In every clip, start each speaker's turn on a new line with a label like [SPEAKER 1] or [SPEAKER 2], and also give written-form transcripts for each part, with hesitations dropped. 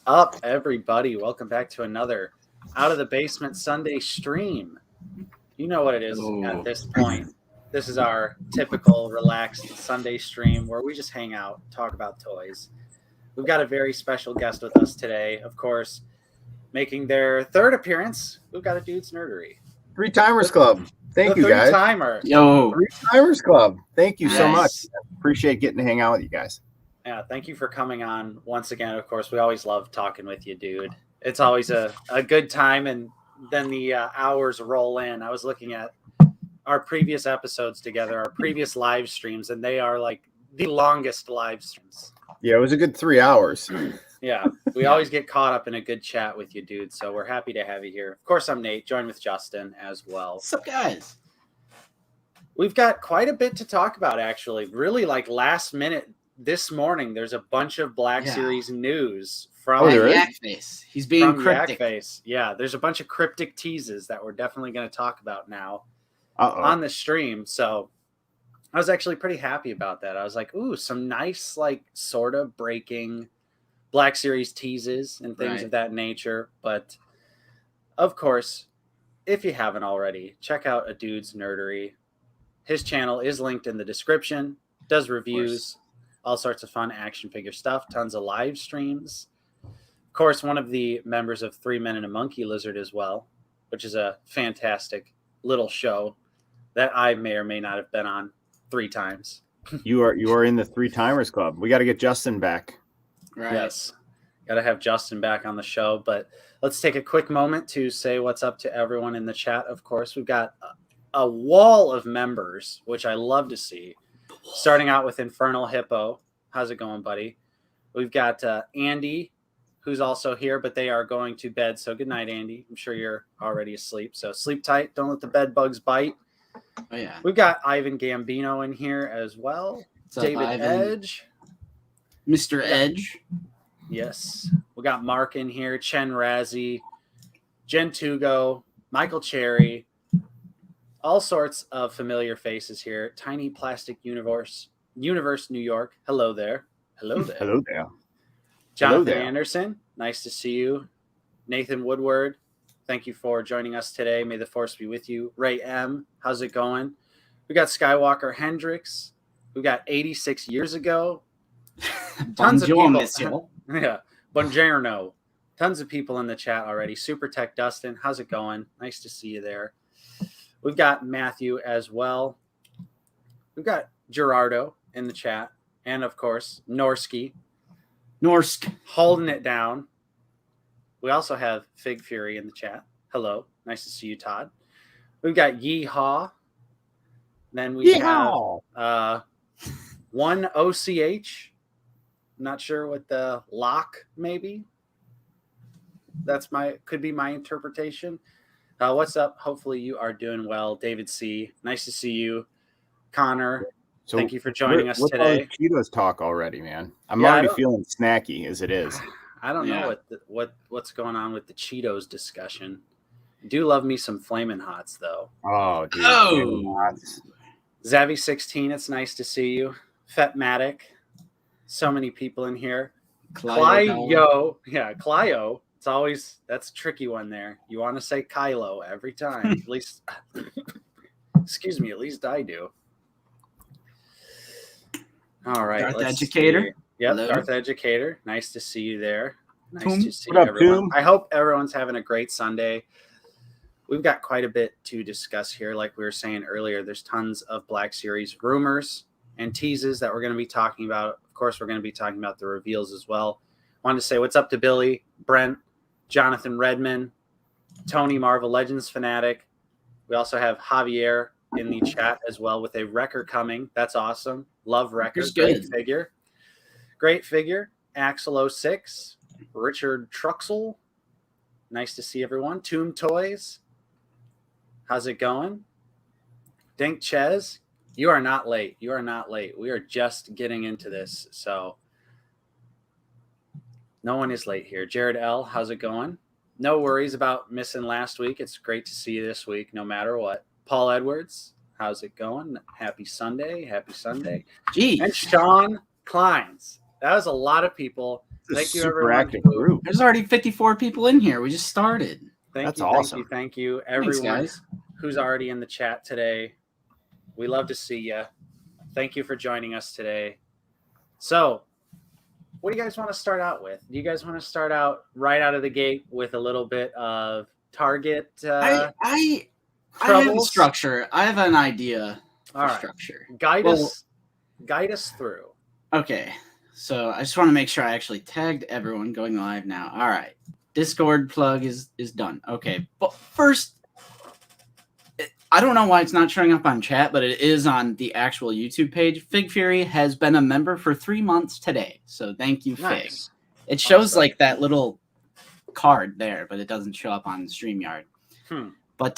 [SPEAKER 1] up, everybody? Welcome back to another Out of the Basement Sunday stream. You know what it is at this point. This is our typical relaxed Sunday stream where we just hang out, talk about toys. We've got a very special guest with us today. Of course, making their third appearance, we've got a Dude's Nerdery.
[SPEAKER 2] Three Timers Club. Thank you, guys.
[SPEAKER 1] Timer.
[SPEAKER 3] Yo.
[SPEAKER 2] Three Timers Club. Thank you so
[SPEAKER 3] Yes.
[SPEAKER 2] much. Appreciate getting to hang out with you guys.
[SPEAKER 1] Yeah, thank you for coming on once again. Of course, we always love talking with you, dude. It's always a good time, and then the hours roll in. I was looking at our previous episodes together, our previous live streams, and they are like the longest live streams.
[SPEAKER 2] Yeah, it was a good 3 hours.
[SPEAKER 1] Yeah, we always get caught up in a good chat with you, dude. So we're happy to have you here. Of course, I'm Nate, joined with Justin as well.
[SPEAKER 3] What's up, guys?
[SPEAKER 1] We've got quite a bit to talk about, actually. Really, like last minute this morning, there's a bunch of Black Series news from
[SPEAKER 3] Yak Face. He's being cryptic.
[SPEAKER 1] Yak Face. Yeah, there's a bunch of cryptic teases that we're definitely going to talk about now on the stream. So I was actually pretty happy about that. I was like, ooh, some nice, like, sort of breaking Black Series teases and things of that nature. But of course, if you haven't already, check out A Dude's Nerdery. His channel is linked in the description. Does reviews, all sorts of fun action figure stuff, tons of live streams. Of course, one of the members of 3 Men and a Monkey Lizard as well, which is a fantastic little show that I may or may not have been on 3 times.
[SPEAKER 2] You are in the Three Timers Club. We got to get Justin back.
[SPEAKER 3] Right.
[SPEAKER 1] Yes. Got to have Justin back on the show. But let's take a quick moment to say what's up to everyone in the chat. Of course, we've got a wall of members, which I love to see. Starting out with Infernal Hippo. How's it going, buddy? We've got Andy, who's also here, but they are going to bed. So good night, Andy. I'm sure you're already asleep. So sleep tight. Don't let the bed bugs bite.
[SPEAKER 3] Oh, yeah.
[SPEAKER 1] We've got Ivan Gambino in here as well.
[SPEAKER 3] What's up,
[SPEAKER 1] David
[SPEAKER 3] Ivan?
[SPEAKER 1] Edge.
[SPEAKER 3] Mr. Edge.
[SPEAKER 1] Yes. We got Mark in here. Chen Razzie. Jen Tugo. Michael Cherry. All sorts of familiar faces here. Tiny Plastic Universe New York. Hello there. Hello there.
[SPEAKER 2] Hello there.
[SPEAKER 1] Jonathan
[SPEAKER 2] Hello there.
[SPEAKER 1] Anderson. Nice to see you. Nathan Woodward. Thank you for joining us today. May the force be with you. Ray M. How's it going? We got Skywalker Hendricks. We got 86 years ago. Tons of people. Yeah. Buongiorno. Tons of people in the chat already. Super Tech Dustin. How's it going? Nice to see you there. We've got Matthew as well. We've got Gerardo in the chat. And, of course, Norsk holding it down. We also have Fig Fury in the chat. Hello. Nice to see you, Todd. We've got Yeehaw. Then we have one OCH. Not sure what the lock maybe. Could be my interpretation. What's up? Hopefully you are doing well. David C. Nice to see you. Connor.
[SPEAKER 2] So
[SPEAKER 1] thank you for joining us today.
[SPEAKER 2] Cheetos talk already, man. I'm already feeling snacky as it is.
[SPEAKER 1] I don't know what's going on with the Cheetos discussion. I do love me some Flamin' Hots though.
[SPEAKER 2] Oh, dude.
[SPEAKER 3] Oh.
[SPEAKER 1] Zavi 16, it's nice to see you. Fetmatic. So many people in here. Clio. Yeah, Clio. It's always, that's a tricky one there. You want to say Kylo every time. At least, excuse me, at least I do. All right.
[SPEAKER 3] Darth Educator.
[SPEAKER 1] Yep,
[SPEAKER 3] Hello.
[SPEAKER 1] Darth Educator. Nice to see you there. Nice
[SPEAKER 3] Toom.
[SPEAKER 1] to see
[SPEAKER 2] What up,
[SPEAKER 1] everyone.
[SPEAKER 2] Toom?
[SPEAKER 1] I hope everyone's having a great Sunday. We've got quite a bit to discuss here. Like we were saying earlier, there's tons of Black Series rumors and teases that we're going to be talking about. Of course, we're going to be talking about the reveals as well. Wanted to say what's up to Billy, Brent, Jonathan Redman, Tony Marvel Legends Fanatic. We also have Javier in the chat as well with a Wrecker coming. That's awesome. Love Wrecker. Great figure. Great figure. Axel 06. Richard Truxell. Nice to see everyone. Tomb Toys. How's it going? Dink Ches. You are not late. You are not late. We are just getting into this. So no one is late here. Jared L. How's it going? No worries about missing last week. It's great to see you this week, no matter what. Paul Edwards. How's it going? Happy Sunday. Happy Sunday.
[SPEAKER 3] Jeez.
[SPEAKER 1] And Sean Kleins. That was a lot of people. Thank you,
[SPEAKER 2] super
[SPEAKER 1] everyone.
[SPEAKER 2] active group.
[SPEAKER 3] There's already 54 people in here. We just started.
[SPEAKER 2] That's
[SPEAKER 1] Thank
[SPEAKER 2] awesome.
[SPEAKER 1] you, thank you,
[SPEAKER 3] Thanks,
[SPEAKER 1] everyone
[SPEAKER 3] guys.
[SPEAKER 1] who's already in the chat today. We love to see you. Thank you for joining us today. So, what do you guys want to start out with? Do you guys want to start out right out of the gate with a little bit of Target
[SPEAKER 3] I have a
[SPEAKER 1] troubles?
[SPEAKER 3] structure. I have an idea for
[SPEAKER 1] All right.
[SPEAKER 3] structure.
[SPEAKER 1] Guide us through.
[SPEAKER 3] Okay, so I just want to make sure I actually tagged everyone going live now. All right, Discord plug is done. Okay, but first, I don't know why it's not showing up on chat, but it is on the actual YouTube page. Fig Fury has been a member for 3 months today, so thank you, Fig.
[SPEAKER 1] Nice.
[SPEAKER 3] It shows
[SPEAKER 1] Awesome.
[SPEAKER 3] like that little card there, but it doesn't show up on StreamYard. But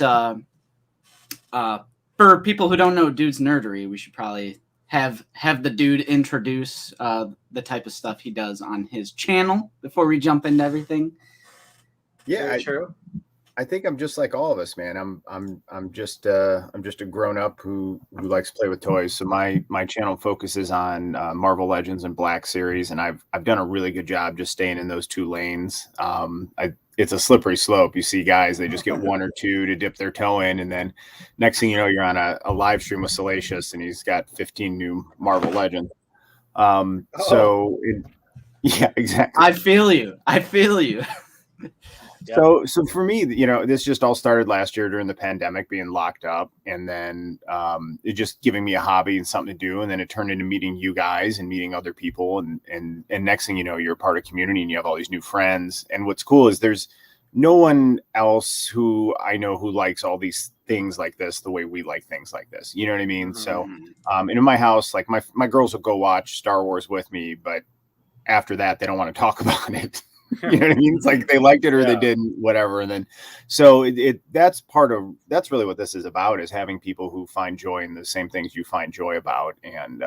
[SPEAKER 3] for people who don't know Dude's Nerdery, we should probably have the dude introduce the type of stuff he does on his channel before we jump into everything.
[SPEAKER 2] Yeah,
[SPEAKER 1] True.
[SPEAKER 2] I think I'm just like all of us, man. I'm just a grown up who likes to play with toys. So my channel focuses on Marvel Legends and Black Series, and I've done a really good job just staying in those two lanes. It's a slippery slope. You see guys, they just get one or two to dip their toe in, and then next thing you know, you're on a live stream with Salacious, and he's got 15 new Marvel Legends. Yeah, exactly.
[SPEAKER 3] I feel you.
[SPEAKER 2] So for me, this just all started last year during the pandemic, being locked up, and then it just giving me a hobby and something to do, and then it turned into meeting you guys and meeting other people, and next thing you know, you're a part of community and you have all these new friends. And what's cool is there's no one else who I know who likes all these things like this the way we like things like this. You know what I mean? So, and in my house, like my girls will go watch Star Wars with me, but after that, they don't want to talk about it. You know what I mean? It's like they liked it or they didn't, whatever. And then, so that's really what this is about, is having people who find joy in the same things you find joy about, and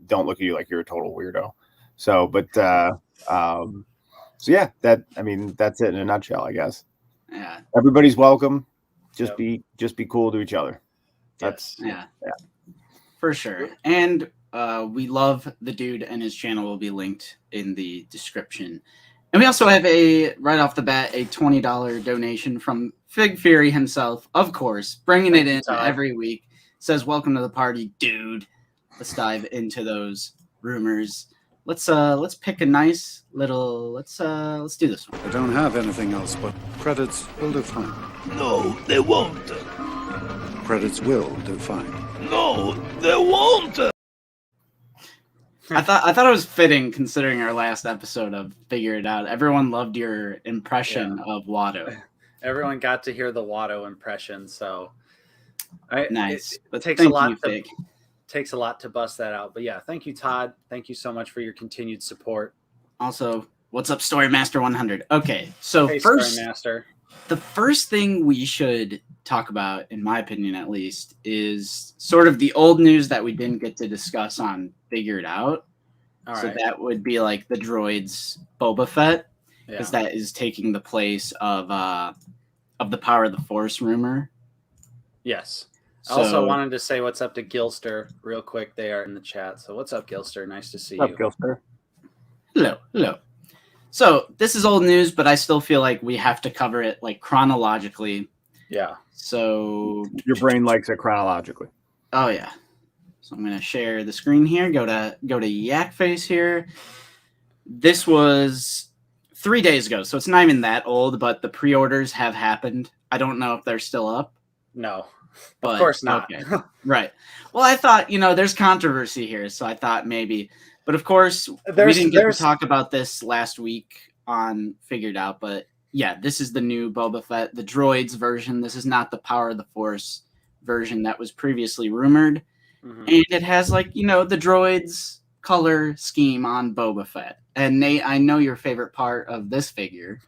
[SPEAKER 2] don't look at you like you're a total weirdo. So, so yeah, that's it in a nutshell, I guess.
[SPEAKER 3] Yeah.
[SPEAKER 2] Everybody's welcome. Just be cool to each other. That's
[SPEAKER 3] for sure. And we love the dude, and his channel will be linked in the description. And we also have right off the bat, a $20 donation from Fig Fury himself, of course, bringing it in every week. Says, "Welcome to the party, dude." Let's dive into those rumors. Let's pick a nice little. Let's do this one.
[SPEAKER 4] I don't have anything else, but credits will do fine.
[SPEAKER 5] No, they won't.
[SPEAKER 4] Credits will do fine.
[SPEAKER 5] No, they won't.
[SPEAKER 3] I thought it was fitting, considering our last episode of Figure It Out. Everyone loved your impression of Watto.
[SPEAKER 1] Everyone got to hear the Watto impression, so
[SPEAKER 3] nice.
[SPEAKER 1] It takes a lot. Takes a lot to bust that out, but yeah, thank you, Todd. Thank you so much for your continued support.
[SPEAKER 3] Also, what's up, Storymaster 100? Okay, so
[SPEAKER 1] hey,
[SPEAKER 3] first,
[SPEAKER 1] Storymaster.
[SPEAKER 3] The first thing we should talk about, in my opinion at least, is sort of the old news that we didn't get to discuss on Figure It Out.
[SPEAKER 1] All
[SPEAKER 3] so
[SPEAKER 1] right.
[SPEAKER 3] that would be like the Droids Boba Fett, because that is taking the place of the Power of the Force rumor.
[SPEAKER 1] Yes.
[SPEAKER 3] So,
[SPEAKER 1] I also wanted to say what's up to Gilster real quick. They are in the chat. So what's up, Gilster? Nice to see you.
[SPEAKER 2] What's up, Gilster?
[SPEAKER 3] Hello. So this is old news, but I still feel like we have to cover it like chronologically.
[SPEAKER 1] Yeah.
[SPEAKER 3] So
[SPEAKER 2] your brain likes it chronologically.
[SPEAKER 3] Oh yeah. So I'm gonna share the screen here. Go to Yak Face here. This was 3 days ago, so it's not even that old, but the pre-orders have happened. I don't know if they're still up.
[SPEAKER 1] No.
[SPEAKER 3] But,
[SPEAKER 1] of course not.
[SPEAKER 3] Okay. Right. Well, I thought, there's controversy here, so I thought maybe. But of course, we didn't get to talk about this last week on Figured Out. But yeah, this is the new Boba Fett, the Droids version. This is not the Power of the Force version that was previously rumored. Mm-hmm. And it has the Droids color scheme on Boba Fett. And Nate, I know your favorite part of this figure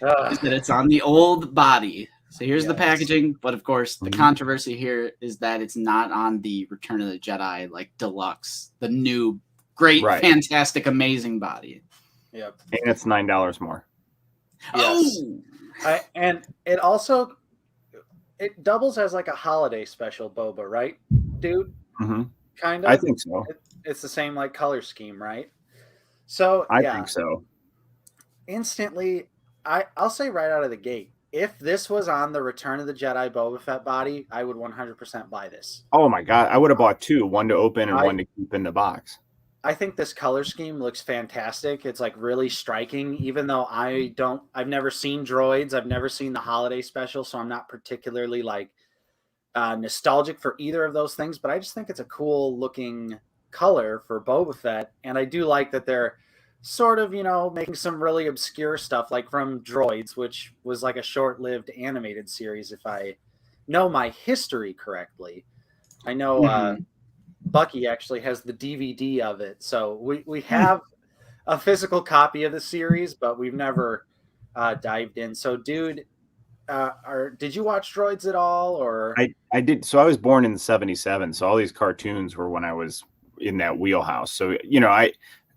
[SPEAKER 3] is that it's on the old body. So here's the packaging, but of course the controversy here is that it's not on the Return of the Jedi deluxe, the new great, fantastic, amazing body.
[SPEAKER 1] Yep.
[SPEAKER 2] And it's $9 more.
[SPEAKER 1] Yes. Oh! And it doubles as a holiday special Boba, right, dude?
[SPEAKER 2] Mm-hmm.
[SPEAKER 1] Kind of.
[SPEAKER 2] I think so.
[SPEAKER 1] It's the same like color scheme, right? So
[SPEAKER 2] I think so.
[SPEAKER 1] Instantly, I'll say right out of the gate, if this was on the Return of the Jedi Boba Fett body, I would 100% buy this.
[SPEAKER 2] Oh my god, I would have bought two, one to open and one to keep in the box.
[SPEAKER 1] I think this color scheme looks fantastic. It's like really striking, even though I've never seen Droids. I've never seen the holiday special, so I'm not particularly like nostalgic for either of those things, but I just think it's a cool looking color for Boba Fett. And I do like that they're sort of, making some really obscure stuff like from Droids, which was like a short-lived animated series, if I know my history correctly. I know Bucky actually has the DVD of it, so we have a physical copy of the series, but we've never dived in. So, dude, did you watch Droids at all? Or
[SPEAKER 2] I did. So I was born in '77, so all these cartoons were when I was in that wheelhouse. So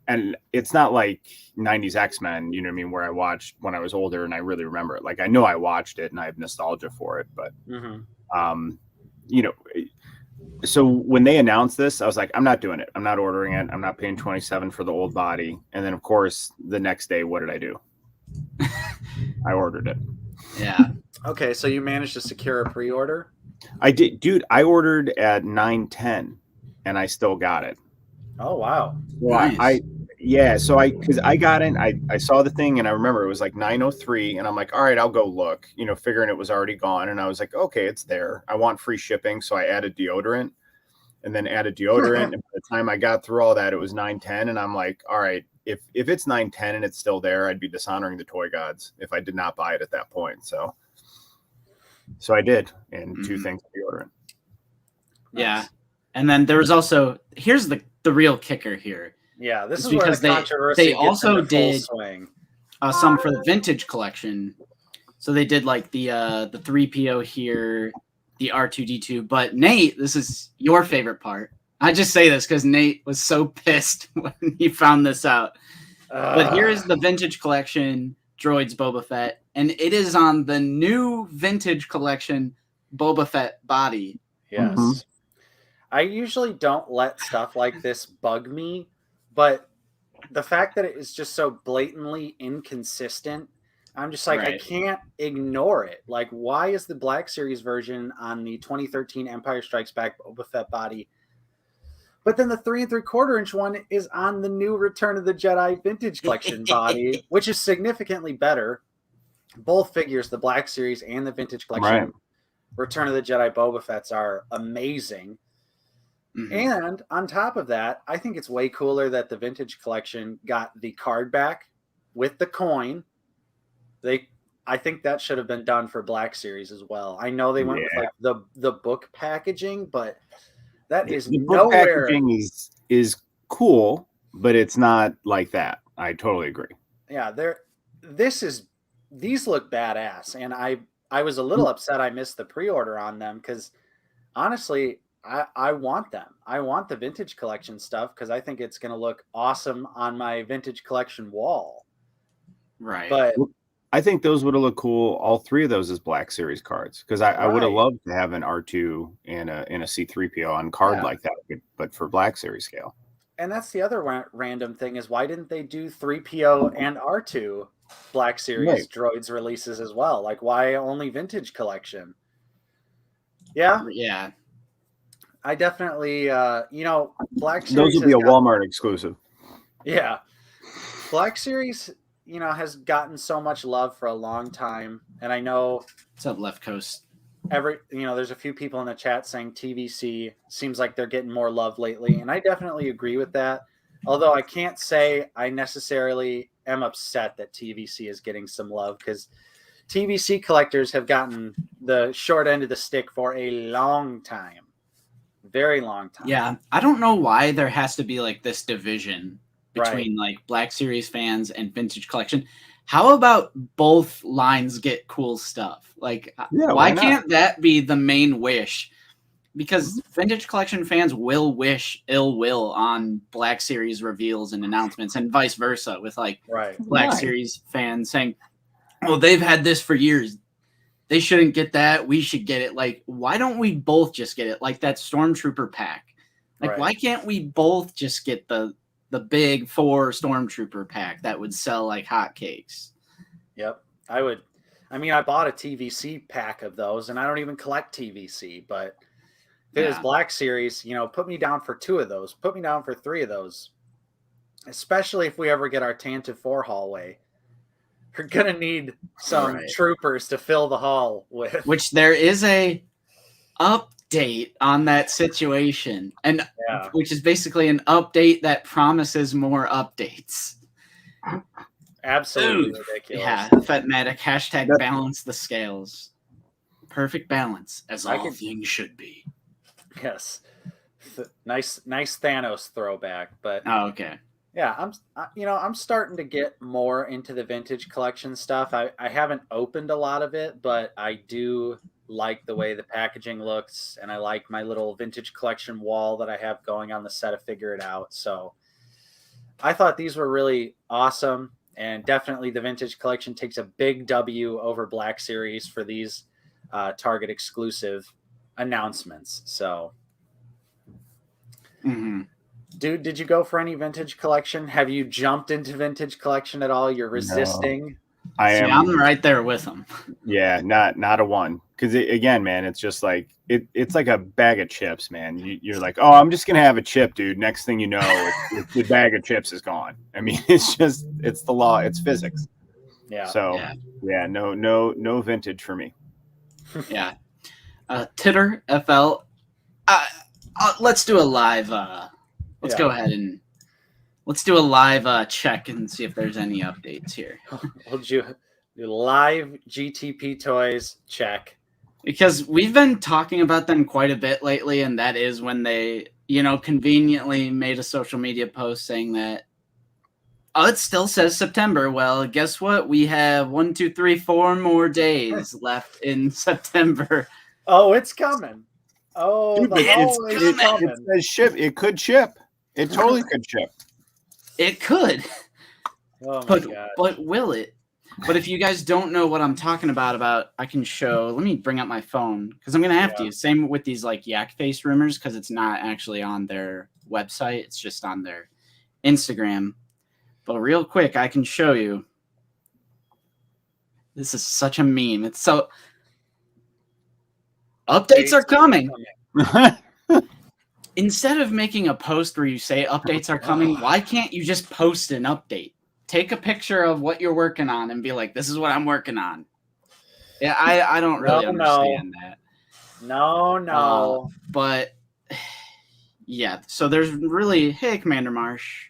[SPEAKER 2] and it's not like '90s X-Men, you know what I mean, where I watched when I was older and I really remember it. Like I know I watched it and I have nostalgia for it, but so when they announced this, I was like, I'm not doing it. I'm not ordering it. I'm not paying $27 for the old body. And then of course the next day, what did I do? I ordered it.
[SPEAKER 3] Yeah.
[SPEAKER 1] Okay, so you managed to secure a pre-order?
[SPEAKER 2] I did, dude. I ordered at 9:10 and I still got it.
[SPEAKER 1] Oh wow.
[SPEAKER 3] Nice.
[SPEAKER 2] So because I got in, I saw the thing and I remember it was like 9:03 and I'm like, all right, I'll go look, figuring it was already gone. And I was like, okay, it's there. I want free shipping. So I added deodorant and then added deodorant. And by the time I got through all that, it was 9:10. And I'm like, all right, if it's 9:10 and it's still there, I'd be dishonoring the toy gods if I did not buy it at that point. So I did, and two things deodorant.
[SPEAKER 3] Yeah. Nice. And then there was also, here's the real kicker here.
[SPEAKER 1] Yeah, this is
[SPEAKER 3] because
[SPEAKER 1] where the controversy
[SPEAKER 3] they also did
[SPEAKER 1] swing.
[SPEAKER 3] Some for the vintage collection. So they did like the 3PO here, the R2D2. But Nate, this is your favorite part. I just say this because Nate was so pissed when he found this out. But here is the vintage collection Droids Boba Fett, and it is on the new vintage collection Boba Fett body.
[SPEAKER 1] Yes. Mm-hmm. I usually don't let stuff like this bug me, but the fact that it is just so blatantly inconsistent, I'm just like, right. I can't ignore it. Like, why is the Black Series version on the 2013 Empire Strikes Back Boba Fett body, but then the 3 3/4 inch one is on the new Return of the Jedi Vintage Collection body, which is significantly better. Both figures, the Black Series and the Vintage Collection, right. Return of the Jedi Boba Fett's are amazing. Mm-hmm. And on top of that, I think it's way cooler that the Vintage Collection got the card back with the coin. I think that should have been done for Black Series as well. I know they went with like the book packaging, but that is the nowhere.
[SPEAKER 2] Packaging is cool, but it's not like that. I totally agree.
[SPEAKER 1] Yeah, these look badass, and I was a little upset I missed the pre-order on them because honestly, I want them. I want the Vintage Collection stuff because I think it's going to look awesome on my Vintage Collection wall.
[SPEAKER 3] Right.
[SPEAKER 2] But I think those would have looked cool. All three of those as Black Series cards because I would have loved to have an R2 and a C3PO on card like that, but for Black Series scale.
[SPEAKER 1] And that's the other random thing is why didn't they do 3PO and R2 Black Series Droids releases as well? Like why only Vintage Collection? Yeah.
[SPEAKER 3] Yeah.
[SPEAKER 1] I definitely, Black Series.
[SPEAKER 2] Those would be a Walmart exclusive.
[SPEAKER 1] Yeah. Black Series, has gotten so much love for a long time. And I know.
[SPEAKER 3] What's up, Left Coast?
[SPEAKER 1] There's a few people in the chat saying TVC seems like they're getting more love lately. And I definitely agree with that. Although I can't say I necessarily am upset that TVC is getting some love because TVC collectors have gotten the short end of the stick for a long time. Very long time.
[SPEAKER 3] Yeah. I don't know why there has to be like this division between like Black Series fans and Vintage Collection. How about both lines get cool stuff? Like, why can't that be the main wish? Because Vintage Collection fans will wish ill will on Black Series reveals and announcements and vice versa with like Black Series fans saying, well, they've had this for years. They shouldn't get that. We should get it. Like, why don't we both just get it? Like that Stormtrooper pack. Like,
[SPEAKER 1] Right.
[SPEAKER 3] why can't we both just get the big 4 Stormtrooper pack that would sell like hotcakes?
[SPEAKER 1] Yep. I bought a TVC pack of those, and I don't even collect TVC, but if it is Black Series, put me down for 2 of those. Put me down for 3 of those. Especially if we ever get our Tantive 4 hallway. We're going to need some troopers to fill the hall with.
[SPEAKER 3] Which there is a update on that situation, and which is basically an update that promises more updates.
[SPEAKER 1] Absolutely ridiculous.
[SPEAKER 3] Yeah, Fetmatic, #balance the scales. Perfect balance, as all things should be.
[SPEAKER 1] Yes. Nice Thanos throwback, but
[SPEAKER 3] okay.
[SPEAKER 1] Yeah, I'm starting to get more into the vintage collection stuff. I haven't opened a lot of it, but I do like the way the packaging looks, and I like my little vintage collection wall that I have going on the set of Figure It Out. So I thought these were really awesome, and definitely the vintage collection takes a big W over Black Series for these Target exclusive announcements. So Dude, did you go for any vintage collection? Have you jumped into vintage collection at all? You're resisting?
[SPEAKER 2] No,
[SPEAKER 3] I'm right there with them.
[SPEAKER 2] Yeah, not a one. Because again, man, it's just like it's like a bag of chips, man. You're like, oh, I'm just gonna have a chip, dude. Next thing you know, the bag of chips is gone. I mean, it's the law, it's physics.
[SPEAKER 1] Yeah.
[SPEAKER 2] So no vintage for me.
[SPEAKER 3] Yeah. Titter FL. Let's do a live. Let's go ahead and let's do a live check and see if there's any updates here.
[SPEAKER 1] We'll do live GTP Toys check.
[SPEAKER 3] Because we've been talking about them quite a bit lately, and that is when they, conveniently made a social media post saying that, it still says September. Well, guess what? We have 1, 2, 3, 4 more days left in September.
[SPEAKER 1] Oh, it's coming. Oh,
[SPEAKER 2] dude,
[SPEAKER 1] it's coming.
[SPEAKER 2] It says ship. It could ship. It totally could ship.
[SPEAKER 3] It could.
[SPEAKER 1] Oh my God.
[SPEAKER 3] But will it? But if you guys don't know what I'm talking about, I can show. Let me bring up my phone because I'm gonna have to. Same with these like yak face rumors because it's not actually on their website. It's just on their Instagram. But real quick, I can show you. This is such a meme. It's so. Updates are coming. Instead of making a post where you say updates are coming, why can't you just post an update? Take a picture of what you're working on and be like, this is what I'm working on. Yeah, I don't really understand that.
[SPEAKER 1] No.
[SPEAKER 3] But yeah, so there's really, hey, Commander Marsh.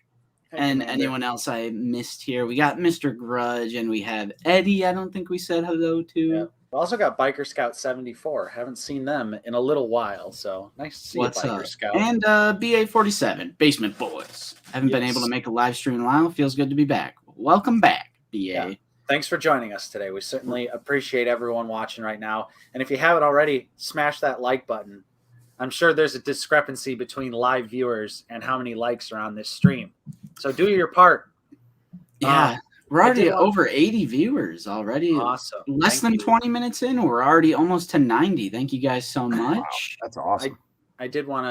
[SPEAKER 3] And anyone else I missed here. We got Mr. Grudge and we have Eddie. I don't think we said hello to.
[SPEAKER 1] Yeah. We also got Biker Scout 74. Haven't seen them in a little while, so nice to see you, Biker Scout.
[SPEAKER 3] And BA 47, Basement Boys. Haven't been able to make a live stream in a while. Feels good to be back. Welcome back, BA.
[SPEAKER 1] Yeah. Thanks for joining us today. We certainly appreciate everyone watching right now. And if you haven't already, smash that like button. I'm sure there's a discrepancy between live viewers and how many likes are on this stream. So do your part.
[SPEAKER 3] Yeah. We're already over 80 viewers already.
[SPEAKER 1] Awesome.
[SPEAKER 3] Less than 20 minutes in, we're already almost to 90. Thank you guys so much.
[SPEAKER 2] Wow, that's awesome.
[SPEAKER 1] I did want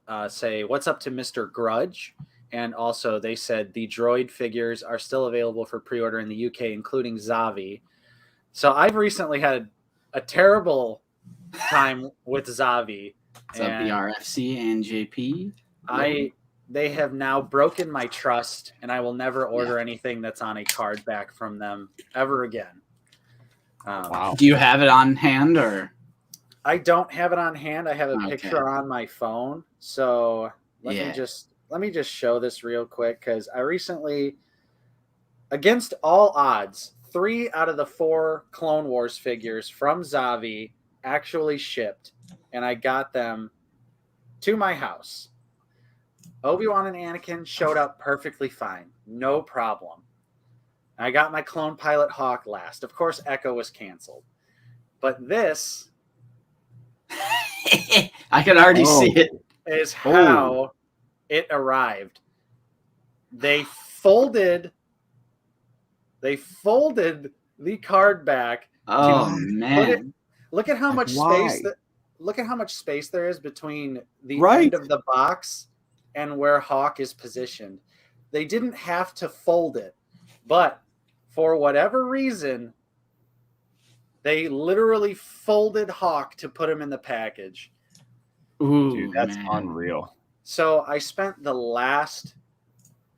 [SPEAKER 1] to say what's up to Mr. Grudge. And also they said the droid figures are still available for pre-order in the UK, including Zavi. So I've recently had a terrible time with Zavi.
[SPEAKER 3] What's up, BRFC and JP?
[SPEAKER 1] They have now broken my trust, and I will never order anything that's on a card back from them ever again.
[SPEAKER 2] Wow.
[SPEAKER 3] Do you have it on hand, or?
[SPEAKER 1] I don't have it on hand. I have a picture on my phone. So let me just show this real quick because I recently, against all odds, 3 out of the 4 Clone Wars figures from Zavi actually shipped, and I got them to my house. Obi-Wan and Anakin showed up perfectly fine. No problem. I got my clone pilot Hawk last. Of course, Echo was canceled. But this...
[SPEAKER 3] I can already see it.
[SPEAKER 1] Is how it arrived. They folded the card back.
[SPEAKER 3] Oh, man.
[SPEAKER 1] Look at how much space... Look at how much space there is between the end of the box and where Hawk is positioned. They didn't have to fold it, but for whatever reason, they literally folded Hawk to put him in the package.
[SPEAKER 3] Ooh,
[SPEAKER 2] dude, that's
[SPEAKER 3] man.
[SPEAKER 2] unreal.
[SPEAKER 1] So I spent the last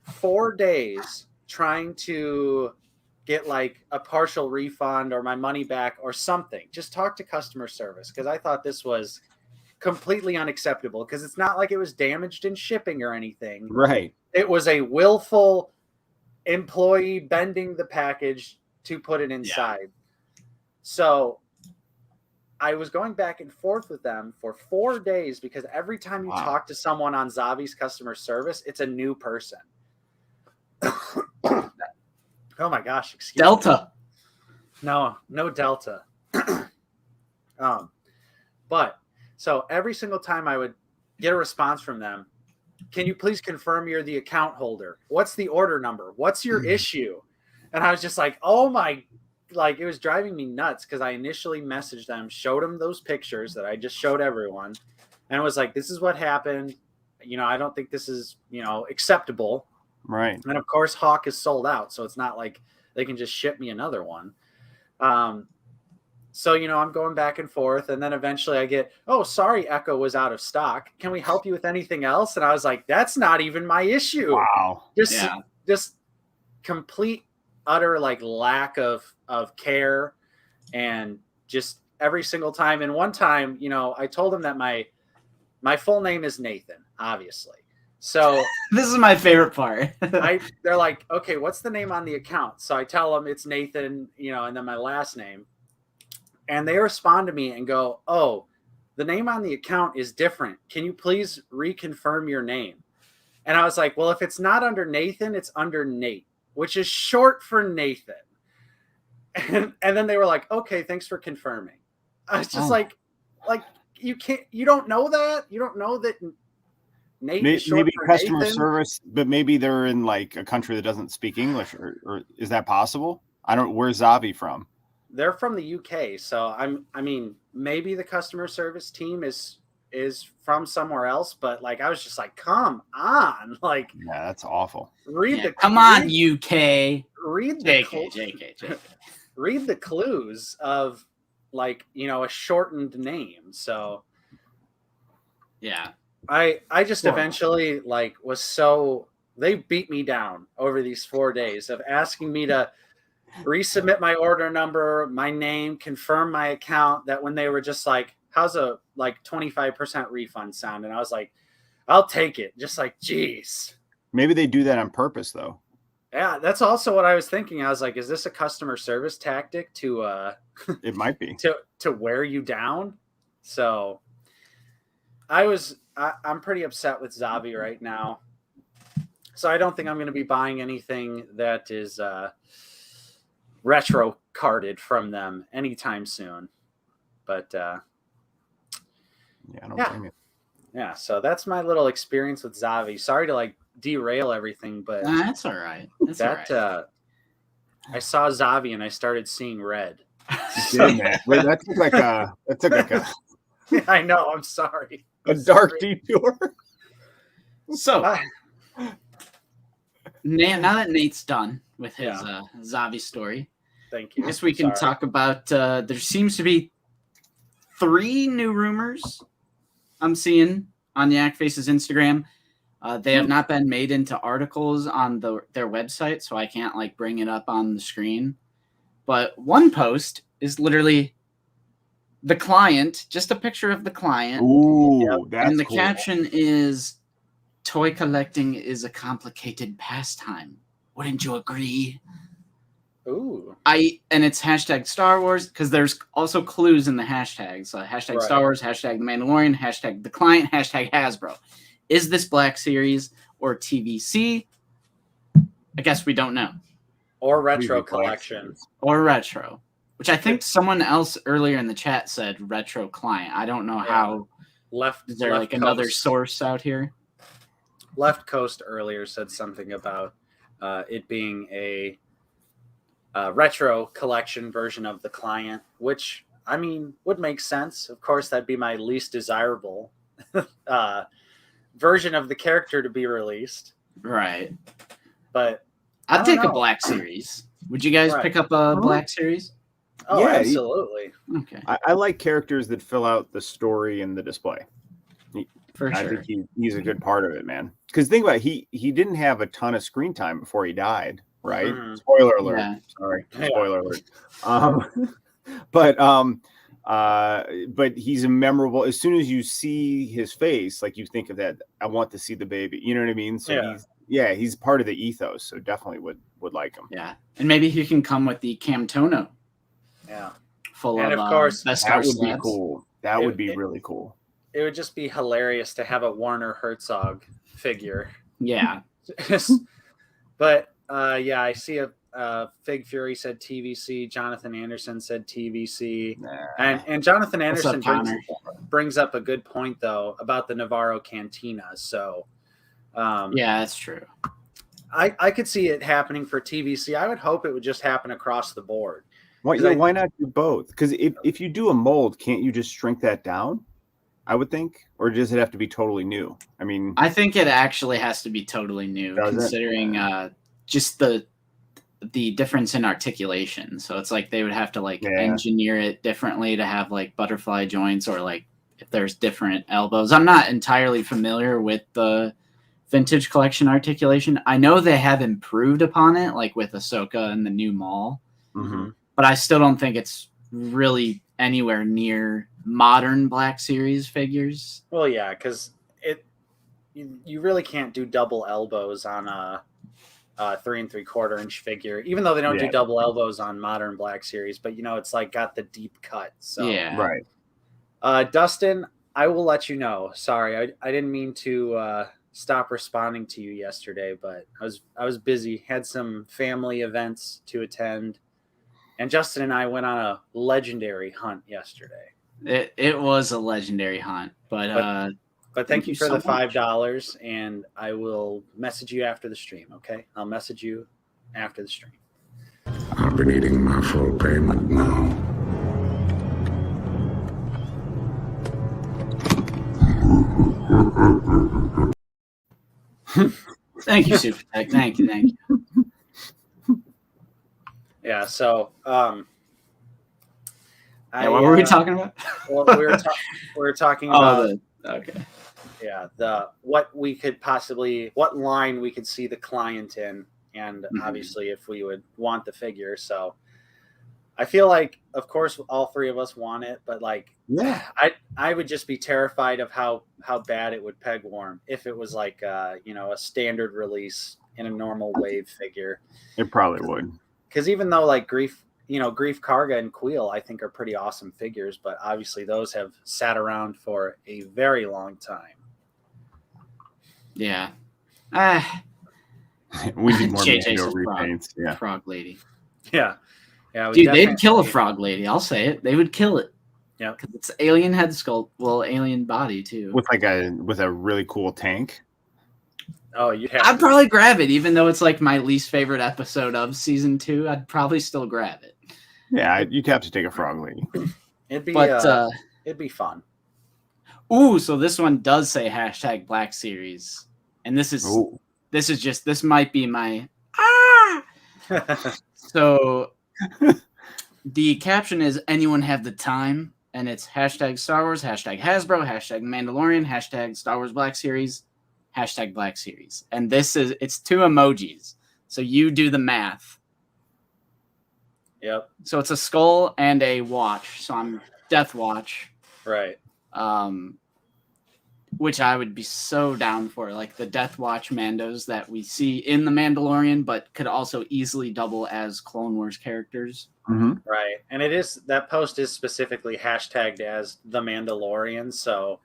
[SPEAKER 1] 4 days trying to get like a partial refund or my money back or something. Just talk to customer service because I thought this was completely unacceptable because it's not like it was damaged in shipping or anything.
[SPEAKER 2] Right.
[SPEAKER 1] It was a willful employee bending the package to put it inside. So I was going back and forth with them for 4 days because every time you talk to someone on Zavi's customer service, it's a new person. Oh my gosh, excuse me.
[SPEAKER 3] Delta.
[SPEAKER 1] No Delta. But so every single time I would get a response from them, can you please confirm you're the account holder? What's the order number? What's your issue? And I was just like, oh my, like it was driving me nuts because I initially messaged them, showed them those pictures that I just showed everyone. And it was like, this is what happened. You know, I don't think this is, you know, acceptable.
[SPEAKER 2] Right.
[SPEAKER 1] And of course, Hawk is sold out. So it's not like they can just ship me another one. So, you know, I'm going back and forth. And then eventually I get, oh, sorry, Echo was out of stock. Can we help you with anything else? And I was like, that's not even my issue.
[SPEAKER 2] Wow.
[SPEAKER 1] Just complete, utter like lack of care. And just every single time. And one time, you know, I told him that my full name is Nathan, obviously. So
[SPEAKER 3] this is my favorite part.
[SPEAKER 1] They're like, okay, what's the name on the account? So I tell them it's Nathan, you know, and then my last name. And they respond to me and go, oh, the name on the account is different. Can you please reconfirm your name? And I was like, well, if it's not under Nathan, it's under Nate, which is short for Nathan. And then they were like, okay, thanks for confirming. I was just like you don't know that? You don't know that Nate is short
[SPEAKER 2] maybe
[SPEAKER 1] for
[SPEAKER 2] customer
[SPEAKER 1] Nathan?
[SPEAKER 2] service, but maybe they're in like a country that doesn't speak English, or is that possible? Where's Zavi from?
[SPEAKER 1] They're from the UK, so I mean, maybe the customer service team is from somewhere else, but like I was just like, come on, like
[SPEAKER 2] yeah, that's awful.
[SPEAKER 3] Come on, UK.
[SPEAKER 1] Read the
[SPEAKER 3] JK.
[SPEAKER 1] Read the clues of like, you know, a shortened name. So
[SPEAKER 3] yeah,
[SPEAKER 1] I just eventually like was so they beat me down over these 4 days of asking me to resubmit my order number, my name, confirm my account, that when they were just like, how's a like 25% refund sound? And I was like, I'll take it. Just like, geez.
[SPEAKER 2] Maybe they do that on purpose though.
[SPEAKER 1] Yeah, that's also what I was thinking. I was like, is this a customer service tactic to
[SPEAKER 2] it might be
[SPEAKER 1] to wear you down? So I'm pretty upset with Zavi right now. So I don't think I'm going to be buying anything that is retro carded from them anytime soon. But
[SPEAKER 2] yeah, I don't blame you.
[SPEAKER 1] Yeah, so that's my little experience with Zavi. Sorry to like derail everything, but
[SPEAKER 3] that's all right.
[SPEAKER 1] I saw Zavi and I started seeing red.
[SPEAKER 2] That took like a
[SPEAKER 1] I know, I'm sorry.
[SPEAKER 2] A dark detour.
[SPEAKER 3] So now that Nate's done with his Zavi story,
[SPEAKER 1] thank you.
[SPEAKER 3] I guess we can talk about there seems to be 3 new rumors I'm seeing on the Act-Face's Instagram. They have not been made into articles on their website, so I can't like bring it up on the screen. But one post is literally the client, just a picture of the client.
[SPEAKER 2] Ooh, that's
[SPEAKER 3] and the
[SPEAKER 2] cool.
[SPEAKER 3] caption is, "Toy collecting is a complicated pastime. Wouldn't you agree?"
[SPEAKER 1] Ooh.
[SPEAKER 3] And it's hashtag Star Wars, because there's also clues in the hashtags. So hashtag
[SPEAKER 1] Right.
[SPEAKER 3] Star Wars, hashtag The Mandalorian, hashtag the client, hashtag Hasbro. Is this Black Series or TVC? I guess we don't know.
[SPEAKER 1] Or retro collection.
[SPEAKER 3] Or retro. Which I think someone else earlier in the chat said retro client. I don't know how. Is there like another source out here?
[SPEAKER 1] Left Coast earlier said something about it being a retro collection version of the client, which I mean would make sense. Of course, that'd be my least desirable version of the character to be released.
[SPEAKER 3] Right.
[SPEAKER 1] But
[SPEAKER 3] I'd take a Black Series. Would you guys pick up a Black Series?
[SPEAKER 1] Oh,
[SPEAKER 2] Yeah,
[SPEAKER 1] absolutely.
[SPEAKER 3] Okay.
[SPEAKER 2] I like characters that fill out the story and the display.
[SPEAKER 3] For
[SPEAKER 2] I
[SPEAKER 3] sure.
[SPEAKER 2] think he's a good part of it, man. Because think about it, he didn't have a ton of screen time before he died, right?
[SPEAKER 1] Mhm.
[SPEAKER 2] Spoiler alert.
[SPEAKER 3] Yeah.
[SPEAKER 2] Sorry,
[SPEAKER 1] Yeah.
[SPEAKER 2] spoiler alert. But he's a memorable. As soon as you see his face, like you think of that. I want to see the baby. You know what I mean? So he's part of the ethos. So definitely would like him.
[SPEAKER 3] Yeah, and maybe he can come with the Camtono.
[SPEAKER 1] Yeah.
[SPEAKER 3] Full
[SPEAKER 1] And
[SPEAKER 3] of
[SPEAKER 1] course,
[SPEAKER 3] Beskar
[SPEAKER 2] that would
[SPEAKER 3] slabs.
[SPEAKER 2] be cool. That would be really cool.
[SPEAKER 1] It would just be hilarious to have a Warner Herzog figure.
[SPEAKER 3] Yeah.
[SPEAKER 1] But I see a Fig Fury said TVC. Jonathan Anderson said TVC. And Jonathan Anderson brings up a good point though about the Navarro Cantina. So
[SPEAKER 3] yeah, that's true.
[SPEAKER 1] I could see it happening for TVC. I would hope it would just happen across the board.
[SPEAKER 2] Why not do both? Because if you do a mold, can't you just shrink that down? I would think, or does it have to be totally new? I mean,
[SPEAKER 3] I think it actually has to be totally new, considering just the difference in articulation. So it's like they would have to engineer it differently to have like butterfly joints, or like if there's different elbows. I'm not entirely familiar with the vintage collection articulation. I know they have improved upon it, like with Ahsoka and the new Maul, but I still don't think it's really anywhere near modern Black Series figures.
[SPEAKER 1] Well, yeah, because you really can't do double elbows on a 3 3/4 inch figure, even though they don't do double elbows on modern Black Series. But it's like got the deep cut. So
[SPEAKER 2] right.
[SPEAKER 1] Dustin, I will let you know. Sorry, I didn't mean to stop responding to you yesterday, but I was busy. Had some family events to attend, and Justin and I went on a legendary hunt yesterday.
[SPEAKER 3] It was a legendary hunt, but
[SPEAKER 1] thank you for the $5, and I will message you after the stream. Okay, I'll message you after the stream.
[SPEAKER 6] I've been eating my full payment now.
[SPEAKER 3] Thank you, Super Tech. Thank you.
[SPEAKER 1] Yeah. So,
[SPEAKER 3] what were we talking about?
[SPEAKER 1] Well, we were talking about.
[SPEAKER 3] Okay.
[SPEAKER 1] Yeah, what line we could see the client in, and obviously if we would want the figure. So I feel like, of course, all three of us want it, but I would just be terrified of how bad it would peg warm if it was like a standard release in a normal wave figure.
[SPEAKER 2] It probably would.
[SPEAKER 1] Because even though like Grief Karga and Queel, I think are pretty awesome figures, but obviously those have sat around for a very long time.
[SPEAKER 3] Yeah.
[SPEAKER 2] We need more
[SPEAKER 3] JJ
[SPEAKER 2] repaints.
[SPEAKER 3] Yeah. Frog Lady.
[SPEAKER 1] Yeah.
[SPEAKER 3] Dude, they'd kill a Frog Lady. I'll say it. They would kill it.
[SPEAKER 1] Yeah.
[SPEAKER 3] Because it's alien head sculpt, alien body too.
[SPEAKER 2] With a really cool tank.
[SPEAKER 1] Oh,
[SPEAKER 3] I'd probably grab it, even though it's like my least favorite episode of season 2. I'd probably still grab it.
[SPEAKER 2] Yeah, you'd have to take a Frog Lady.
[SPEAKER 1] It'd be fun.
[SPEAKER 3] Ooh, so this one does say hashtag Black Series, and this might be my So the caption is "Anyone have the time?" and it's hashtag Star Wars, hashtag Hasbro, hashtag Mandalorian, hashtag Star Wars Black Series, hashtag Black Series, and it's 2 emojis. So you do the math.
[SPEAKER 1] Yep.
[SPEAKER 3] So it's a skull and a watch. So I'm Death Watch.
[SPEAKER 1] Right.
[SPEAKER 3] Which I would be so down for, like the Death Watch Mandos that we see in The Mandalorian, but could also easily double as Clone Wars characters.
[SPEAKER 1] Right. And that post is specifically hashtagged as The Mandalorian. So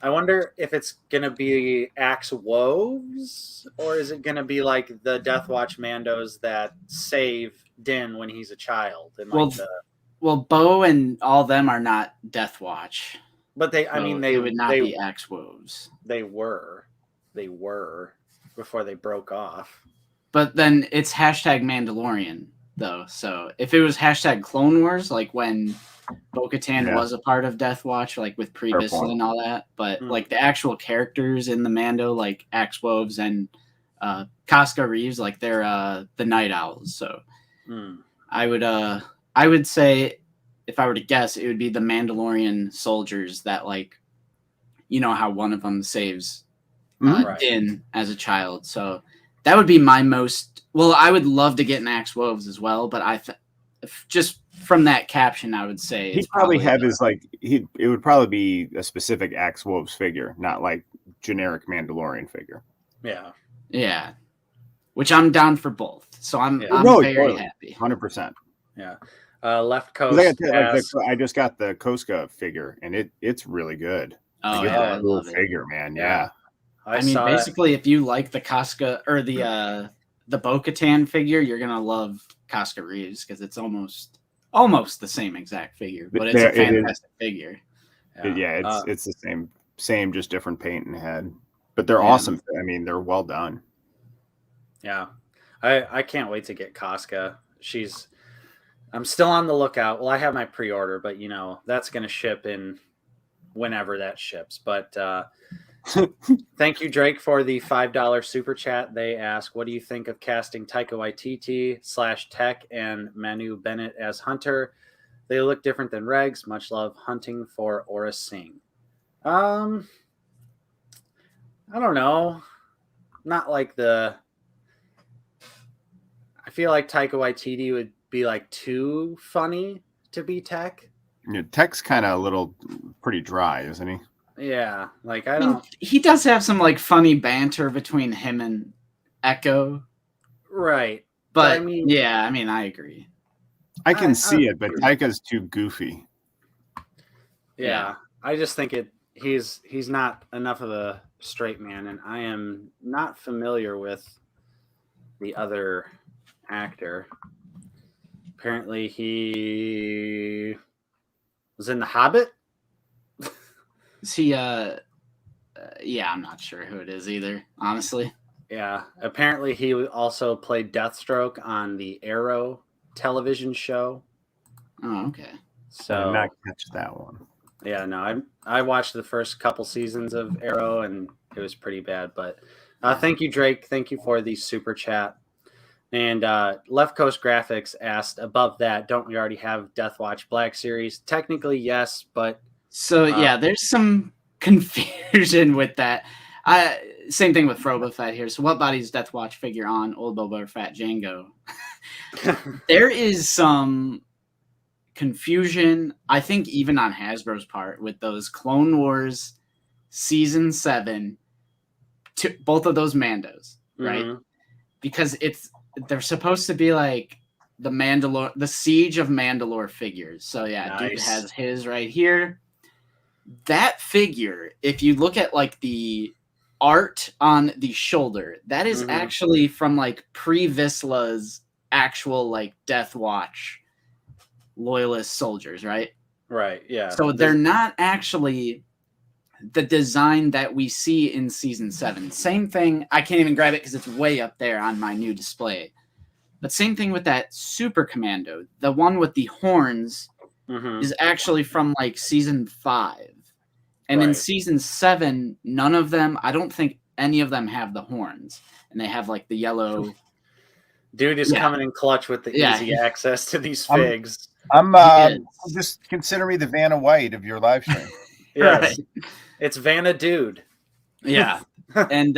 [SPEAKER 1] I wonder if it's going to be Axe Woes, or is it going to be like the Death Watch Mandos that save Din when he's a child? And
[SPEAKER 3] well, Bo and all them are not Death Watch.
[SPEAKER 1] But they
[SPEAKER 3] would not be Axe Woes.
[SPEAKER 1] They were before they broke off.
[SPEAKER 3] But then it's hashtag Mandalorian though. So if it was hashtag Clone Wars, like when Bo-Katan was a part of Death Watch, like with Pre Vizsla and all that. But like the actual characters in the Mando, like Axe Woves and Casca Reeves, like they're the Night Owls. So I would say, if I were to guess, it would be the Mandalorian soldiers that, like, you know how one of them saves Din as a child. So that would be my most. Well, I would love to get an Axe Woves as well, but just from that caption, I would say
[SPEAKER 2] he'd probably have his it would probably be a specific Axe Woves figure, not like generic Mandalorian figure.
[SPEAKER 3] Yeah, which I'm down for both. So I'm very happy.
[SPEAKER 2] 100%.
[SPEAKER 1] Yeah. Left Coast.
[SPEAKER 2] I just got the Koska figure, and it's really good.
[SPEAKER 3] Oh,
[SPEAKER 2] I love figure, man. Yeah.
[SPEAKER 3] I mean, basically, if you like the Casca or the Bo-Katan figure, you're gonna love Casca Reeves because it's almost the same exact figure, but it's a fantastic figure.
[SPEAKER 2] It's the same, just different paint and head. But they're awesome. I mean, they're well done.
[SPEAKER 1] Yeah, I can't wait to get Casca. I'm still on the lookout. Well, I have my pre-order, but you know that's going to ship in whenever that ships. But thank you, Drake, for the $5 super chat. They ask, "What do you think of casting Taika Waititi / Tech and Manu Bennett as Hunter? They look different than Regs. Much love, hunting for Aura Singh." I don't know. Not like I feel like Taika Waititi would be like too funny to be Tech.
[SPEAKER 2] Yeah, Tech's kind of pretty dry, isn't he?
[SPEAKER 1] Yeah, like
[SPEAKER 3] I mean, he does have some like funny banter between him and Echo,
[SPEAKER 1] right?
[SPEAKER 3] But I mean, I agree.
[SPEAKER 2] I can see it, but Taika's too goofy.
[SPEAKER 1] Yeah, I just think he's not enough of a straight man, and I am not familiar with the other actor. Apparently, he was in The Hobbit.
[SPEAKER 3] Is he? Yeah, I'm not sure who it is either, honestly.
[SPEAKER 1] Yeah, apparently he also played Deathstroke on the Arrow television show.
[SPEAKER 3] Oh, okay.
[SPEAKER 1] So
[SPEAKER 2] I did not catch that one.
[SPEAKER 1] Yeah, no, I watched the first couple seasons of Arrow, and it was pretty bad. But thank you, Drake. Thank you for the super chat. And Left Coast Graphics asked, above that, don't we already have Death Watch Black Series? Technically, yes, but...
[SPEAKER 3] So, there's some confusion with that. Same thing with Boba Fett here. So what body's Death Watch figure on Old Boba Fett Django? There is some confusion, I think, even on Hasbro's part with those Clone Wars Season 7, both of those Mandos, right? Mm-hmm. Because they're supposed to be like the Siege of Mandalore figures. So nice. Dude has his right here. That figure, if you look at like the art on the shoulder, that is actually from like Pre Vizsla's actual like Death Watch loyalist soldiers, right?
[SPEAKER 1] Right, yeah.
[SPEAKER 3] So they're not actually the design that we see in Season 7. Same thing, I can't even grab it because it's way up there on my new display. But same thing with that Super Commando. The one with the horns is actually from like Season 5. And in Season 7, none of them, I don't think any of them have the horns. And they have like the yellow...
[SPEAKER 1] Dude is coming in clutch with the easy access to these figs.
[SPEAKER 2] I'm just consider me the Vanna White of your live stream.
[SPEAKER 1] Yes. Right. It's Vanna Dude.
[SPEAKER 3] Yeah. And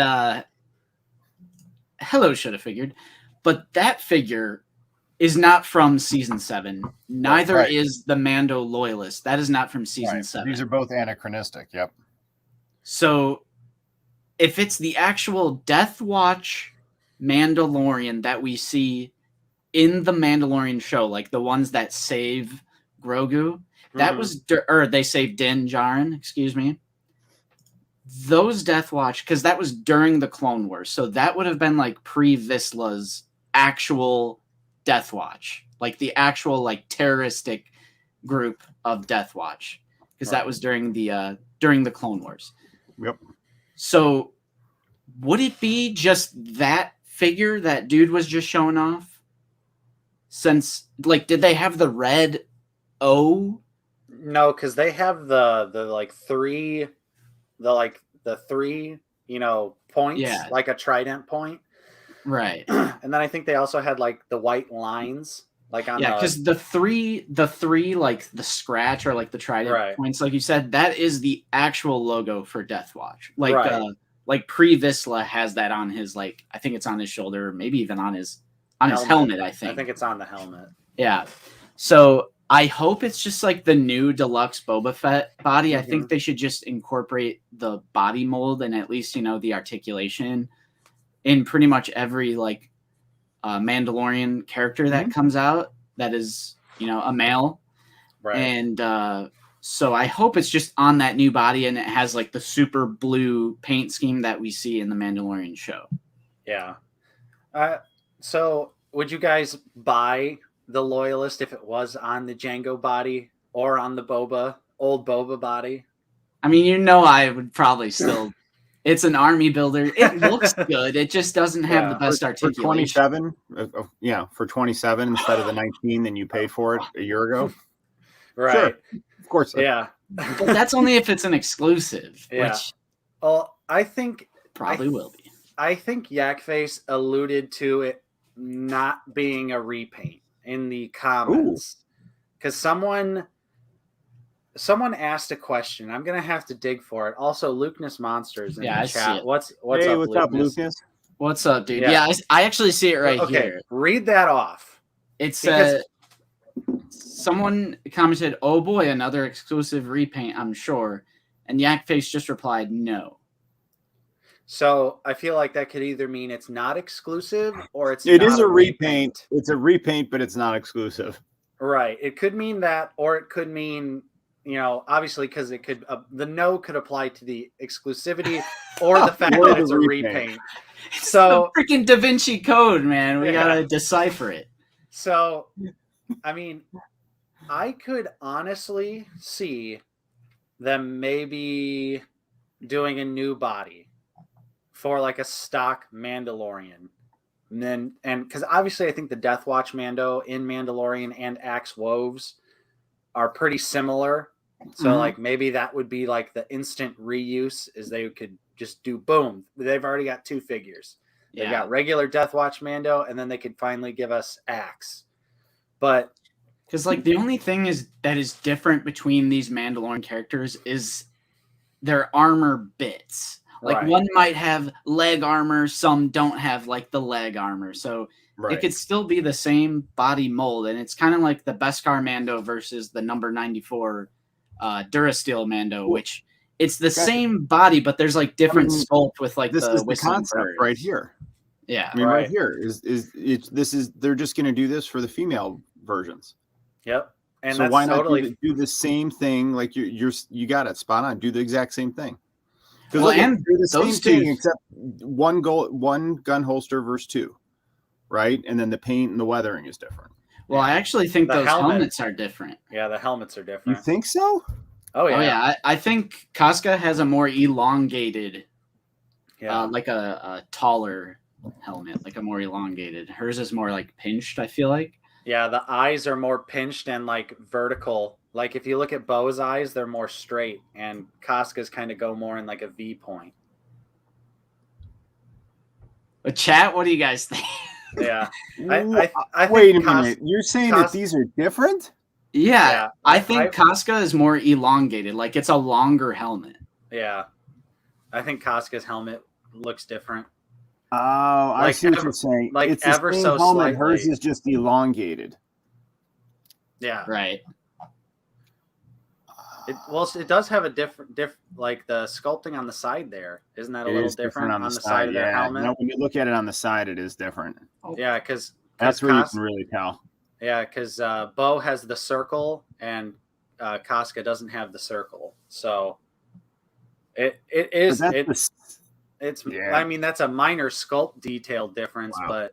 [SPEAKER 3] hello, should have figured. But that figure is not from Season 7. Neither is the Mando Loyalist. That is not from Season 7.
[SPEAKER 2] These are both anachronistic. Yep.
[SPEAKER 3] So if it's the actual Death Watch Mandalorian that we see in the Mandalorian show, like the ones that save Grogu, that was, or they save Din Djarin, excuse me. Those Death Watch, because that was during the Clone Wars, so that would have been like Pre Vizsla's actual Death Watch, like the actual like terroristic group of Death Watch, because that was during the Clone Wars.
[SPEAKER 2] Yep.
[SPEAKER 3] So would it be just that figure that dude was just showing off? Since like, did they have the red O
[SPEAKER 1] No, because they have the three, points, like a trident point.
[SPEAKER 3] Right.
[SPEAKER 1] And then I think they also had like the white lines, like on
[SPEAKER 3] because the three like the scratch or like the trident points, like you said, that is the actual logo for Death Watch. Like Pre Vizsla has that on his, like, I think it's on his shoulder, maybe even on his helmet. I think
[SPEAKER 1] it's on the helmet.
[SPEAKER 3] Yeah. So I hope it's just like the new deluxe Boba Fett body. I think they should just incorporate the body mold and at least, the articulation in pretty much every like Mandalorian character that comes out that is, a male.
[SPEAKER 1] Right.
[SPEAKER 3] And so I hope it's just on that new body and it has like the super blue paint scheme that we see in the Mandalorian show.
[SPEAKER 1] Yeah. So would you guys buy the Loyalist if it was on the Jango body or on the old Boba body?
[SPEAKER 3] I mean, I would probably still. It's an army builder. It looks good. It just doesn't have the best articulation.
[SPEAKER 2] For 27 instead of the 19 that you paid for it a year ago.
[SPEAKER 1] Right.
[SPEAKER 2] Sure. Of course.
[SPEAKER 1] Yeah.
[SPEAKER 3] But that's only if it's an exclusive.
[SPEAKER 1] Yeah.
[SPEAKER 3] Which
[SPEAKER 1] I think
[SPEAKER 3] probably will be.
[SPEAKER 1] I think Yakface alluded to it not being a repaint in the comments, because someone asked a question. I'm gonna have to dig for it. Also, Lukeness Monsters in the chat.
[SPEAKER 3] See it.
[SPEAKER 1] What's
[SPEAKER 2] hey,
[SPEAKER 1] up,
[SPEAKER 2] what's
[SPEAKER 1] Lukeness?
[SPEAKER 2] up, Lukeness?
[SPEAKER 3] What's up, dude? Yeah, I actually see it right here.
[SPEAKER 1] Read that off.
[SPEAKER 3] It's someone commented, "Oh boy, another exclusive repaint, I'm sure," and Yakface just replied, "No."
[SPEAKER 1] So I feel like that could either mean it's not exclusive or it
[SPEAKER 2] is a repaint. It's a repaint, but it's not exclusive.
[SPEAKER 1] Right. It could mean that, or it could mean, obviously, because it could the no could apply to the exclusivity or the fact that it's a repaint.
[SPEAKER 3] It's
[SPEAKER 1] so
[SPEAKER 3] the freaking Da Vinci Code, man. We gotta decipher it.
[SPEAKER 1] So, I mean, I could honestly see them maybe doing a new body for like a stock Mandalorian. And because obviously I think the Death Watch Mando in Mandalorian and Axe Woves are pretty similar. So like maybe that would be like the instant reuse, is they could just do boom. They've already got 2 figures. They've got regular Death Watch Mando, and then they could finally give us Axe. But
[SPEAKER 3] because like the only thing that is different between these Mandalorian characters is their armor bits. Like one might have leg armor, some don't have like the leg armor. So it could still be the same body mold. And it's kind of like the Beskar Mando versus the number 94 Durasteel Mando, which it's the same body, but there's like different sculpt with like
[SPEAKER 2] this
[SPEAKER 3] the
[SPEAKER 2] is the concept right here.
[SPEAKER 3] Yeah.
[SPEAKER 2] I mean, right here they're just going to do this for the female versions.
[SPEAKER 1] Yep. And
[SPEAKER 2] so
[SPEAKER 1] that's
[SPEAKER 2] why not
[SPEAKER 1] totally
[SPEAKER 2] do the same thing? Like you got it spot on. Do the exact same thing.
[SPEAKER 3] Well, and
[SPEAKER 2] do the same
[SPEAKER 3] those
[SPEAKER 2] thing
[SPEAKER 3] two,
[SPEAKER 2] except one gun holster versus 2, right? And then the paint and the weathering is different.
[SPEAKER 3] Well, I actually think those helmets are different.
[SPEAKER 1] Yeah, the helmets are different.
[SPEAKER 2] You think so?
[SPEAKER 1] Oh yeah.
[SPEAKER 3] I think Casca has a more elongated, like a taller helmet, like a more elongated. Hers is more like pinched, I feel like.
[SPEAKER 1] Yeah, the eyes are more pinched and like vertical. Like if you look at Bo's eyes, they're more straight, and Casca's kind of go more in like a V point.
[SPEAKER 3] But chat, what do you guys think?
[SPEAKER 1] Yeah, I
[SPEAKER 2] wait a minute. You're saying that these are different?
[SPEAKER 3] Yeah, I think Casca is more elongated. Like it's a longer helmet.
[SPEAKER 1] Yeah, I think Casca's helmet looks different.
[SPEAKER 2] Oh, I see what you're saying.
[SPEAKER 1] Like
[SPEAKER 2] it's
[SPEAKER 1] ever
[SPEAKER 2] the same
[SPEAKER 1] so
[SPEAKER 2] helmet.
[SPEAKER 1] slightly.
[SPEAKER 2] Hers is just elongated.
[SPEAKER 1] Yeah,
[SPEAKER 3] right.
[SPEAKER 1] It does have a different like the sculpting on the side there. Isn't that a little different on the side of their helmet?
[SPEAKER 2] No, when you look at it on the side, it is different.
[SPEAKER 1] Yeah, because
[SPEAKER 2] that's where you can really tell.
[SPEAKER 1] Yeah, because Bo has the circle and Casca doesn't have the circle, so it is I mean that's a minor sculpt detail difference, but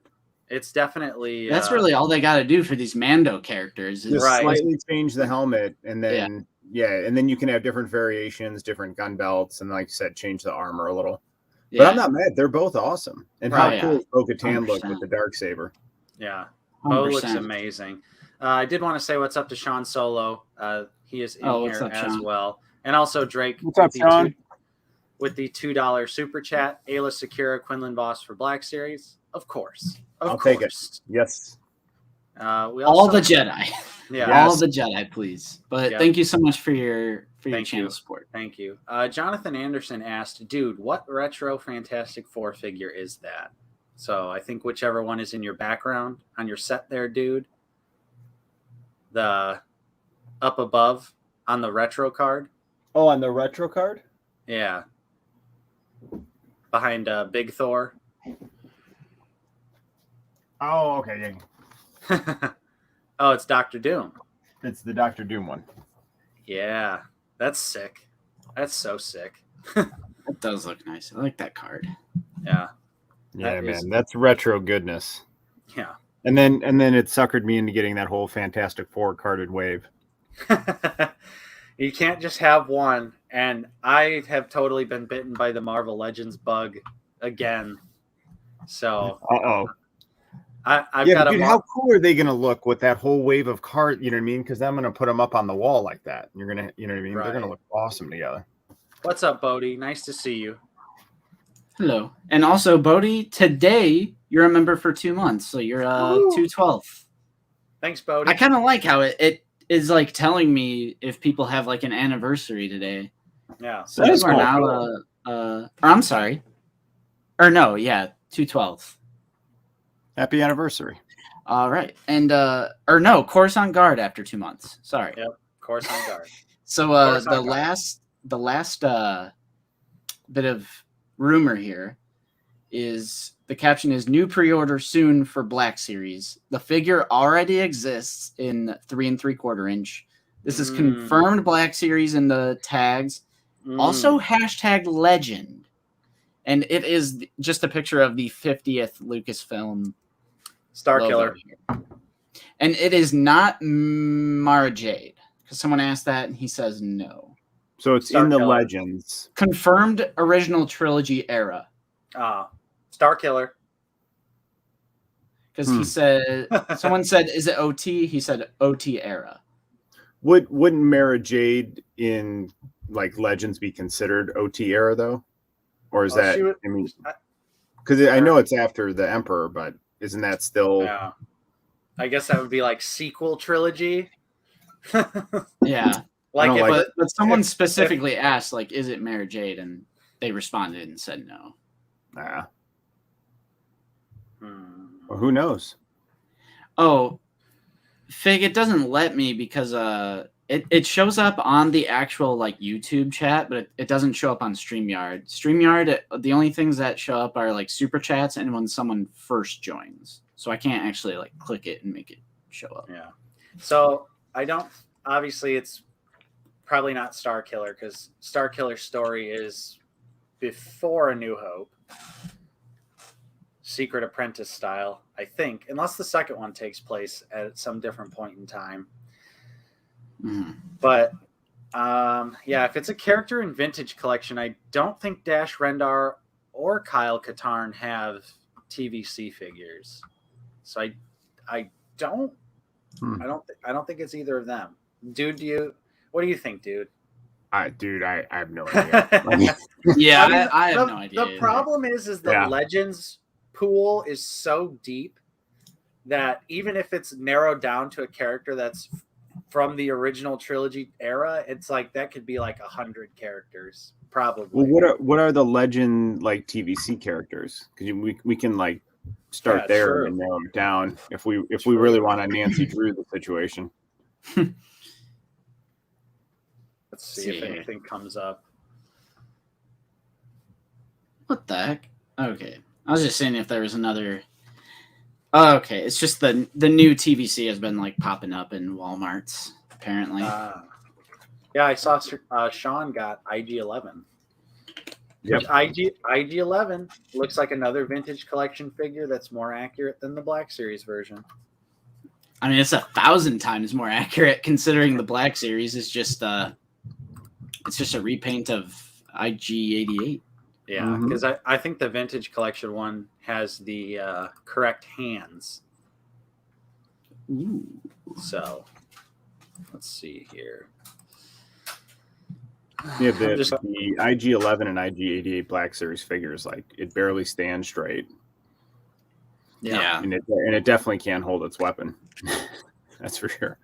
[SPEAKER 1] it's definitely
[SPEAKER 3] that's really all they got to do for these Mando characters.
[SPEAKER 2] Just slightly change the helmet, and then and then you can have different variations, different gun belts, and like you said, change the armor a little. But I'm not mad; they're both awesome. And how cool does Bo-Katan look with the Darksaber?
[SPEAKER 1] Yeah, Bo looks amazing. I did want to say what's up to Sean Solo. He is in
[SPEAKER 3] what's
[SPEAKER 1] here
[SPEAKER 3] up,
[SPEAKER 1] as
[SPEAKER 3] Sean?
[SPEAKER 1] well. And also Drake.
[SPEAKER 2] What's up, Sean?
[SPEAKER 1] With the $2 super chat. Ayla Sakura, Quinlan Voss for Black Series. Of course.
[SPEAKER 2] I'll take it. Yes.
[SPEAKER 1] We also,
[SPEAKER 3] All the Jedi.
[SPEAKER 1] Yeah.
[SPEAKER 3] All the Jedi, please. But
[SPEAKER 1] Yeah.
[SPEAKER 3] thank you so much for your
[SPEAKER 1] Thank
[SPEAKER 3] channel
[SPEAKER 1] you.
[SPEAKER 3] support.
[SPEAKER 1] Thank you. Jonathan Anderson asked, dude, what retro Fantastic Four figure is that? So I think whichever one is in your background on your set there, dude. The up above on the retro card.
[SPEAKER 2] Oh, on the retro card?
[SPEAKER 1] Yeah. Behind Big Thor.
[SPEAKER 2] Oh, okay. Yeah.
[SPEAKER 1] Oh, it's Doctor Doom.
[SPEAKER 2] It's the Doctor Doom one.
[SPEAKER 1] Yeah. That's sick. That's so sick.
[SPEAKER 3] That does look nice. I like that card.
[SPEAKER 1] Yeah.
[SPEAKER 2] Yeah,
[SPEAKER 1] That
[SPEAKER 2] man.
[SPEAKER 1] is-
[SPEAKER 2] That's retro goodness.
[SPEAKER 1] Yeah.
[SPEAKER 2] And then it suckered me into getting that whole Fantastic Four carded wave.
[SPEAKER 1] You can't just have one. And I have totally been bitten by the Marvel Legends bug again. So
[SPEAKER 2] Uh-oh.
[SPEAKER 1] I've
[SPEAKER 2] Yeah,
[SPEAKER 1] got
[SPEAKER 2] but
[SPEAKER 1] a
[SPEAKER 2] dude, how cool are they going to look with that whole wave of cards? You know what I mean? Because I'm going to put them up on the wall like that. You're going to, you know what I mean? They're going to
[SPEAKER 1] Right.
[SPEAKER 2] look awesome together.
[SPEAKER 1] What's up, Bodie? Nice to see you.
[SPEAKER 3] Hello. And also, Bodie, today you're a member for 2 months. So you're 212.
[SPEAKER 1] Thanks, Bodie.
[SPEAKER 3] I kind of like how it is like telling me if people have like an anniversary today.
[SPEAKER 1] Yeah.
[SPEAKER 3] So
[SPEAKER 2] That
[SPEAKER 3] you
[SPEAKER 2] is
[SPEAKER 3] are
[SPEAKER 2] cool.
[SPEAKER 3] now or I'm sorry. Or no, yeah, 212.
[SPEAKER 2] Happy anniversary.
[SPEAKER 3] All right. And or no, Coruscant Guard after 2 months. Sorry.
[SPEAKER 1] Yep. Course on guard.
[SPEAKER 3] So
[SPEAKER 1] Coruscant
[SPEAKER 3] the
[SPEAKER 1] Guard.
[SPEAKER 3] last bit of rumor here is the caption is new pre-order soon for Black Series. The figure already exists in 3 3/4 inch. This is confirmed Black Series in the tags. Also hashtag legend. And it is just a picture of the 50th Lucasfilm
[SPEAKER 1] Star
[SPEAKER 3] logo
[SPEAKER 1] Killer.
[SPEAKER 3] here. And it is not Mara Jade. Because someone asked that and he says no.
[SPEAKER 2] So it's
[SPEAKER 1] Star
[SPEAKER 2] in the
[SPEAKER 1] Killer.
[SPEAKER 2] Legends.
[SPEAKER 3] Confirmed original trilogy era.
[SPEAKER 1] Star Killer.
[SPEAKER 3] Because he said, someone said, is it OT? He said OT era.
[SPEAKER 2] Wouldn't Mara Jade in like Legends be considered OT era though? Or is
[SPEAKER 1] Well,
[SPEAKER 2] that,
[SPEAKER 1] she would-
[SPEAKER 2] I mean, because I know it's after the Emperor, but isn't that still?
[SPEAKER 1] Yeah. I guess that would be like sequel trilogy.
[SPEAKER 3] Yeah.
[SPEAKER 1] Like,
[SPEAKER 2] don't
[SPEAKER 1] if,
[SPEAKER 2] like
[SPEAKER 3] But someone
[SPEAKER 1] if-
[SPEAKER 3] specifically asked, like, is it Mara Jade? And they responded and said no.
[SPEAKER 2] Nah.
[SPEAKER 1] Hmm.
[SPEAKER 2] Well, who knows?
[SPEAKER 3] Oh, Fig, it doesn't let me because it shows up on the actual like YouTube chat, but it doesn't show up on StreamYard. StreamYard, the only things that show up are like super chats and when someone first joins. So I can't actually like click it and make it show up.
[SPEAKER 1] Yeah. So I don't. Obviously, it's probably not Star Killer because Star Killer's story is before A New Hope, Secret Apprentice style, I think, unless the second one takes place at some different point in time.
[SPEAKER 3] Mhm.
[SPEAKER 1] But yeah, if it's a character in Vintage Collection, I don't think Dash Rendar or Kyle Katarn have TVC figures. So I don't think it's either of them. Dude, what do you think, dude?
[SPEAKER 2] I have no idea.
[SPEAKER 3] Yeah,
[SPEAKER 1] I mean,
[SPEAKER 3] I have
[SPEAKER 1] the,
[SPEAKER 3] no idea.
[SPEAKER 1] The
[SPEAKER 3] either.
[SPEAKER 1] problem is the
[SPEAKER 2] Yeah.
[SPEAKER 1] Legends pool is so deep that even if it's narrowed down to a character that's from the original trilogy era, it's like that could be like 100 characters probably.
[SPEAKER 2] Well, what are the Legend like TVC characters? Because we can like start
[SPEAKER 1] Yeah,
[SPEAKER 2] there
[SPEAKER 1] true.
[SPEAKER 2] and narrow it down if we
[SPEAKER 1] True.
[SPEAKER 2] really want to Nancy Drew the situation.
[SPEAKER 1] Let's see if
[SPEAKER 3] See.
[SPEAKER 1] anything comes up.
[SPEAKER 3] What the heck? Okay. I was just saying if there was another. Oh, okay. It's just the new TVC has been like popping up in Walmarts, apparently.
[SPEAKER 1] Yeah, I saw Sean got IG-11.
[SPEAKER 2] Yep.
[SPEAKER 1] Which IG-11 looks like another Vintage Collection figure that's more accurate than the Black Series version.
[SPEAKER 3] I mean, it's 1,000 times more accurate considering the Black Series is just it's just a repaint of IG-88.
[SPEAKER 1] Yeah,
[SPEAKER 2] Mhm.
[SPEAKER 1] because I think the Vintage Collection one has the correct hands.
[SPEAKER 3] Ooh.
[SPEAKER 1] So let's see here.
[SPEAKER 2] Yeah, the IG-11 and IG-88 Black Series figures, like it barely stands straight.
[SPEAKER 3] Yeah.
[SPEAKER 2] And it definitely can't hold its weapon. That's for sure.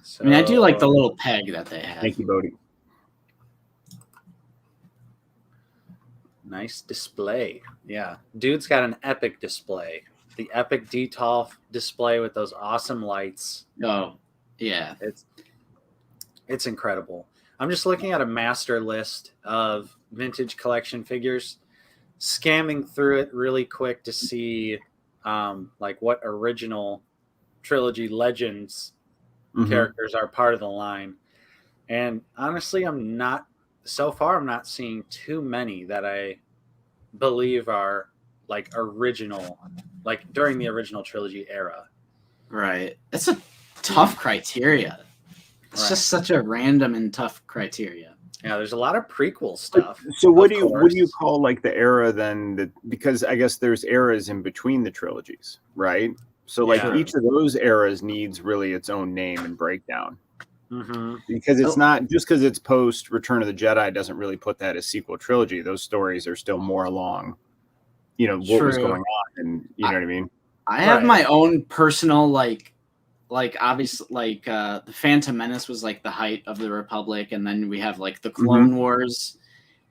[SPEAKER 1] So,
[SPEAKER 3] I mean, I do like the little peg that they have.
[SPEAKER 2] Thank you, Bodie.
[SPEAKER 1] Nice display. Yeah. Dude's got an epic display. The epic DTOF display with those awesome lights.
[SPEAKER 3] Oh, yeah.
[SPEAKER 1] It's incredible. I'm just looking at a master list of vintage collection figures, scamming through it really quick to see like what original trilogy Legends characters are part of the line. And honestly, I'm not seeing too many that I believe are like original, like during the original trilogy era.
[SPEAKER 3] Right. It's a tough criteria. It's just such a random and tough criteria.
[SPEAKER 1] Yeah, there's a lot of prequel stuff.
[SPEAKER 2] So what do you call like the era then? Because I guess there's eras in between the trilogies, right? So like each of those eras needs really its own name and breakdown. Because it's not just because it's post Return of the Jedi doesn't really put that as sequel trilogy. Those stories are still more along, what was going on, and you know what I mean.
[SPEAKER 3] I have my own personal like obviously like the Phantom Menace was like the height of the Republic, and then we have like the Clone Wars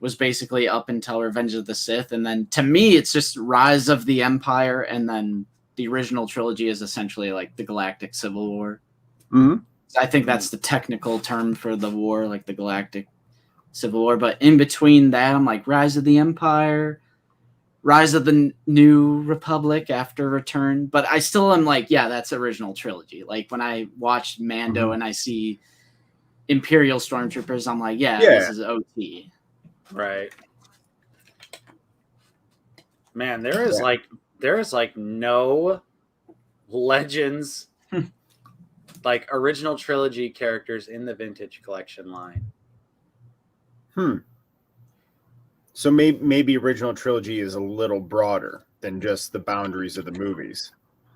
[SPEAKER 3] was basically up until Revenge of the Sith, and then to me it's just Rise of the Empire, and then the original trilogy is essentially like the Galactic Civil War. I think that's the technical term for the war, like the Galactic Civil War. But in between that, I'm like Rise of the Empire, Rise of the New Republic after Return. But I still am like, yeah, that's original trilogy. Like when I watched Mando and I see Imperial Stormtroopers, I'm like, yeah, this is OT.
[SPEAKER 1] Right. Man, there is like no Legends like original trilogy characters in the vintage collection line.
[SPEAKER 2] So maybe original trilogy is a little broader than just the boundaries of the movies.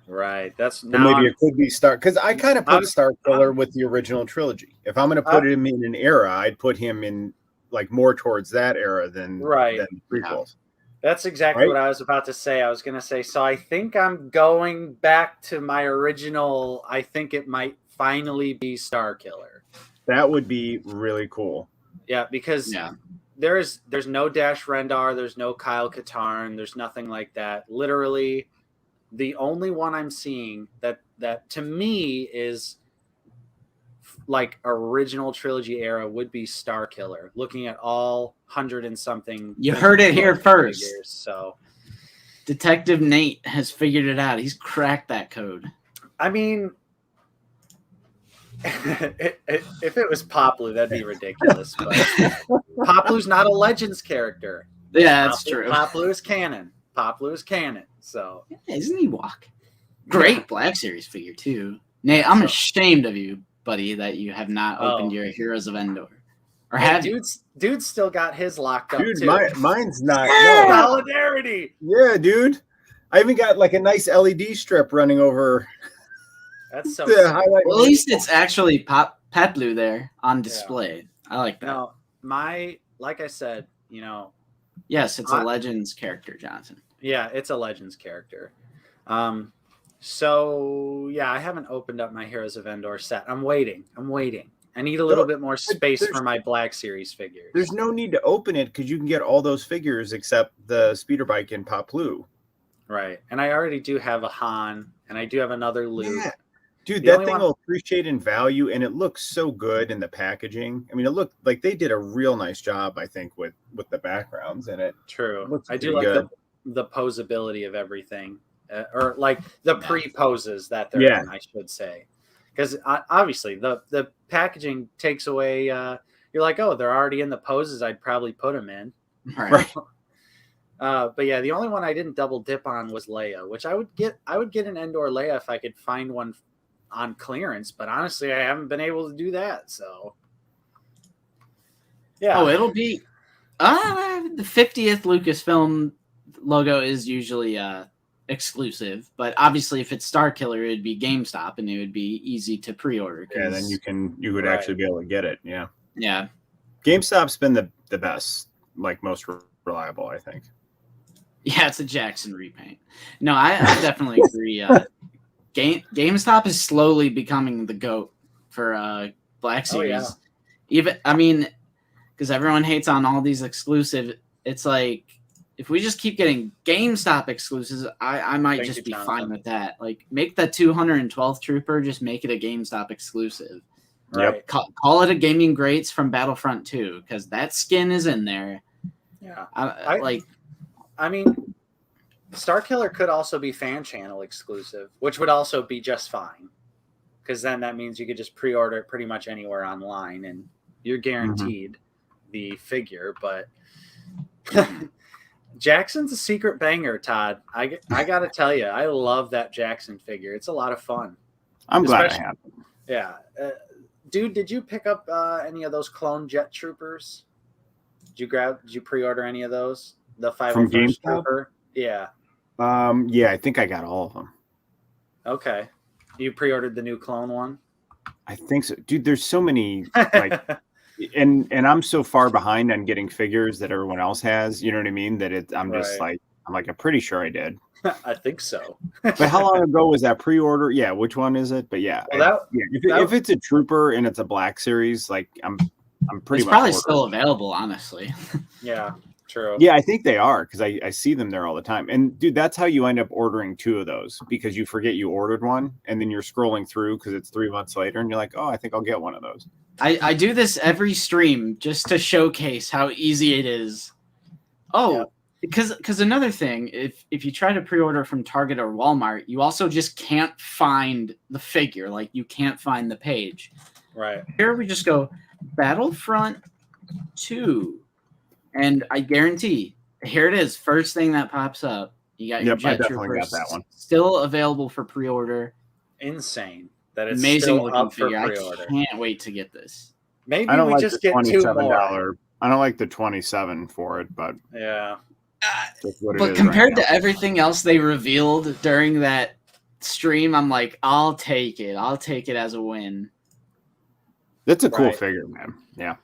[SPEAKER 1] Right. That's
[SPEAKER 2] so maybe it could be Star, because I kind of put Star Killer with the original trilogy. If I'm going to put him in an era, I'd put him in like more towards that era than prequels.
[SPEAKER 1] That's exactly what I was about to say. I was going to say, so I think I'm going back to my original. I think it might finally be Star Killer.
[SPEAKER 2] That would be really cool.
[SPEAKER 1] Yeah, because there's no Dash Rendar, there's no Kyle Katarn, there's nothing like that. Literally, the only one I'm seeing that to me is like original trilogy era would be Star Killer. Looking at all 100 and something.
[SPEAKER 3] You heard it here first.
[SPEAKER 1] Figures, so
[SPEAKER 3] Detective Nate has figured it out. He's cracked that code.
[SPEAKER 1] I mean, if it was Poplu, that'd be ridiculous. But Poplu's not a Legends character.
[SPEAKER 3] Yeah, that's true.
[SPEAKER 1] Poplu is canon. Poplu is canon. So
[SPEAKER 3] isn't he walk? Great Black Series figure too. Nate, I'm ashamed of you, buddy, that you have not opened your Heroes of Endor. Or have
[SPEAKER 1] dude's still got his locked up too.
[SPEAKER 2] Mine's not.
[SPEAKER 1] Solidarity.
[SPEAKER 2] Yeah, dude. I even got like a nice LED strip running over.
[SPEAKER 1] That's so
[SPEAKER 3] well, at least it's actually Poplu there on display. I like that.
[SPEAKER 1] No, like I said,
[SPEAKER 3] yes, it's a Legends character, Johnson.
[SPEAKER 1] Yeah, it's a Legends character. So yeah, I haven't opened up my Heroes of Endor set. I'm waiting. I need a little bit more space for my Black Series figures.
[SPEAKER 2] There's no need to open it because you can get all those figures except the speeder bike and Poplu.
[SPEAKER 1] Right, and I already do have a Han, and I do have another Luke.
[SPEAKER 2] Yeah. Dude, that thing will appreciate in value, and it looks so good in the packaging. I mean, it looked like they did a real nice job, I think, with the backgrounds in it.
[SPEAKER 1] True. I do like the posability of everything, or like the pre-poses that they're in, I should say. Because obviously the packaging takes away, you're like, oh, they're already in the poses I'd probably put them in.
[SPEAKER 3] Right.
[SPEAKER 1] But yeah, the only one I didn't double dip on was Leia, which I would get an Endor Leia if I could find one on clearance, but honestly I haven't been able to do that, so yeah.
[SPEAKER 3] Oh, it'll be the 50th Lucasfilm logo is usually exclusive, but obviously if it's Star Killer, it'd be GameStop and it would be easy to pre-order.
[SPEAKER 2] Yeah, then you would actually be able to get it. Yeah.
[SPEAKER 3] Yeah.
[SPEAKER 2] GameStop's been the best, like most reliable, I think.
[SPEAKER 3] Yeah, it's a Jackson repaint. No, I definitely agree. GameStop is slowly becoming the GOAT for Black Series.
[SPEAKER 1] Oh, yeah.
[SPEAKER 3] Even, I mean, because everyone hates on all these exclusive, it's like, if we just keep getting GameStop exclusives, I might just be fine with that. Like, make the 212th Trooper, just make it a GameStop exclusive.
[SPEAKER 1] Right.
[SPEAKER 3] Call it a Gaming Greats from Battlefront 2, because that skin is in there.
[SPEAKER 1] Yeah.
[SPEAKER 3] I
[SPEAKER 1] mean, Star Killer could also be fan channel exclusive, which would also be just fine. Because then that means you could just pre-order it pretty much anywhere online, and you're guaranteed the figure. But Jackson's a secret banger, Todd. I got to tell you, I love that Jackson figure. It's a lot of fun.
[SPEAKER 2] I'm glad I have it.
[SPEAKER 1] Yeah. Dude, did you pick up any of those clone jet troopers? Did you pre-order any of those? The 501st Trooper? Yeah.
[SPEAKER 2] Yeah, I think I got all of them.
[SPEAKER 1] Okay. You pre-ordered the new clone one?
[SPEAKER 2] I think so. Dude, there's so many, like, and I'm so far behind on getting figures that everyone else has, you know what I mean? That I'm just like, I'm pretty sure I did.
[SPEAKER 1] I think so.
[SPEAKER 2] But how long ago was that pre-order? Yeah, which one is it? But yeah, if it's a trooper and it's a Black Series, like I'm pretty.
[SPEAKER 3] It's
[SPEAKER 2] much
[SPEAKER 3] probably still available, honestly.
[SPEAKER 1] Yeah, true.
[SPEAKER 2] Yeah, I think they are because I see them there all the time. And dude, that's how you end up ordering 2 of those, because you forget you ordered one, and then you're scrolling through because it's 3 months later, and you're like, oh, I think I'll get one of those.
[SPEAKER 3] I do this every stream just to showcase how easy it is. Oh. Yeah. Because another thing, if you try to pre-order from Target or Walmart, you also just can't find the figure. Like, you can't find the page.
[SPEAKER 1] Right.
[SPEAKER 3] Here we just go Battlefront 2. And I guarantee, here it is. First thing that pops up. You got your Jet Troopers.
[SPEAKER 2] Got that one.
[SPEAKER 3] Still available for pre-order.
[SPEAKER 1] Insane. That it's
[SPEAKER 3] amazing
[SPEAKER 1] still
[SPEAKER 3] looking
[SPEAKER 1] up
[SPEAKER 3] figure.
[SPEAKER 1] for pre-order.
[SPEAKER 3] I can't wait to get this.
[SPEAKER 1] Maybe we just get 2 more.
[SPEAKER 2] I don't like the $27 for it, but
[SPEAKER 1] yeah.
[SPEAKER 3] But compared to everything else they revealed during that stream, I'm like, I'll take it. I'll take it as a win.
[SPEAKER 2] That's a cool figure, man. Yeah.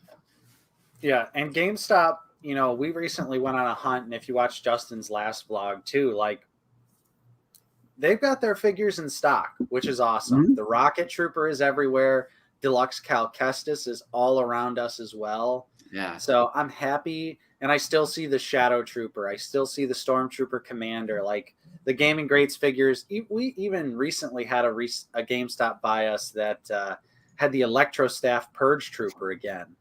[SPEAKER 1] Yeah, and GameStop, we recently went on a hunt, and if you watch Justin's last vlog too, like, they've got their figures in stock, which is awesome. Mm-hmm. The Rocket Trooper is everywhere. Deluxe Cal Kestis is all around us as well.
[SPEAKER 3] Yeah.
[SPEAKER 1] So I'm happy. And I still see the Shadow Trooper. I still see the Stormtrooper Commander. Like, the Gaming Greats figures. We even recently had a GameStop by us that had the Electro Staff Purge Trooper again.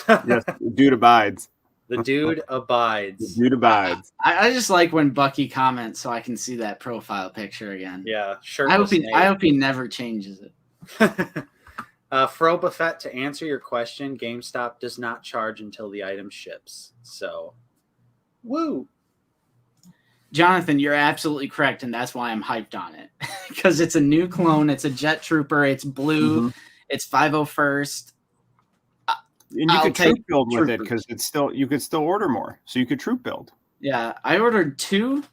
[SPEAKER 2] Yes, the dude abides.
[SPEAKER 1] The dude abides.
[SPEAKER 2] The dude abides.
[SPEAKER 3] I just like when Bucky comments so I can see that profile picture again.
[SPEAKER 1] Yeah, sure.
[SPEAKER 3] I hope he never changes it.
[SPEAKER 1] Boba Fett, to answer your question, GameStop does not charge until the item ships. So, woo.
[SPEAKER 3] Jonathan, you're absolutely correct, and that's why I'm hyped on it. Because it's a new clone, it's a Jet Trooper, it's blue, it's 501st.
[SPEAKER 2] And you could troop build with it because you could still order more. So you could troop build.
[SPEAKER 3] Yeah, I ordered 2.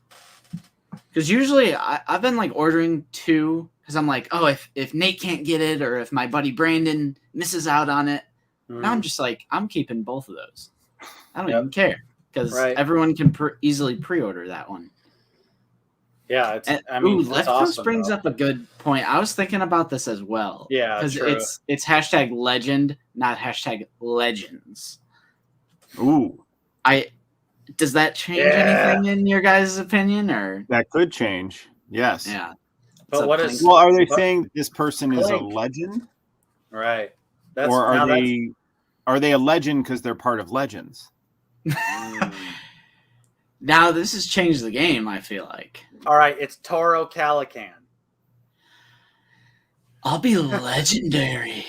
[SPEAKER 3] Because usually I've been like ordering 2. Because I'm like, oh, if Nate can't get it, or if my buddy Brandon misses out on it, now I'm just like, I'm keeping both of those. I don't even care, because everyone can easily pre-order that one.
[SPEAKER 1] Yeah,
[SPEAKER 3] Leftos
[SPEAKER 1] awesome,
[SPEAKER 3] brings up a good point. I was thinking about this as well.
[SPEAKER 1] Yeah,
[SPEAKER 3] because it's hashtag legend, not hashtag legends.
[SPEAKER 2] Ooh,
[SPEAKER 3] does that change anything in your guys' opinion, or
[SPEAKER 2] that could change? Yes.
[SPEAKER 3] Yeah.
[SPEAKER 1] But
[SPEAKER 2] well, are they saying this person is a legend?
[SPEAKER 1] Right.
[SPEAKER 2] Or are they a legend because they're part of Legends?
[SPEAKER 3] Now this has changed the game, I feel like.
[SPEAKER 1] All right, it's Toro Calican.
[SPEAKER 3] I'll be legendary.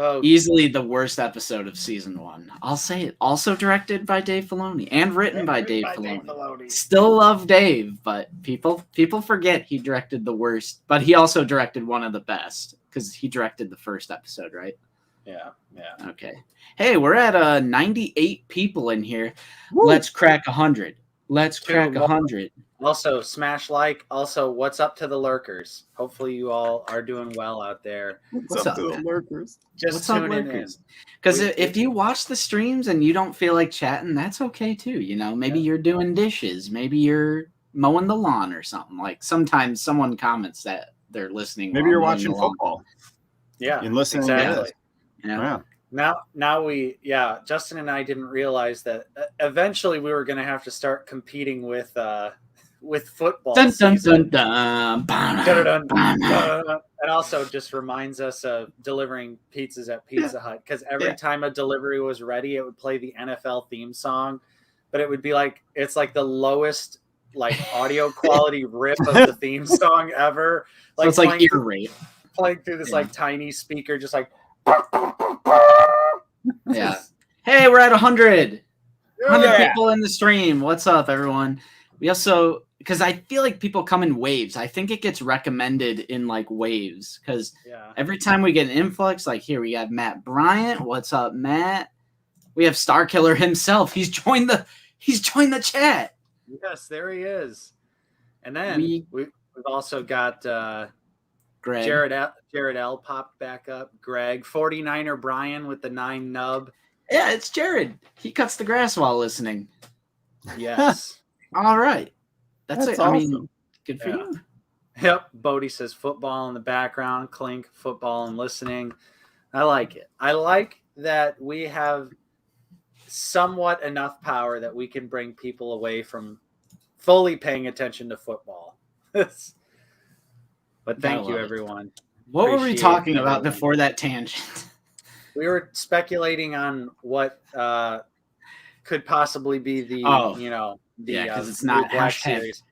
[SPEAKER 1] Oh,
[SPEAKER 3] easily the worst episode of season 1. I'll say it. Also directed by Dave Filoni and written by Dave Filoni. Still love Dave, but people forget he directed the worst. But he also directed one of the best because he directed the first episode, right?
[SPEAKER 1] Yeah.
[SPEAKER 3] Okay. Hey, we're at 98 people in here. Woo! Let's crack 100. Let's crack 100.
[SPEAKER 1] Also, smash like. Also, what's up to the lurkers? Hopefully, you all are doing well out there.
[SPEAKER 3] What's up,
[SPEAKER 2] to the
[SPEAKER 3] man?
[SPEAKER 2] lurkers?
[SPEAKER 1] Just tuning in.
[SPEAKER 3] Because if you watch the streams and you don't feel like chatting, that's okay too. You know, maybe you're doing dishes, maybe you're mowing the lawn or something. Like sometimes someone comments that they're listening.
[SPEAKER 2] Maybe you're watching football.
[SPEAKER 1] Yeah,
[SPEAKER 2] and listening
[SPEAKER 1] exactly.
[SPEAKER 2] to this.
[SPEAKER 3] Yeah.
[SPEAKER 1] Now Justin and I didn't realize that eventually we were going to have to start competing with football.
[SPEAKER 3] Dun, dun, dun,
[SPEAKER 1] Dun,
[SPEAKER 3] dun.
[SPEAKER 1] dun, dun. It also just reminds us of delivering pizzas at Pizza Hut, because every time a delivery was ready, it would play the NFL theme song, but it would be like, it's like the lowest like audio quality rip of the theme song ever. Like,
[SPEAKER 3] so it's like ear rape.
[SPEAKER 1] Playing through this like tiny speaker, just like
[SPEAKER 3] Hey, we're at 100. 100
[SPEAKER 2] Yeah.
[SPEAKER 3] people in the stream. What's up, everyone? We also, because I feel like people come in waves. I think it gets recommended in like waves, because every time we get an influx, like here we have Matt Bryant. What's up, Matt? We have Star Killer himself. He's joined the chat.
[SPEAKER 1] Yes, there he is. And then we've also got
[SPEAKER 3] Greg.
[SPEAKER 1] Jared L popped back up. Greg, 49er Brian with the 9 nub.
[SPEAKER 3] Yeah, it's Jared. He cuts the grass while listening.
[SPEAKER 1] Yes.
[SPEAKER 3] All right. That's it.
[SPEAKER 2] awesome.
[SPEAKER 3] I mean, good for you.
[SPEAKER 1] Yep. Bodie says football in the background. Clink, football and listening. I like it. I like that we have somewhat enough power that we can bring people away from fully paying attention to football. But thank you, everyone.
[SPEAKER 3] What were we talking about before that tangent?
[SPEAKER 1] We were speculating on what could possibly be the,
[SPEAKER 3] because it's not
[SPEAKER 1] Black
[SPEAKER 3] hashtag
[SPEAKER 1] series.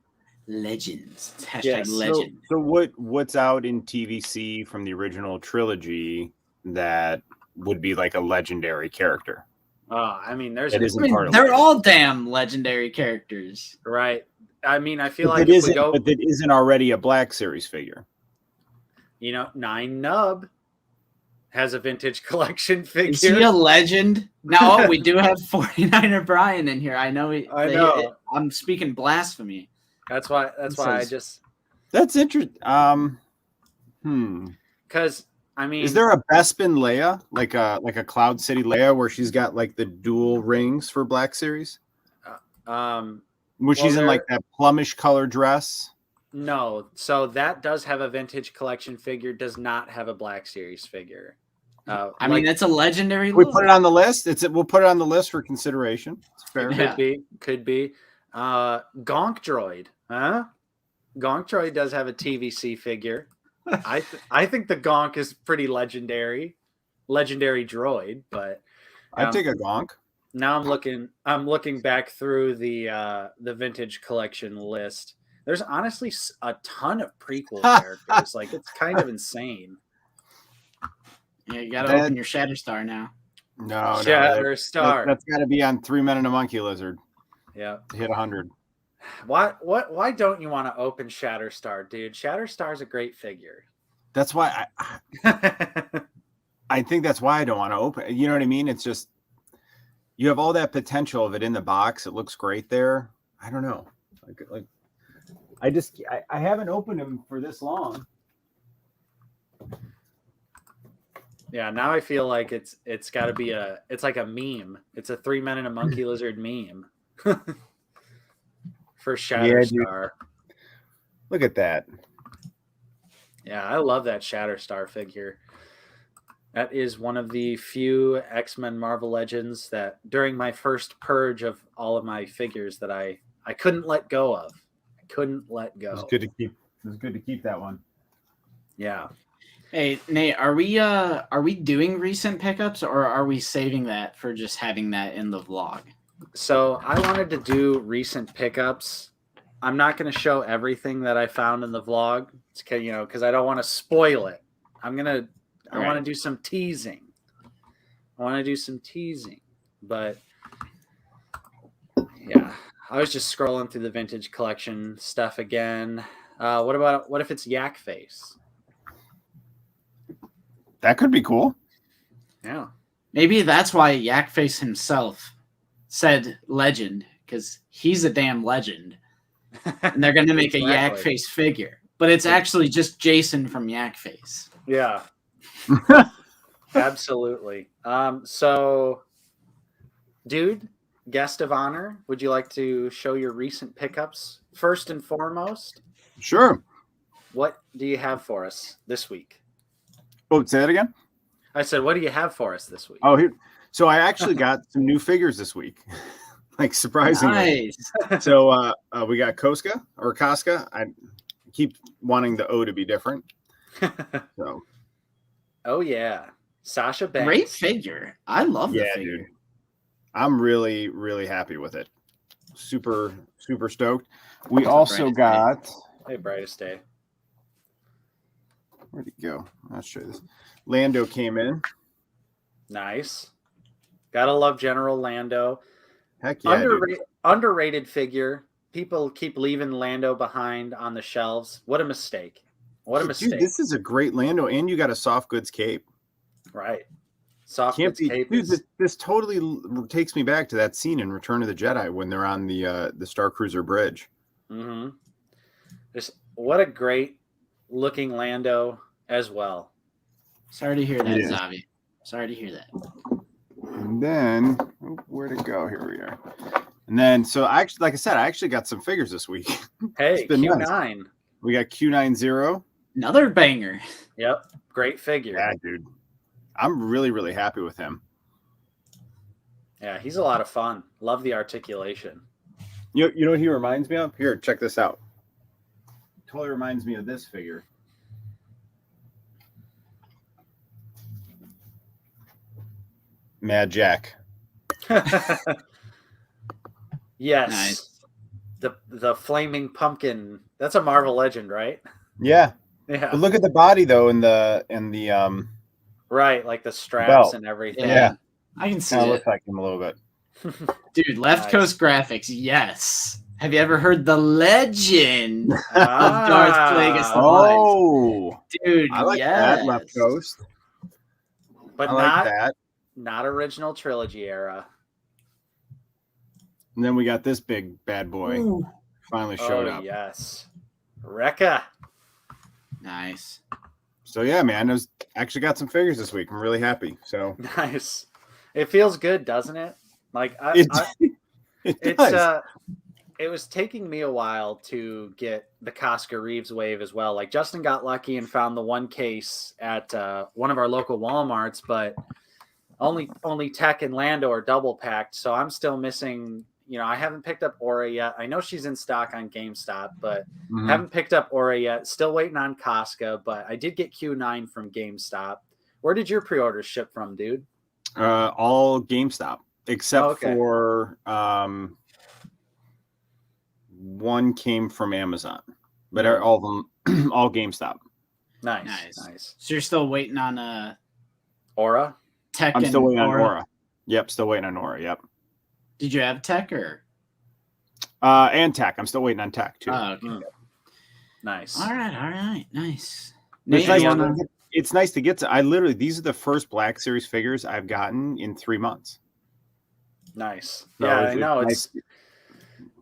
[SPEAKER 3] Legends. It's hashtag
[SPEAKER 1] Yes.
[SPEAKER 3] legend.
[SPEAKER 2] So what's out in TVC from the original trilogy that would be like a legendary character?
[SPEAKER 1] I mean,
[SPEAKER 2] That isn't part of
[SPEAKER 3] they're
[SPEAKER 2] it.
[SPEAKER 3] all damn legendary characters.
[SPEAKER 1] Right. I mean, I feel
[SPEAKER 2] But
[SPEAKER 1] like
[SPEAKER 2] that
[SPEAKER 1] if we
[SPEAKER 2] isn't,
[SPEAKER 1] go,
[SPEAKER 2] but that isn't already a Black Series figure.
[SPEAKER 1] 9 nub has a vintage collection figure.
[SPEAKER 3] Is he a legend? No, we do have 49er Brian in here. I know.
[SPEAKER 1] I know.
[SPEAKER 3] I'm speaking blasphemy.
[SPEAKER 1] That's why I just.
[SPEAKER 2] That's interesting.
[SPEAKER 1] Because I mean,
[SPEAKER 2] Is there a Bespin Leia, like a Cloud City Leia, where she's got like the dual rings for Black Series? Where she's in like that plumish color dress?
[SPEAKER 1] No. So that does have a vintage collection figure. Does not have a Black Series figure.
[SPEAKER 3] I mean, it's a legendary.
[SPEAKER 2] We
[SPEAKER 3] look.
[SPEAKER 2] put it on the list. We'll put it on the list for consideration. It's fair.
[SPEAKER 1] Could be. Gonk Droid, huh? Gonk Droid does have a TVC figure. I think the Gonk is pretty legendary droid, but
[SPEAKER 2] I'd take a Gonk.
[SPEAKER 1] now I'm looking back through the vintage collection list. There's honestly a ton of prequel characters. Like, it's kind of insane.
[SPEAKER 3] Yeah, you gotta open your Shatterstar now.
[SPEAKER 2] No,
[SPEAKER 1] Shatterstar.
[SPEAKER 2] That's got to be on 3 Men and a Monkey Lizard.
[SPEAKER 1] Yeah.
[SPEAKER 2] To hit 100.
[SPEAKER 1] Why don't you want to open Shatterstar, dude? Shatterstar's a great figure.
[SPEAKER 2] That's why I think that's why I don't want to open. You know what I mean? It's just you have all that potential of it in the box. It looks great there. I don't know. Like I haven't opened him for this long.
[SPEAKER 1] Yeah, now I feel like it's got to be it's like a meme. It's a 3 Men and a Monkey Lizard meme for Shatterstar.
[SPEAKER 2] Yeah, look at that.
[SPEAKER 1] Yeah, I love that Shatterstar figure. That is one of the few X-Men Marvel Legends that during my first purge of all of my figures that I couldn't let go of. I couldn't let go.
[SPEAKER 2] It's good to keep that one.
[SPEAKER 1] Yeah.
[SPEAKER 3] Hey, Nate, are we doing recent pickups, or are we saving that for just having that in the vlog?
[SPEAKER 1] So I wanted to do recent pickups. I'm not going to show everything that I found in the vlog, because I don't want to spoil it. I want to do some teasing. But yeah, I was just scrolling through the vintage collection stuff again. What if it's Yak Face?
[SPEAKER 2] That could be cool.
[SPEAKER 1] Yeah.
[SPEAKER 3] Maybe that's why Yakface himself said legend, because he's a damn legend. And they're going to make a Yak Face figure. But it's actually just Jason from Yak Face.
[SPEAKER 1] Yeah. Absolutely. So, dude, guest of honor, would you like to show your recent pickups first and foremost?
[SPEAKER 2] Sure.
[SPEAKER 1] What do you have for us this week?
[SPEAKER 2] Oh, say that again?
[SPEAKER 1] I said, what do you have for us this week?
[SPEAKER 2] Oh, here. So I actually got some new figures this week. Like, surprisingly.
[SPEAKER 3] Nice.
[SPEAKER 2] So we got Casca. I keep wanting the O to be different. So.
[SPEAKER 1] Oh, yeah. Sasha Banks.
[SPEAKER 3] Great figure. I love the figure.
[SPEAKER 2] Dude. I'm really, really happy with it. Super, super stoked. We also got...
[SPEAKER 1] Hey, brightest day.
[SPEAKER 2] Where'd he go? I'll show you this. Lando came in.
[SPEAKER 1] Nice. Gotta love General Lando.
[SPEAKER 2] Heck yeah,
[SPEAKER 1] underrated figure. People keep leaving Lando behind on the shelves. What a mistake. What a mistake.
[SPEAKER 2] Dude, this is a great Lando, and you got a soft goods cape.
[SPEAKER 1] Right. Soft goods cape.
[SPEAKER 2] Dude, this totally takes me back to that scene in Return of the Jedi when they're on the Star Cruiser bridge.
[SPEAKER 1] Mm-hmm. What a great looking Lando as well.
[SPEAKER 3] Sorry to hear that, Zavi. Sorry to hear that.
[SPEAKER 2] And then, where'd it go? Here we are. And then, so I actually, like I said, I actually got some figures this week.
[SPEAKER 1] Hey, Q9.
[SPEAKER 2] Nice. We got Q90.
[SPEAKER 3] Another banger.
[SPEAKER 1] Yep. Great figure.
[SPEAKER 2] Yeah, dude. I'm really, really happy with him.
[SPEAKER 1] Yeah, he's a lot of fun. Love the articulation.
[SPEAKER 2] You know what he reminds me of? Here, check this out. Totally reminds me of this figure. Mad Jack.
[SPEAKER 1] Yes.
[SPEAKER 3] Nice.
[SPEAKER 1] The flaming pumpkin. That's a Marvel legend, right?
[SPEAKER 2] Yeah.
[SPEAKER 1] Yeah.
[SPEAKER 2] But look at the body though, in the
[SPEAKER 1] right, like the straps
[SPEAKER 2] belt.
[SPEAKER 1] and everything.
[SPEAKER 2] Yeah.
[SPEAKER 3] I can see
[SPEAKER 2] it.
[SPEAKER 3] it.
[SPEAKER 2] Looks like him a little bit.
[SPEAKER 3] Dude, Left Coast Graphics, yes. Have you ever heard the legend of Darth Plagueis the
[SPEAKER 2] Oh,
[SPEAKER 3] dude,
[SPEAKER 2] I like that Left Coast.
[SPEAKER 1] But not original trilogy era.
[SPEAKER 2] And then we got this big bad boy.
[SPEAKER 3] Ooh.
[SPEAKER 2] Finally showed up.
[SPEAKER 1] Yes. Rekka.
[SPEAKER 3] Nice.
[SPEAKER 2] So yeah, man, I actually got some figures this week. I'm really happy. So
[SPEAKER 1] nice. It feels good, doesn't it? Like
[SPEAKER 2] it does.
[SPEAKER 1] It was taking me a while to get the Casca Reeves wave as well. Like Justin got lucky and found the one case at one of our local Walmarts, but only Tech and Lando are double packed. So I'm still missing. You know, I haven't picked up Aura yet. I know she's in stock on GameStop, but haven't picked up Aura yet. Still waiting on Casca, but I did get Q9 from GameStop. Where did your pre-orders ship from, dude?
[SPEAKER 2] All GameStop except for one came from Amazon, but all of them all GameStop.
[SPEAKER 1] Nice.
[SPEAKER 3] So you're still waiting on
[SPEAKER 1] Aura?
[SPEAKER 3] Tech.
[SPEAKER 2] I'm still waiting on Aura. Yep, still waiting on Aura. Yep.
[SPEAKER 3] Did you have Tech or?
[SPEAKER 2] And Tech. I'm still waiting on Tech too.
[SPEAKER 3] Oh, okay.
[SPEAKER 1] Nice.
[SPEAKER 3] All right. Nice.
[SPEAKER 2] It's nice to get to. These are the first Black Series figures I've gotten in 3 months.
[SPEAKER 1] Nice.
[SPEAKER 2] So
[SPEAKER 1] yeah, I know.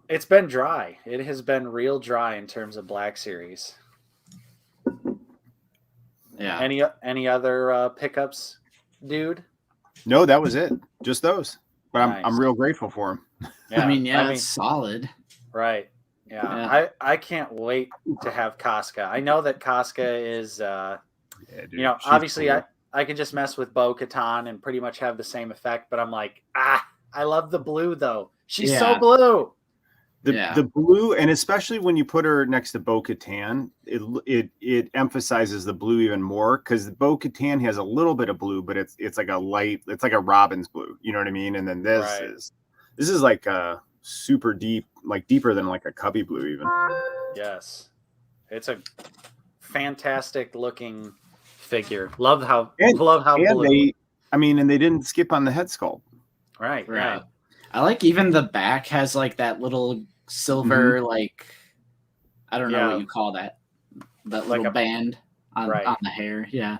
[SPEAKER 1] It's been dry. It has been real dry in terms of Black Series.
[SPEAKER 3] Yeah.
[SPEAKER 1] Any other pickups, dude?
[SPEAKER 2] No, that was it. Just those. But
[SPEAKER 1] Nice.
[SPEAKER 2] I'm real grateful for them.
[SPEAKER 1] Yeah.
[SPEAKER 3] It's solid.
[SPEAKER 1] Right. Yeah. I can't wait to have Casca. I know that Casca is dude, obviously cool. I can just mess with Bo-Katan and pretty much have the same effect, but I'm like, I love the blue though. She's so blue.
[SPEAKER 2] The blue, and especially when you put her next to Bo-Katan, it emphasizes the blue even more, because Bo-Katan has a little bit of blue, but it's like a light, it's like a Robin's blue. You know what I mean? And then this is like a super deep, like deeper than like a Cubby blue even.
[SPEAKER 1] Yes, it's a fantastic looking figure. Love how
[SPEAKER 2] and
[SPEAKER 1] blue.
[SPEAKER 2] They didn't skip on the head sculpt.
[SPEAKER 1] Right.
[SPEAKER 3] I like even the back has like that little silver, like, I don't know what you call that. That like little band on the hair. Yeah.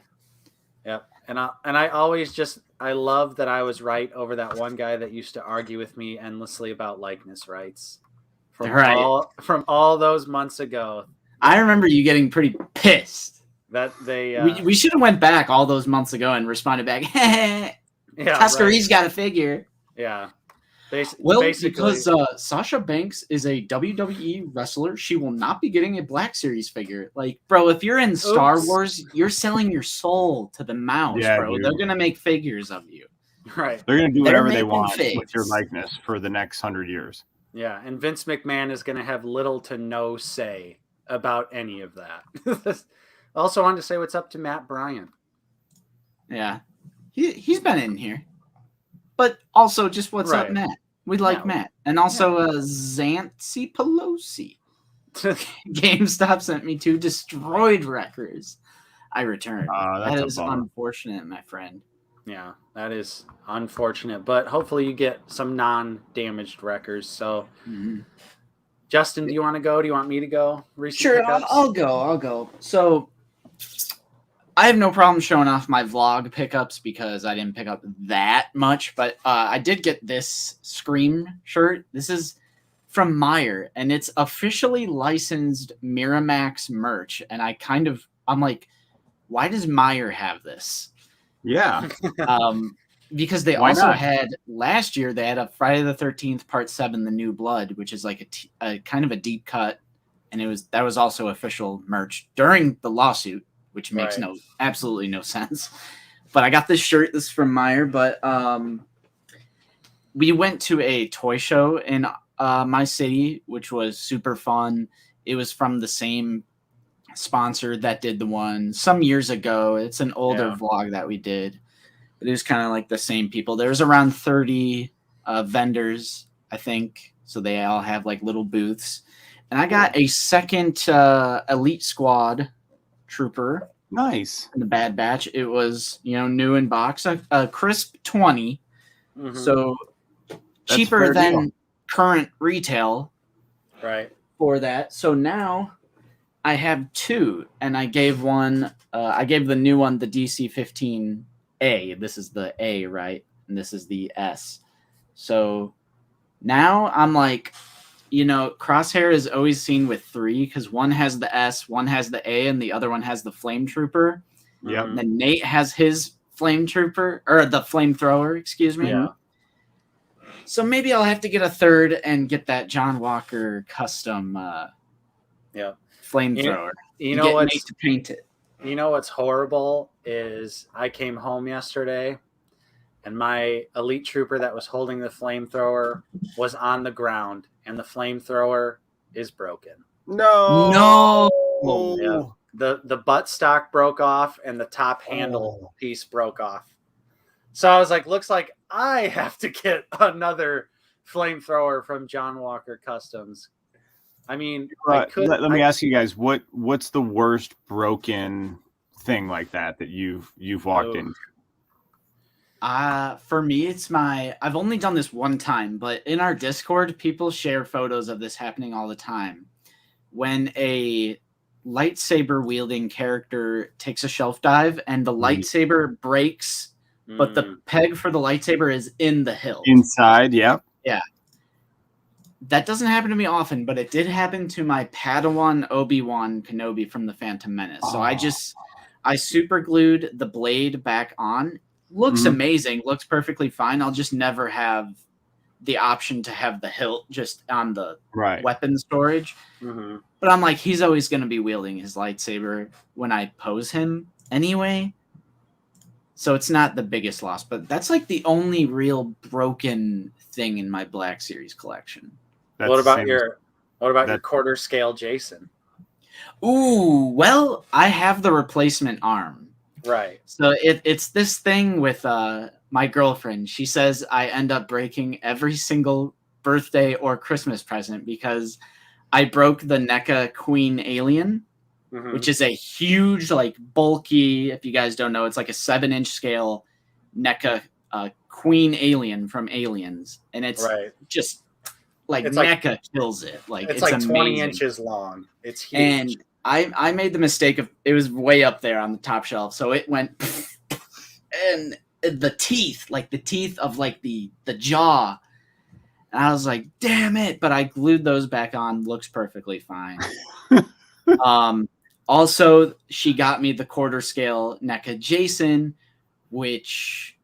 [SPEAKER 1] Yep. And I always just I love that I was right over that one guy that used to argue with me endlessly about likeness rights from all those months ago.
[SPEAKER 3] I remember you getting pretty pissed.
[SPEAKER 1] That they
[SPEAKER 3] we should have went back all those months ago and responded back.
[SPEAKER 1] Yeah,
[SPEAKER 3] Tuscary's got a figure.
[SPEAKER 1] Yeah.
[SPEAKER 3] Basically, because Sasha Banks is a WWE wrestler, she will not be getting a Black Series figure. Like, bro, if you're in Star Wars, you're selling your soul to the mouse, bro. Dude. They're gonna make figures of you.
[SPEAKER 1] Right.
[SPEAKER 2] They're gonna do whatever they want with your likeness for the next 100 years.
[SPEAKER 1] Yeah, and Vince McMahon is gonna have little to no say about any of that. Also wanted to say what's up to Matt Bryan.
[SPEAKER 3] Yeah. He's been in here. But also just what's up, Matt? We like Matt. And also Zancy Pelosi. GameStop sent me 2 destroyed wreckers. I returned. That is unfortunate, my friend.
[SPEAKER 1] Yeah, that is unfortunate. But hopefully you get some non-damaged wreckers. So, Justin, do you want to go? Do you want me to go?
[SPEAKER 3] Sure, I'll go. So, I have no problem showing off my vlog pickups because I didn't pick up that much, but I did get this Scream shirt. This is from Meyer, and it's officially licensed Miramax merch. And I'm like, why does Meyer have this?
[SPEAKER 2] Yeah.
[SPEAKER 3] Because they had last year, they had a Friday the 13th Part 7, The New Blood, which is like a kind of a deep cut. And that was also official merch during the lawsuit, which makes absolutely no sense. But I got this shirt. This is from Meyer. But we went to a toy show in my city, which was super fun. It was from the same sponsor that did the one some years ago. It's an older vlog that we did. But it was kind of like the same people. There was around 30 vendors, I think. So they all have like little booths. And I got a second Elite Squad Trooper.
[SPEAKER 2] Nice.
[SPEAKER 3] In the Bad Batch. It was, new in box, a crisp 20. So cheaper than current retail.
[SPEAKER 1] Right.
[SPEAKER 3] For that. So now I have 2, and I gave one, I gave the new one the DC-15A. This is the A, right? And this is the S. So now I'm like, Crosshair is always seen with 3 because one has the S, one has the A, and the other one has the Flame Trooper.
[SPEAKER 2] Yeah.
[SPEAKER 3] And then Nate has his Flame Trooper, or the Flamethrower, excuse me.
[SPEAKER 1] Yeah.
[SPEAKER 3] So maybe I'll have to get a 3rd and get that John Walker custom Flamethrower.
[SPEAKER 1] You know what's
[SPEAKER 3] Nate to paint it.
[SPEAKER 1] You know what's horrible is I came home yesterday and my Elite Trooper that was holding the Flamethrower was on the ground. And the Flamethrower is broken.
[SPEAKER 2] No.
[SPEAKER 1] Yeah. The butt stock broke off and the top handle piece broke off. So I was like, looks like I have to get another Flamethrower from John Walker Customs. I mean,
[SPEAKER 2] let me ask you guys, what's the worst broken thing like that you've walked into?
[SPEAKER 3] For me, it's I've only done this one time, but in our Discord, people share photos of this happening all the time. When a lightsaber wielding character takes a shelf dive and the lightsaber breaks, but the peg for the lightsaber is in the hilt.
[SPEAKER 2] Inside, yeah.
[SPEAKER 3] Yeah. That doesn't happen to me often, but it did happen to my Padawan Obi-Wan Kenobi from the Phantom Menace. So I super glued the blade back on. Looks amazing, looks perfectly fine. I'll just never have the option to have the hilt just on the weapon storage. But I'm like, he's always going to be wielding his lightsaber when I pose him anyway. So it's not the biggest loss, but that's like the only real broken thing in my Black Series collection.
[SPEAKER 1] What about your quarter scale Jason?
[SPEAKER 3] Ooh, well, I have the replacement arm.
[SPEAKER 1] Right.
[SPEAKER 3] So it's this thing with my girlfriend. She says I end up breaking every single birthday or Christmas present because I broke the NECA Queen Alien, which is a huge, like bulky, if you guys don't know, it's like a 7-inch scale NECA Queen Alien from Aliens. And it's just like NECA kills it. Like
[SPEAKER 1] it's like
[SPEAKER 3] amazing.
[SPEAKER 1] 20 inches long. It's huge.
[SPEAKER 3] And I made the mistake of, it was way up there on the top shelf. So it went and the teeth of like the jaw. And I was like, damn it. But I glued those back on. Looks perfectly fine. Also, she got me the quarter scale NECA Jason, which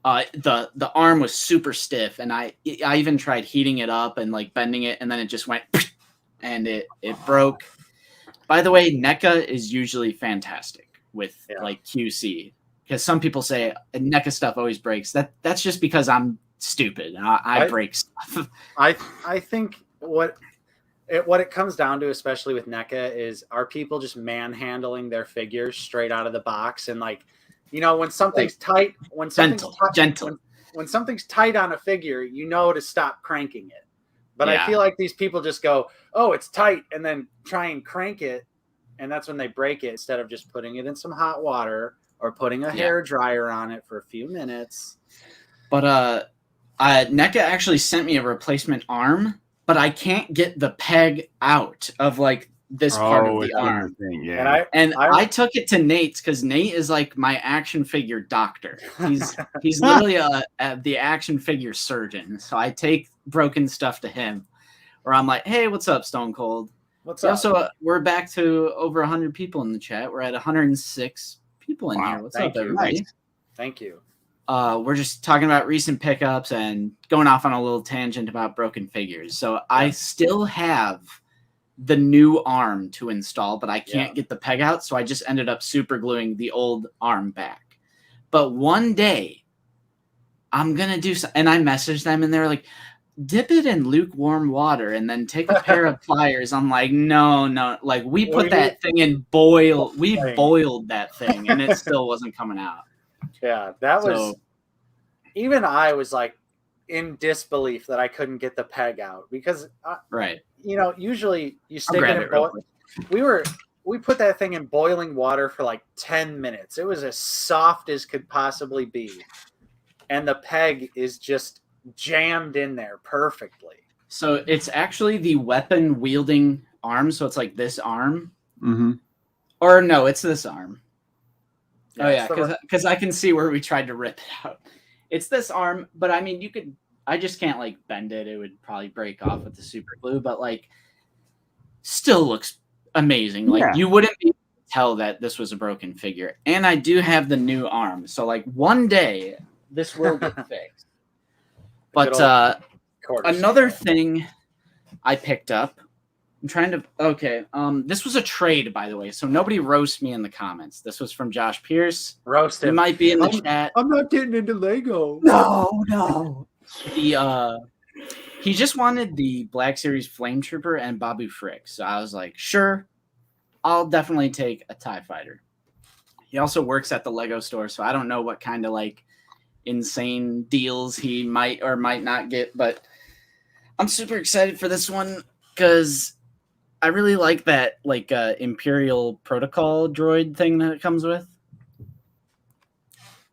[SPEAKER 3] the arm was super stiff. And I even tried heating it up and like bending it. And then it just went and it broke. By the way, NECA is usually fantastic with like QC. Because some people say NECA stuff always breaks. That's just because I'm stupid. I break stuff.
[SPEAKER 1] I think what it comes down to, especially with NECA, is are people just manhandling their figures straight out of the box, and like, you know, when something's tight, when something's
[SPEAKER 3] gentle.
[SPEAKER 1] When something's tight on a figure, you know to stop cranking it. But
[SPEAKER 3] Yeah.
[SPEAKER 1] I feel like these people just go, "Oh, it's tight," and then try and crank it, and that's when they break it, instead of just putting it in some hot water or putting a hair dryer on it for a few minutes.
[SPEAKER 3] But NECA actually sent me a replacement arm, but I can't get the peg out of like this part of the arm.
[SPEAKER 2] Thing, yeah.
[SPEAKER 1] And
[SPEAKER 3] I took it to Nate's because Nate is like my action figure doctor. He's literally the action figure surgeon. So I take broken stuff to him, where I'm like, "Hey, what's up, Stone Cold?
[SPEAKER 1] What's up?"
[SPEAKER 3] Also, we're back to over 100 people in the chat. We're at 106 people in here. What's up, everybody?
[SPEAKER 1] Nice. Thank you.
[SPEAKER 3] We're just talking about recent pickups and going off on a little tangent about broken figures. So I still have the new arm to install, but I can't get the peg out. So I just ended up super gluing the old arm back. But one day I'm going to do something. And I messaged them and they're like, dip it in lukewarm water and then take a pair of pliers. I'm like, no. Like we put that thing in boil. We boiled that thing and it still wasn't coming out.
[SPEAKER 1] Yeah, that was, even I was like in disbelief that I couldn't get the peg out, because you know, usually you stick it in we put that thing in boiling water for like 10 minutes. It was as soft as could possibly be, and the peg is just jammed in there perfectly.
[SPEAKER 3] So it's actually the weapon wielding arm. So it's like this arm, or no, it's this arm. Because I can see where we tried to rip it out. It's this arm, but I mean, I just can't like bend it. It would probably break off with the super glue, but like still looks amazing. Like you wouldn't be able to tell that this was a broken figure. And I do have the new arm. So like one day this will get fixed. But another thing I picked up, I'm trying to, this was a trade, by the way, so nobody roast me in the comments. This was from Josh Pierce.
[SPEAKER 1] Roast him.
[SPEAKER 3] He might be in the chat.
[SPEAKER 1] I'm not getting into Lego.
[SPEAKER 3] No. He just wanted the Black Series Flame Trooper and Babu Frick. So I was like, sure, I'll definitely take a TIE Fighter. He also works at the Lego store, so I don't know what kind of like insane deals he might or might not get, but I'm super excited for this one because I really like that like Imperial Protocol droid thing that it comes with.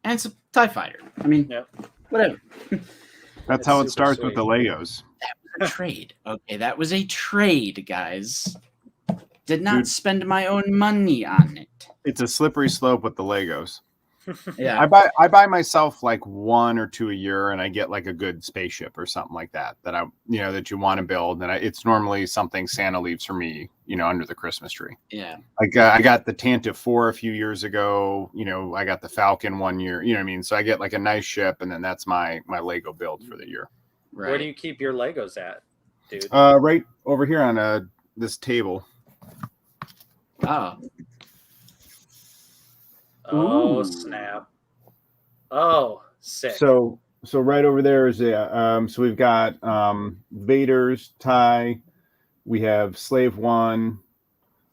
[SPEAKER 3] And it's a TIE Fighter. I mean, whatever.
[SPEAKER 2] That's how it starts with the Legos.
[SPEAKER 3] That was a trade. Okay, that was a trade, guys. Did not spend my own money on it.
[SPEAKER 2] It's a slippery slope with the Legos.
[SPEAKER 3] Yeah.
[SPEAKER 2] I buy myself like 1 or 2 a year, and I get like a good spaceship or something like that that you want to build, and it's normally something Santa leaves for me, under the Christmas tree.
[SPEAKER 3] Yeah.
[SPEAKER 2] Like I got the Tantive 4 a few years ago. I got the Falcon 1 year. You know what I mean? So I get like a nice ship, and then that's my Lego build for the year.
[SPEAKER 1] Right. Where do you keep your Legos at, dude?
[SPEAKER 2] Right over here on this table.
[SPEAKER 1] Oh, snap. Oh, sick.
[SPEAKER 2] So right over there is so we've got Vader's TIE, we have Slave One,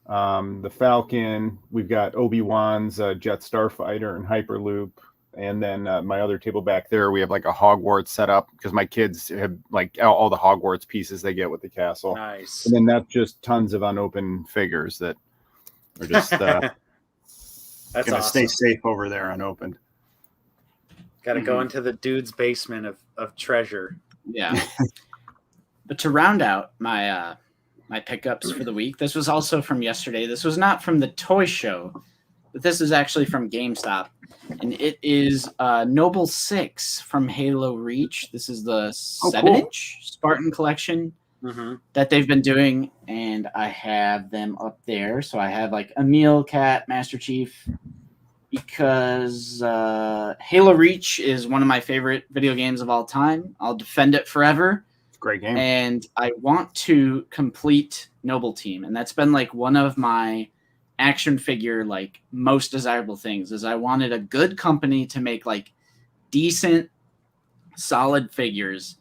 [SPEAKER 2] the Falcon, we've got Obi-Wan's Jet Starfighter and Hyperloop, and then my other table back there we have like a Hogwarts setup because my kids have like all the Hogwarts pieces they get with the castle.
[SPEAKER 1] Nice.
[SPEAKER 2] And then that's just tons of unopened figures that are just
[SPEAKER 1] that's
[SPEAKER 2] gonna
[SPEAKER 1] awesome.
[SPEAKER 2] stay safe over there unopened.
[SPEAKER 1] Got to go into the dude's basement of treasure.
[SPEAKER 3] Yeah. But to round out my pickups for the week, this was also from yesterday. This was not from the toy show, but this is actually from GameStop, and it is Noble 6 from Halo Reach. This is the 7-inch Spartan collection that they've been doing, and I have them up there. So I have like Emil, Cat, Master Chief, because Halo Reach is one of my favorite video games of all time. I'll defend it forever.
[SPEAKER 2] It's a great game.
[SPEAKER 3] And I want to complete Noble Team, and that's been like one of my action figure like most desirable things. Is I wanted a good company to make like decent, solid figures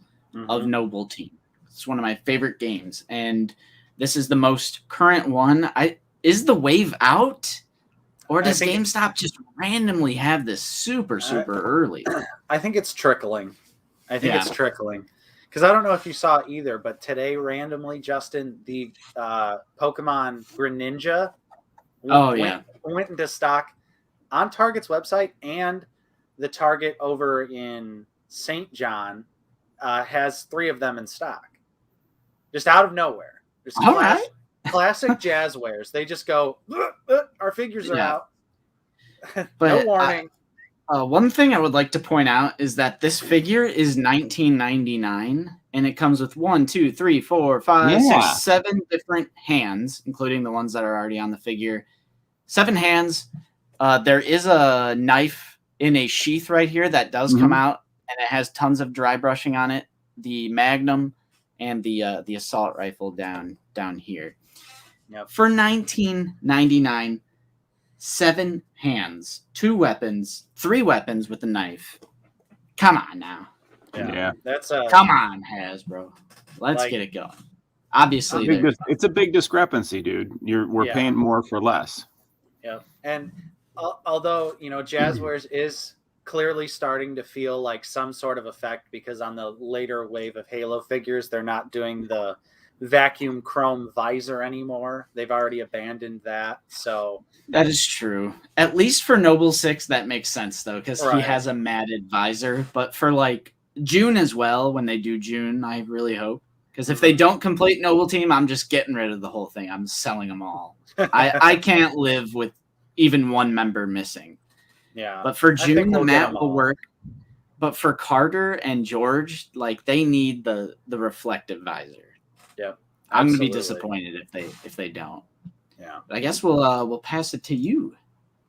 [SPEAKER 3] of Noble Team. It's one of my favorite games, and this is the most current one. Is the wave out? Or does GameStop just randomly have this super early?
[SPEAKER 1] I think it's trickling. It's trickling. Because I don't know if you saw it either, but today randomly, Justin, the Pokemon Greninja went into stock on Target's website, and the Target over in St. John has 3 of them in stock. Just out of nowhere. Just classic Jazzwares. They just go, our figures are out. No warning.
[SPEAKER 3] One thing I would like to point out is that this figure is $19.99, and it comes with 1, 2, 3, 4, 5, 6, 7 different hands, including the ones that are already on the figure. 7 hands. There is a knife in a sheath right here that does come out, and it has tons of dry brushing on it. The Magnum and the assault rifle down here.
[SPEAKER 1] Yep.
[SPEAKER 3] For $19.99, 7 hands, 2 weapons, 3 weapons with a knife. Come on now.
[SPEAKER 1] Yeah. That's
[SPEAKER 3] come on, Hasbro. Let's get it going. Obviously,
[SPEAKER 2] it's a big discrepancy, dude. We're paying more for less.
[SPEAKER 1] Yeah, and although Jazzwares is clearly starting to feel like some sort of effect, because on the later wave of Halo figures, they're not doing the vacuum chrome visor anymore. They've already abandoned that. So
[SPEAKER 3] that is true. At least for Noble 6, that makes sense though, because he has a matted visor. But for like June as well, when they do June, I really hope, because if they don't complete Noble Team, I'm just getting rid of the whole thing. I'm selling them all. I can't live with even one member missing.
[SPEAKER 1] Yeah.
[SPEAKER 3] But for June, the mat will work. But for Carter and George, like they need the reflective visor.
[SPEAKER 1] Yeah.
[SPEAKER 3] I'm gonna be disappointed if they don't.
[SPEAKER 1] Yeah.
[SPEAKER 3] But I guess we'll pass it to you.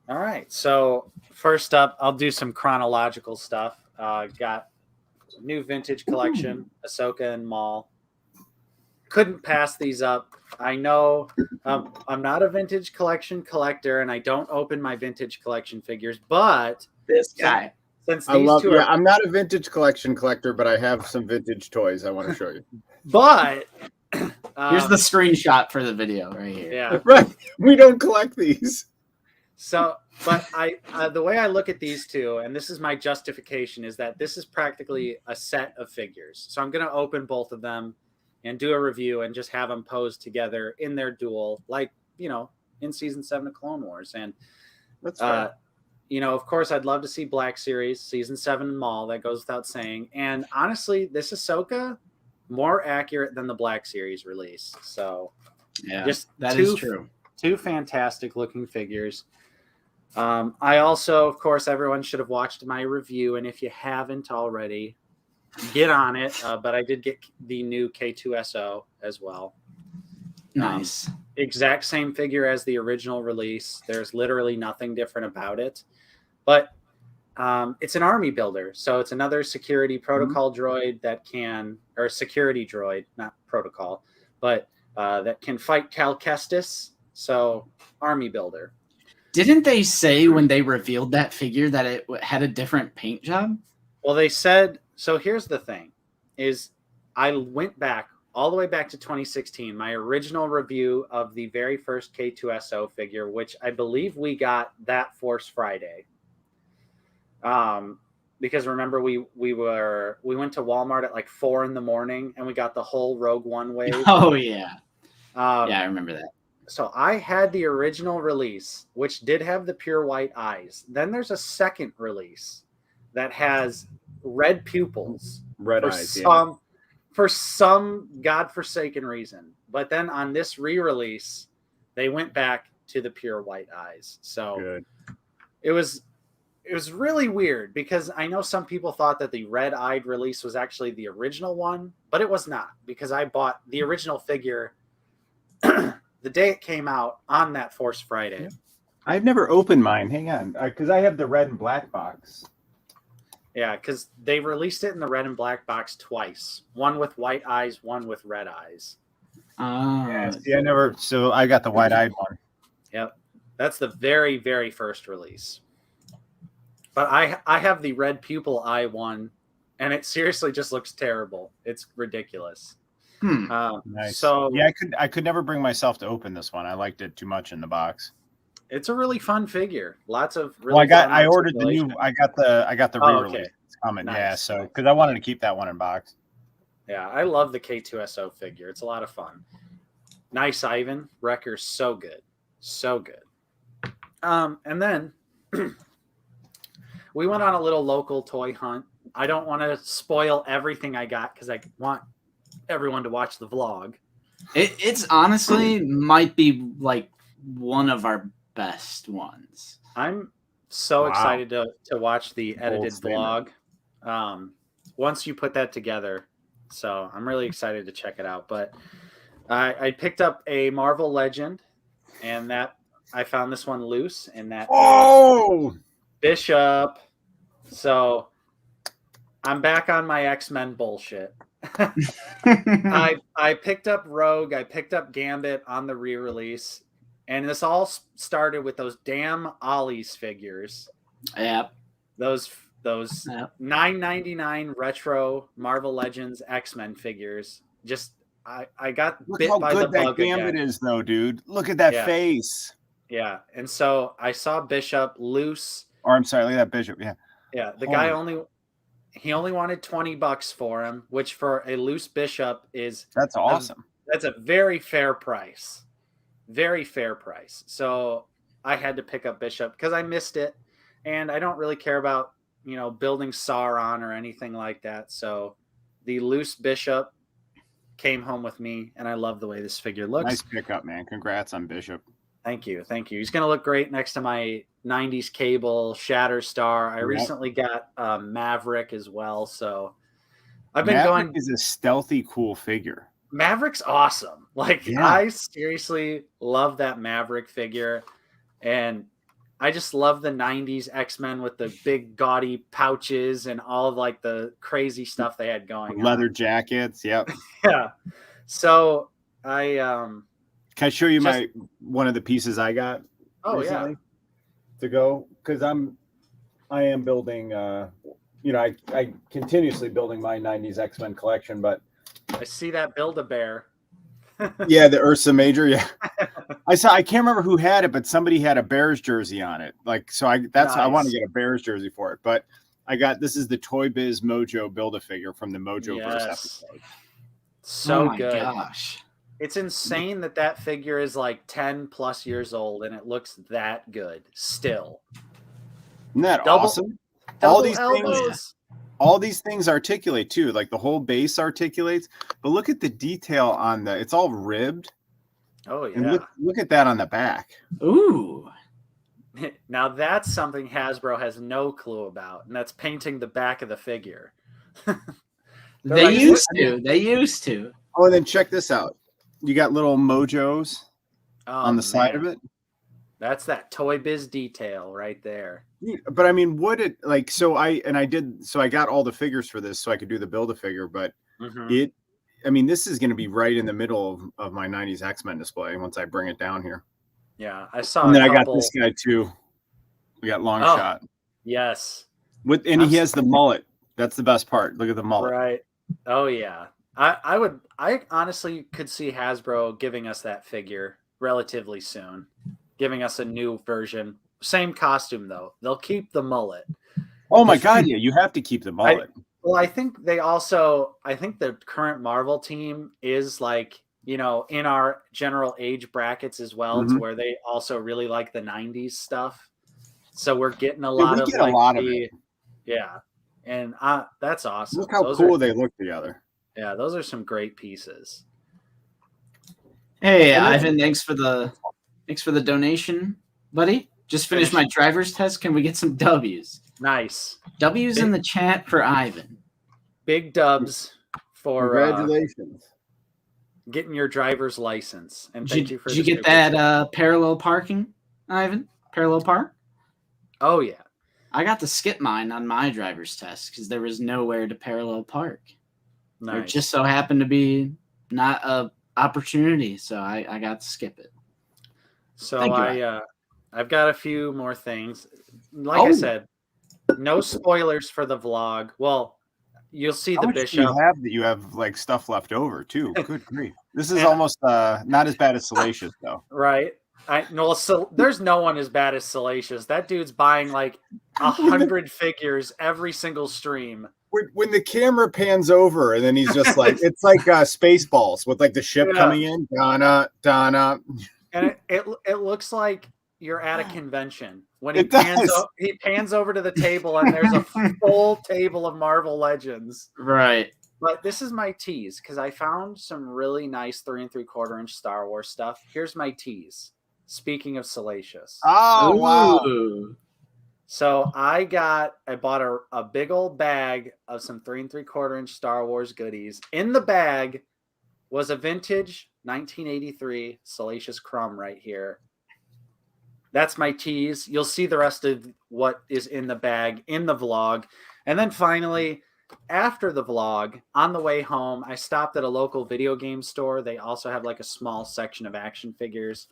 [SPEAKER 1] All right. So first up, I'll do some chronological stuff. Got new vintage collection, Ahsoka and Maul. Couldn't pass these up. I know I'm not a vintage collection collector, and I don't open my vintage collection figures, but
[SPEAKER 3] this guy.
[SPEAKER 1] Since these two
[SPEAKER 2] I'm not a vintage collection collector, but I have some vintage toys I want to show you.
[SPEAKER 1] But
[SPEAKER 3] here's the screenshot for the video right here.
[SPEAKER 1] Yeah.
[SPEAKER 2] Right. We don't collect these.
[SPEAKER 1] So, but the way I look at these two, and this is my justification, is that this is practically a set of figures. So I'm going to open both of them and do a review and just have them posed together in their duel, like, in season 7 of Clone Wars. And
[SPEAKER 2] that's fair.
[SPEAKER 1] Of course, I'd love to see Black Series, season 7 Maul. That goes without saying. And honestly, this Ahsoka, more accurate than the Black Series release. So,
[SPEAKER 3] yeah,
[SPEAKER 1] just
[SPEAKER 3] that is true.
[SPEAKER 1] 2 fantastic looking figures. I also, of course, everyone should have watched my review, and if you haven't already, get on it. But I did get the new K2SO as well.
[SPEAKER 3] Nice.
[SPEAKER 1] Exact same figure as the original release. There's literally nothing different about it. But it's an army builder. So it's another security protocol droid or security droid, not protocol, but that can fight Cal Kestis. So army builder.
[SPEAKER 3] Didn't they say when they revealed that figure that it had a different paint job?
[SPEAKER 1] Well, they said, so here's the thing, is I went back all the way back to 2016, my original review of the very first K2SO figure, which I believe we got that Force Friday. Because remember we went to Walmart at like 4 a.m. and we got the whole Rogue One wave.
[SPEAKER 3] Oh yeah. Yeah, I remember that.
[SPEAKER 1] So I had the original release, which did have the pure white eyes. Then there's a second release that has red pupils. For some godforsaken reason. But then on this re-release, they went back to the pure white eyes. So
[SPEAKER 2] Good.
[SPEAKER 1] it was really weird because I know some people thought that the red-eyed release was actually the original one, but it was not, because I bought the original figure the day it came out on that Force Friday.
[SPEAKER 2] I've never opened mine. Hang on, because I have the red and black box.
[SPEAKER 1] Yeah, because they released it in the red and black box twice. One with white eyes, one with red eyes.
[SPEAKER 2] Yeah, see, I never. So I got the white-eyed one.
[SPEAKER 1] Yep, that's the very, very first release. But I have the red pupil eye one, and it seriously just looks terrible. It's ridiculous.
[SPEAKER 2] Nice.
[SPEAKER 1] So
[SPEAKER 2] yeah, I could never bring myself to open this one. I liked it too much in the box.
[SPEAKER 1] it's a really fun figure. Lots of really.
[SPEAKER 2] Well, I ordered the new. I got the re-release.
[SPEAKER 1] Okay.
[SPEAKER 2] It's coming.
[SPEAKER 1] Nice.
[SPEAKER 2] Yeah, so because I wanted to keep that one in box.
[SPEAKER 1] Yeah, I love the K2SO figure. It's a lot of fun. Nice Ivan. Wrecker's so good. So good. And then we went on a little local toy hunt. I don't want to spoil everything I got because I want everyone to watch the vlog.
[SPEAKER 3] It's honestly might be like one of our best ones.
[SPEAKER 1] I'm so
[SPEAKER 2] Wow.
[SPEAKER 1] excited to watch the edited
[SPEAKER 2] statement.
[SPEAKER 1] vlog once you put that together. So I'm really excited to check it out. But I picked up a Marvel Legend, and that I found this one loose, and that Bishop. So I'm back on my X-Men bullshit. I picked up Rogue, I picked up Gambit on the re-release, and this all started with those damn Ollie's figures.
[SPEAKER 3] Yep.
[SPEAKER 1] Those $9.99 retro Marvel Legends X-Men figures. Just I got
[SPEAKER 2] Look
[SPEAKER 1] bit
[SPEAKER 2] how
[SPEAKER 1] by
[SPEAKER 2] good
[SPEAKER 1] the
[SPEAKER 2] that
[SPEAKER 1] bug
[SPEAKER 2] Gambit
[SPEAKER 1] again.
[SPEAKER 2] is, though, dude. Look at that
[SPEAKER 1] Yeah.
[SPEAKER 2] face.
[SPEAKER 1] Yeah, and so I saw Bishop loose.
[SPEAKER 2] Or I'm sorry, look at that Bishop. Yeah.
[SPEAKER 1] Yeah, the
[SPEAKER 2] Holy-
[SPEAKER 1] guy only wanted $20 for him, which for a loose Bishop is
[SPEAKER 2] That's awesome.
[SPEAKER 1] that's a very fair price. Very fair price. So I had to pick up Bishop because I missed it, and I don't really care about, building Sauron or anything like that. So the loose Bishop came home with me, and I love the way this figure looks.
[SPEAKER 2] Nice pickup, man. Congrats on Bishop.
[SPEAKER 1] Thank you. He's going to look great next to my 90s Cable, Shatterstar. I recently got Maverick as well, so I've been
[SPEAKER 2] Maverick is a stealthy, cool figure.
[SPEAKER 1] Maverick's awesome.
[SPEAKER 2] Yeah.
[SPEAKER 1] I seriously love that Maverick figure, and I just love the 90s X-Men with the big gaudy pouches and all of the crazy stuff they had going
[SPEAKER 2] Leather
[SPEAKER 1] on.
[SPEAKER 2] jackets. Yep.
[SPEAKER 1] Yeah. So I
[SPEAKER 2] Can I show you one of the pieces I got recently to go? Because I am building I continuously building my 90s X-Men collection, but
[SPEAKER 1] I see that Build-A-Bear.
[SPEAKER 2] yeah, the Ursa Major, yeah. I can't remember who had it, but somebody had a Bears jersey on it. I want to get a Bears jersey for it, but this is the Toy Biz Mojo Build-A-Figure from the Mojo Verse episode.
[SPEAKER 1] So
[SPEAKER 3] Oh my
[SPEAKER 1] good.
[SPEAKER 3] gosh.
[SPEAKER 1] It's insane that figure is 10 plus years old and it looks that good still.
[SPEAKER 2] Isn't that awesome? All these things articulate too. The whole base articulates, but look at the detail on it's all ribbed.
[SPEAKER 1] Oh yeah.
[SPEAKER 2] And look at that on the back.
[SPEAKER 3] Ooh.
[SPEAKER 1] Now that's something Hasbro has no clue about, and that's painting the back of the figure.
[SPEAKER 3] They used to.
[SPEAKER 2] Oh, and then check this out. You got little mojos on the side of it.
[SPEAKER 1] That's that Toy Biz detail right there.
[SPEAKER 2] But I mean, I got all the figures for this so I could do the Build-A-Figure, but this is going to be right in the middle of my 90s X-Men display once I bring it down here.
[SPEAKER 1] Yeah, I saw.
[SPEAKER 2] And then I got this guy too. We got Long Shot.
[SPEAKER 1] Yes.
[SPEAKER 2] He has the mullet. That's the best part. Look at the mullet.
[SPEAKER 1] Right. Oh yeah. I honestly could see Hasbro giving us that figure relatively soon, giving us a new version. Same costume though. They'll keep the mullet.
[SPEAKER 2] Oh my god, yeah, you have to keep the mullet.
[SPEAKER 1] I think the current Marvel team is in our general age brackets as well, to where they also really like the 90s stuff. So we're getting a lot of it. Yeah. And that's awesome.
[SPEAKER 2] Look how cool they look together.
[SPEAKER 1] Yeah, those are some great pieces.
[SPEAKER 3] Hey, Ivan, thanks for the Thanks for the donation, buddy. Just finished my driver's test. Can we get some W's?
[SPEAKER 1] Nice.
[SPEAKER 3] W's in the chat for Ivan.
[SPEAKER 1] Big dubs for
[SPEAKER 2] Congratulations.
[SPEAKER 1] Getting your driver's license. And thank you for
[SPEAKER 3] Did you get that parallel parking, Ivan? Parallel park?
[SPEAKER 1] Oh, yeah.
[SPEAKER 3] I got to skip mine on my driver's test because there was nowhere to parallel park.
[SPEAKER 1] Nice.
[SPEAKER 3] It just so happened to be not a opportunity, so I got to skip it.
[SPEAKER 1] So I've got a few more things. Like I said, no spoilers for the vlog. Well, you'll see the bishop.
[SPEAKER 2] You have like stuff left over too. Good grief! This is almost not as bad as Salacious though.
[SPEAKER 1] Right. So there's no one as bad as Salacious. That dude's buying like 100 figures every single stream.
[SPEAKER 2] When the camera pans over and then he's just like, it's like Spaceballs with like the ship coming in, Donna.
[SPEAKER 1] And it looks like you're at a convention when he pans over to the table and there's a full table of Marvel Legends.
[SPEAKER 3] Right.
[SPEAKER 1] But this is my tease because I found some really nice 3 3/4 inch Star Wars stuff. Here's my tease. Speaking of Salacious.
[SPEAKER 2] Oh, wow.
[SPEAKER 1] So I bought a big old bag of some 3 3/4 inch Star Wars goodies. In the bag was a vintage 1983 Salacious Crumb right here. That's my tease. You'll see the rest of what is in the bag in the vlog. And then finally, after the vlog, on the way home, I stopped at a local video game store. They also have like a small section of action figures.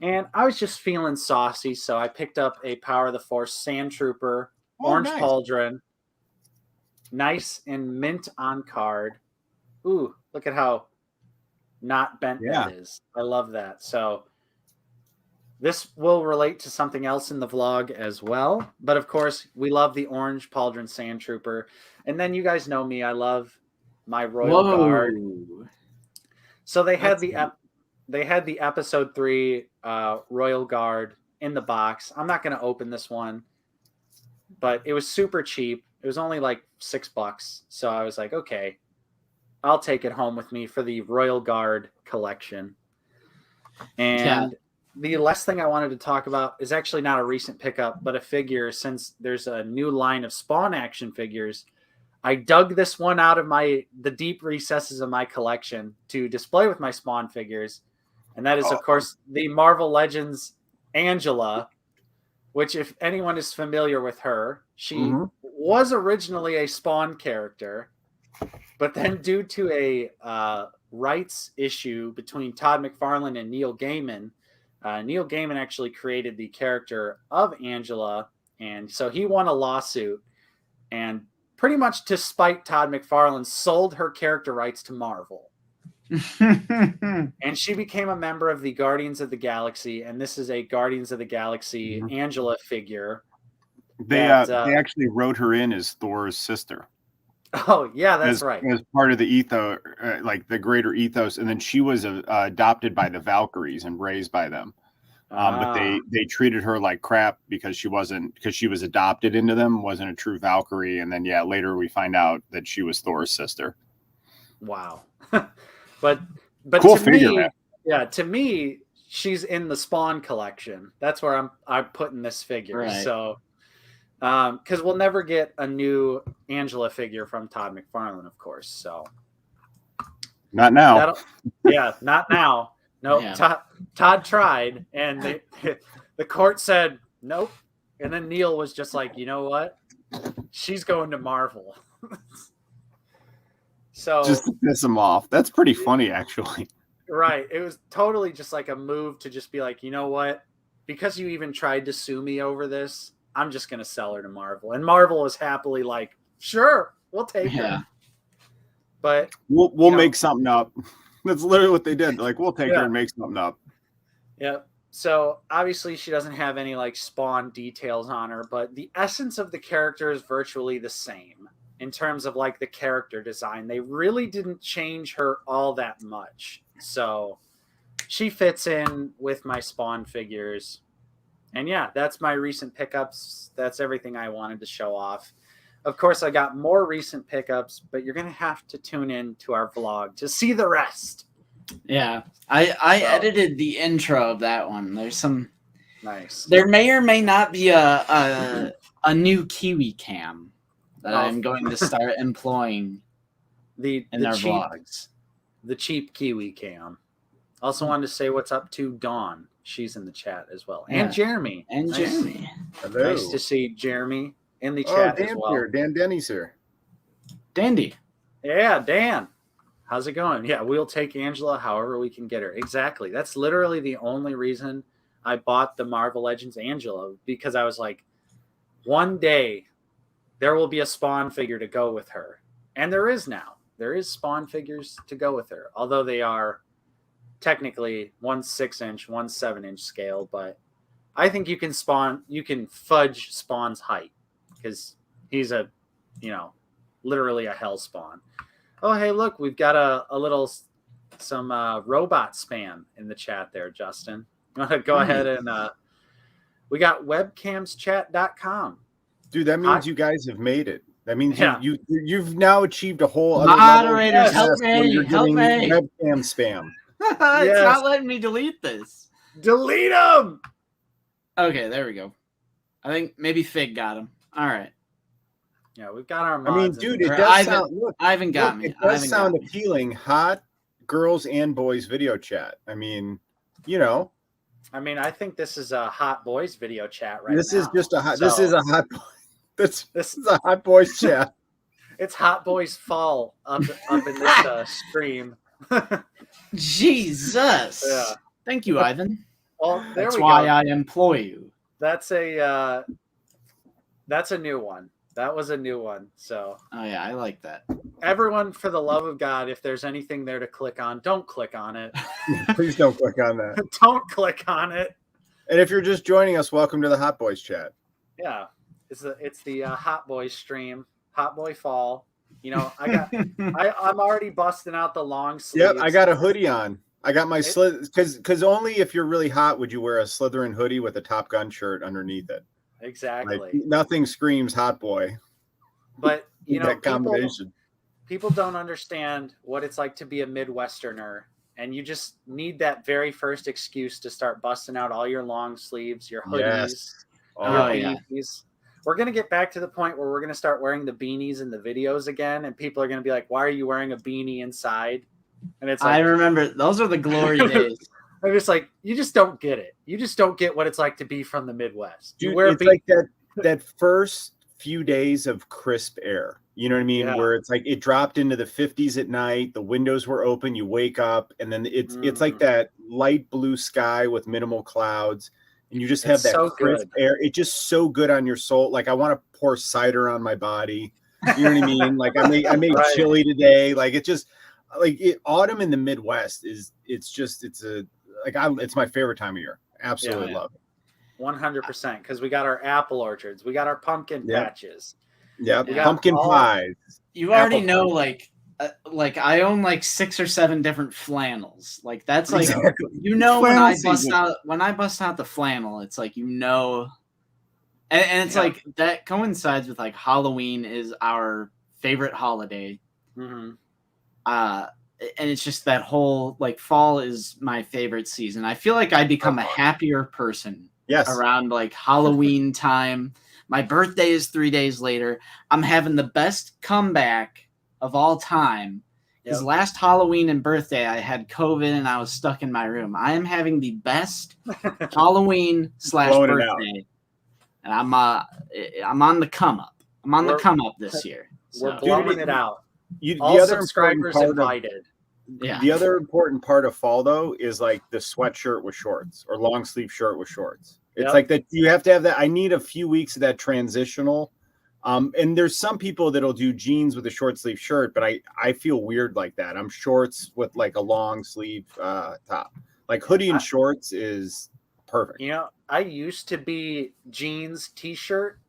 [SPEAKER 1] And I was just feeling saucy, so I picked up a Power of the Force Sand Trooper, Orange Pauldron. Nice and mint on card. Ooh, look at how not bent that is. I love that. So this will relate to something else in the vlog as well. But of course, we love the Orange Pauldron Sand Trooper. And then you guys know me. I love my Royal Guard. So they had the episode 3 Royal Guard in the box. I'm not going to open this one, but it was super cheap. It was only like $6. So I was like, okay, I'll take it home with me for the Royal Guard collection. And the last thing I wanted to talk about is actually not a recent pickup, but a figure. Since there's a new line of Spawn action figures, I dug this one out of the deep recesses of my collection to display with my Spawn figures. And that is, of course, the Marvel Legends Angela, which if anyone is familiar with her, she was originally a Spawn character, but then due to a rights issue between Todd McFarlane and Neil Gaiman, Neil Gaiman actually created the character of Angela, and so he won a lawsuit and pretty much to spite Todd McFarlane sold her character rights to Marvel. And she became a member of the Guardians of the Galaxy, and this is a Guardians of the Galaxy Angela figure.
[SPEAKER 2] They actually wrote her in as Thor's sister.
[SPEAKER 1] Oh yeah, that's right.
[SPEAKER 2] As part of the ethos, like the greater ethos, and then she was adopted by the Valkyries and raised by them. But they treated her like crap because she was adopted into them, wasn't a true Valkyrie, and then later we find out that she was Thor's sister.
[SPEAKER 1] Wow. But
[SPEAKER 2] cool
[SPEAKER 1] to
[SPEAKER 2] figure,
[SPEAKER 1] me,
[SPEAKER 2] man.
[SPEAKER 1] To me, she's in the Spawn collection. That's where I'm putting this figure. Right. So, because we'll never get a new Angela figure from Todd McFarlane, of course. So,
[SPEAKER 2] not now.
[SPEAKER 1] Not now. No, Todd tried, and the court said nope. And then Neil was just like, you know what? She's going to Marvel. So
[SPEAKER 2] just to piss him off. That's pretty funny, actually.
[SPEAKER 1] Right. It was totally just like a move to just be like, you know what? Because you even tried to sue me over this, I'm just going to sell her to Marvel. And Marvel is happily like, sure, we'll take her. But
[SPEAKER 2] we'll make something up. That's literally what they did. Like, we'll take her and make something up.
[SPEAKER 1] Yeah. So obviously she doesn't have any like Spawn details on her, but the essence of the character is virtually the same. In terms of like the character design, they really didn't change her all that much. So she fits in with my Spawn figures. And that's my recent pickups. That's everything I wanted to show off. Of course, I got more recent pickups, but you're going to have to tune in to our vlog to see the rest.
[SPEAKER 3] Yeah, I edited the intro of that one. There's some
[SPEAKER 1] nice.
[SPEAKER 3] There may or may not be a new Kiwi cam that I'm going to start employing in our vlogs.
[SPEAKER 1] The cheap Kiwi cam. Also wanted to say what's up to Dawn. She's in the chat as well, and Jeremy.
[SPEAKER 3] And Jeremy.
[SPEAKER 2] Hello.
[SPEAKER 1] Nice to see Jeremy in the chat as well.
[SPEAKER 2] Dan Denny's here.
[SPEAKER 3] Dandy.
[SPEAKER 1] Yeah, Dan. How's it going? Yeah, we'll take Angela however we can get her. Exactly. That's literally the only reason I bought the Marvel Legends Angela, because I was like, one day there will be a Spawn figure to go with her. And there is now. There is Spawn figures to go with her, although they are technically 1 6-inch, 1 7-inch scale. But I think you can fudge Spawn's height because he's literally a hell Spawn. Oh, hey, look, we've got some robot spam in the chat there, Justin. You want to go ahead and we got webcamschat.com.
[SPEAKER 2] Dude, that means you guys have made it. That means you've now achieved a whole other
[SPEAKER 3] moderators. Help me! Help me!
[SPEAKER 2] Webcam spam.
[SPEAKER 3] It's not letting me delete this.
[SPEAKER 1] Delete them.
[SPEAKER 3] Okay, there we go. I think maybe Fig got him. All right.
[SPEAKER 1] Yeah, we've got our mods.
[SPEAKER 2] I mean, dude, it does sound. Look,
[SPEAKER 3] Ivan got me.
[SPEAKER 2] It does sound appealing. Hot girls and boys video chat. I mean,
[SPEAKER 1] I mean, I think this is a hot boys video chat right now.
[SPEAKER 2] This is just a hot. This is a hot. This is a hot boys chat.
[SPEAKER 1] It's hot boys fall up in this stream.
[SPEAKER 3] Jesus.
[SPEAKER 1] Yeah.
[SPEAKER 3] Thank you, Ivan.
[SPEAKER 1] Well,
[SPEAKER 3] that's why I employ you.
[SPEAKER 1] That's a new one. That was a new one. So.
[SPEAKER 3] Oh yeah, I like that.
[SPEAKER 1] Everyone, for the love of God, if there's anything there to click on, don't click on it.
[SPEAKER 2] Please don't click on that.
[SPEAKER 1] Don't click on it.
[SPEAKER 2] And if you're just joining us, welcome to the Hot Boys chat.
[SPEAKER 1] Yeah, it's the Hot Boys stream, Hot Boy Fall. I'm already busting out the long sleeves.
[SPEAKER 2] Yep, I got a hoodie on. I got my because only if you're really hot would you wear a Slytherin hoodie with a Top Gun shirt underneath it.
[SPEAKER 1] Exactly.
[SPEAKER 2] Like, nothing screams hot boy.
[SPEAKER 1] But
[SPEAKER 2] that combination.
[SPEAKER 1] People don't understand what it's like to be a Midwesterner, and you just need that very first excuse to start busting out all your long sleeves, your hoodies, your beanies. We're going to get back to the point where we're going to start wearing the beanies in the videos again, and people are going to be like, why are you wearing a beanie inside? And it's like,
[SPEAKER 3] I remember those are the glory days.
[SPEAKER 1] I'm just like, you just don't get it. You just don't get what it's like to be from the Midwest.
[SPEAKER 2] Dude, it's like that first few days of crisp air. You know what I mean? Yeah. Where it's like it dropped into the 50s at night. The windows were open. You wake up, and then it's like that light blue sky with minimal clouds, and you just have that crisp air. It's just so good on your soul. Like I want to pour cider on my body. You know what I mean? Like I made chili today. Like it just autumn in the Midwest it's my favorite time of year. Absolutely love it.
[SPEAKER 1] 100%. Because we got our apple orchards, we got our pumpkin patches.
[SPEAKER 2] Yeah, pumpkin pies.
[SPEAKER 3] You already know, like I own like 6 or 7 different flannels. Like that's like when I bust out the flannel, it's like and it's like that coincides with like Halloween is our favorite holiday.
[SPEAKER 1] Mm-hmm.
[SPEAKER 3] And it's just that whole like fall is my favorite season. I feel like I become a happier person around like Halloween time. My birthday is 3 days later. I'm having the best comeback of all time. Because last Halloween and birthday, I had COVID and I was stuck in my room. I am having the best Halloween / birthday. And I'm on the come up. I'm on the come up this year.
[SPEAKER 1] We're blowing it out.
[SPEAKER 2] All
[SPEAKER 1] subscribers invited.
[SPEAKER 2] The other important part of fall, though, is like the sweatshirt with shorts or long sleeve shirt with shorts. It's like that. You have to have that. I need a few weeks of that transitional. And there's some people that'll do jeans with a short sleeve shirt, but I feel weird like that. I'm shorts with like a long sleeve top. Like hoodie and shorts is perfect.
[SPEAKER 1] I used to be jeans t-shirt,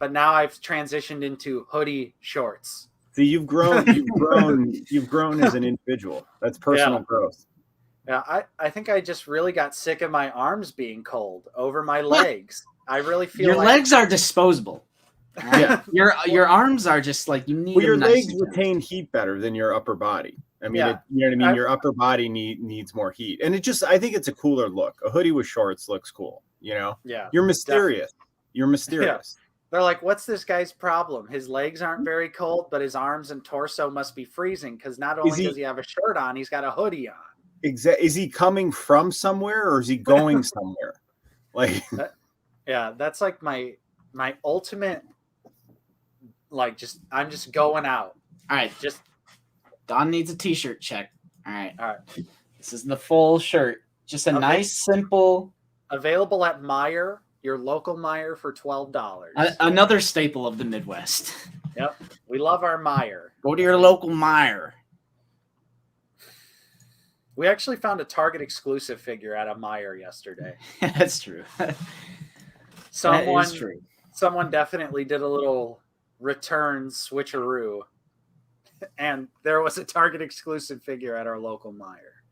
[SPEAKER 1] but now I've transitioned into hoodie shorts.
[SPEAKER 2] See, you've grown as an individual. That's personal growth.
[SPEAKER 1] Yeah, I think I just really got sick of my arms being cold over my legs. I really feel
[SPEAKER 3] your legs are disposable. Yeah, your arms are just like you need.
[SPEAKER 2] Well, your legs retain heat better than your upper body. I mean, you know what I mean? Your upper body needs more heat. And I think it's a cooler look. A hoodie with shorts looks cool, you know?
[SPEAKER 1] Yeah.
[SPEAKER 2] You're mysterious. Definitely. You're mysterious.
[SPEAKER 1] Yeah. They're like, what's this guy's problem? His legs aren't very cold, but his arms and torso must be freezing because not only does he have a shirt on, he's got a hoodie on.
[SPEAKER 2] Is he coming from somewhere or is he going somewhere? Like,
[SPEAKER 1] yeah, that's like my ultimate, like, I'm just going out.
[SPEAKER 3] All right.
[SPEAKER 1] Just
[SPEAKER 3] Don needs a t-shirt check. All right. This is the full shirt. Just a nice, simple.
[SPEAKER 1] Available at Meijer. Your local Meijer for $12.
[SPEAKER 3] Another staple of the Midwest.
[SPEAKER 1] Yep. We love our Meijer.
[SPEAKER 3] Go to your local Meijer.
[SPEAKER 1] We actually found a Target exclusive figure at a Meijer yesterday.
[SPEAKER 3] That's true.
[SPEAKER 1] Someone definitely did a little return switcheroo. And there was a Target exclusive figure at our local Meijer.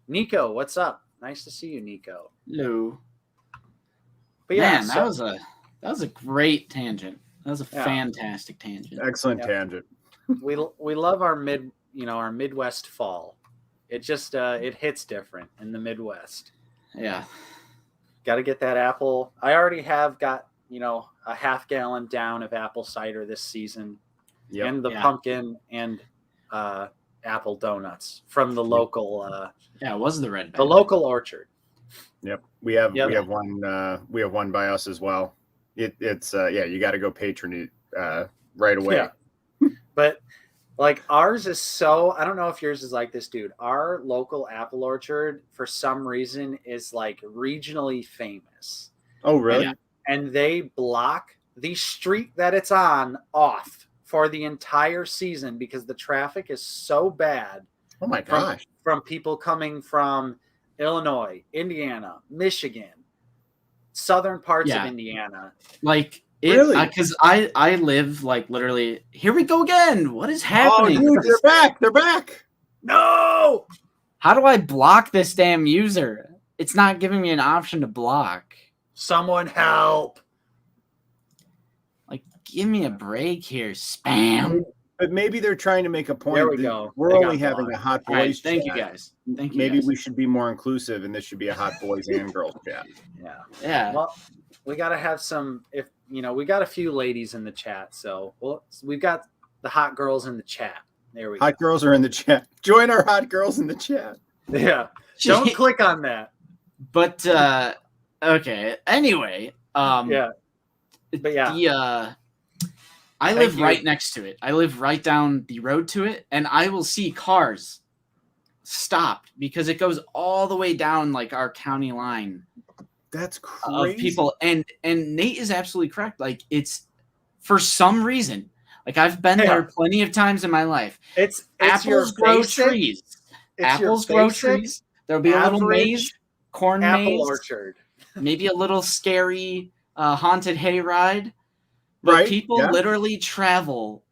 [SPEAKER 1] Nico, what's up? Nice to see you, Nico.
[SPEAKER 3] Hello.
[SPEAKER 1] But yeah,
[SPEAKER 3] man, that was a great tangent. That was a fantastic tangent.
[SPEAKER 2] Excellent tangent.
[SPEAKER 1] We love our Midwest fall. It just it hits different in the Midwest.
[SPEAKER 3] Yeah.
[SPEAKER 1] Got to get that apple. I already have got, a half gallon down of apple cider this season. Yep. And the pumpkin and apple donuts from the local
[SPEAKER 3] it was the red bag.
[SPEAKER 1] The local orchard.
[SPEAKER 2] Yep. We have one by us as well. It's you got to go patron it right away.
[SPEAKER 1] Yeah. But like ours is so, I don't know if yours is like this, dude. Our local apple orchard for some reason is like regionally famous.
[SPEAKER 2] Oh, really?
[SPEAKER 1] And they block the street that it's on off for the entire season because the traffic is so bad.
[SPEAKER 2] Oh my gosh.
[SPEAKER 1] From people coming from Illinois, Indiana, Michigan, southern parts of Indiana.
[SPEAKER 3] Like,
[SPEAKER 2] really?
[SPEAKER 3] Because I live like literally. Here we go again. What is happening?
[SPEAKER 2] Oh, dude, they're back.
[SPEAKER 1] No.
[SPEAKER 3] How do I block this damn user? It's not giving me an option to block.
[SPEAKER 1] Someone help.
[SPEAKER 3] Like, give me a break here. Spam.
[SPEAKER 2] But maybe they're trying to make a point.
[SPEAKER 1] There we go.
[SPEAKER 2] We're only having a hot boys chat.
[SPEAKER 3] Thank you guys. Thank you.
[SPEAKER 2] Maybe we should be more inclusive, and this should be a hot boys and girls chat.
[SPEAKER 1] Yeah. Well, we got to have some. If we got a few ladies in the chat, so we've got the hot girls in the chat. There we go.
[SPEAKER 2] Hot girls are in the chat. Join our hot girls in the chat.
[SPEAKER 1] Yeah. Don't click on that.
[SPEAKER 3] But okay. Anyway.
[SPEAKER 1] But yeah.
[SPEAKER 3] I live right next to it. I live right down the road to it, and I will see cars stopped because it goes all the way down like our county line.
[SPEAKER 2] That's crazy.
[SPEAKER 3] Of people, and Nate is absolutely correct. Like, it's for some reason. Like, I've been there plenty of times in my life.
[SPEAKER 1] It's
[SPEAKER 3] apples grow trees. Apples grow trees. There'll be a little maze, corn maze,
[SPEAKER 1] orchard,
[SPEAKER 3] maybe a little scary haunted hayride. But people literally travel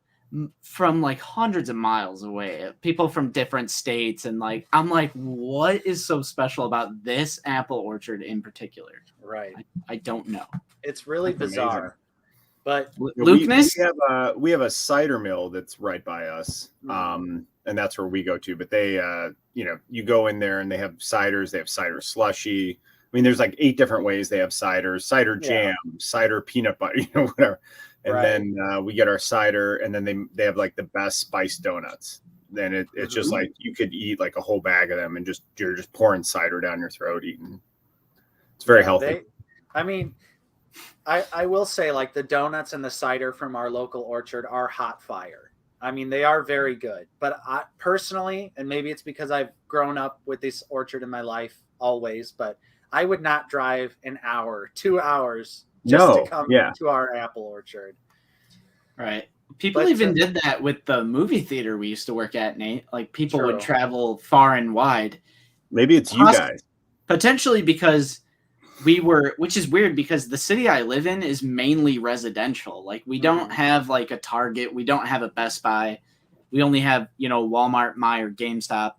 [SPEAKER 3] from like hundreds of miles away. People from different states, and like I'm like, what is so special about this apple orchard in particular?
[SPEAKER 1] Right.
[SPEAKER 3] I don't know.
[SPEAKER 1] It's really bizarre. Amazing. But
[SPEAKER 3] Lukeness,
[SPEAKER 2] we have a cider mill that's right by us, and that's where we go to. But they, you go in there and they have ciders. They have cider slushy. I mean, there's like 8 different ways they have ciders: cider jam, cider peanut butter, whatever. And then we get our cider, and then they have like the best spiced donuts. Then it's just like you could eat like a whole bag of them, and you're just pouring cider down your throat eating. It's very healthy.
[SPEAKER 1] I will say, like, the donuts and the cider from our local orchard are hot fire. I mean, they are very good. But I personally, and maybe it's because I've grown up with this orchard in my life always, but I would not drive an hour, 2 hours just to come to our apple orchard.
[SPEAKER 3] Right. People even did that with the movie theater we used to work at, Nate. Like, people would travel far and wide.
[SPEAKER 2] Maybe it's you guys.
[SPEAKER 3] Potentially because which is weird because the city I live in is mainly residential. Like, we don't have like a Target. We don't have a Best Buy. We only have, Walmart, Meijer, GameStop,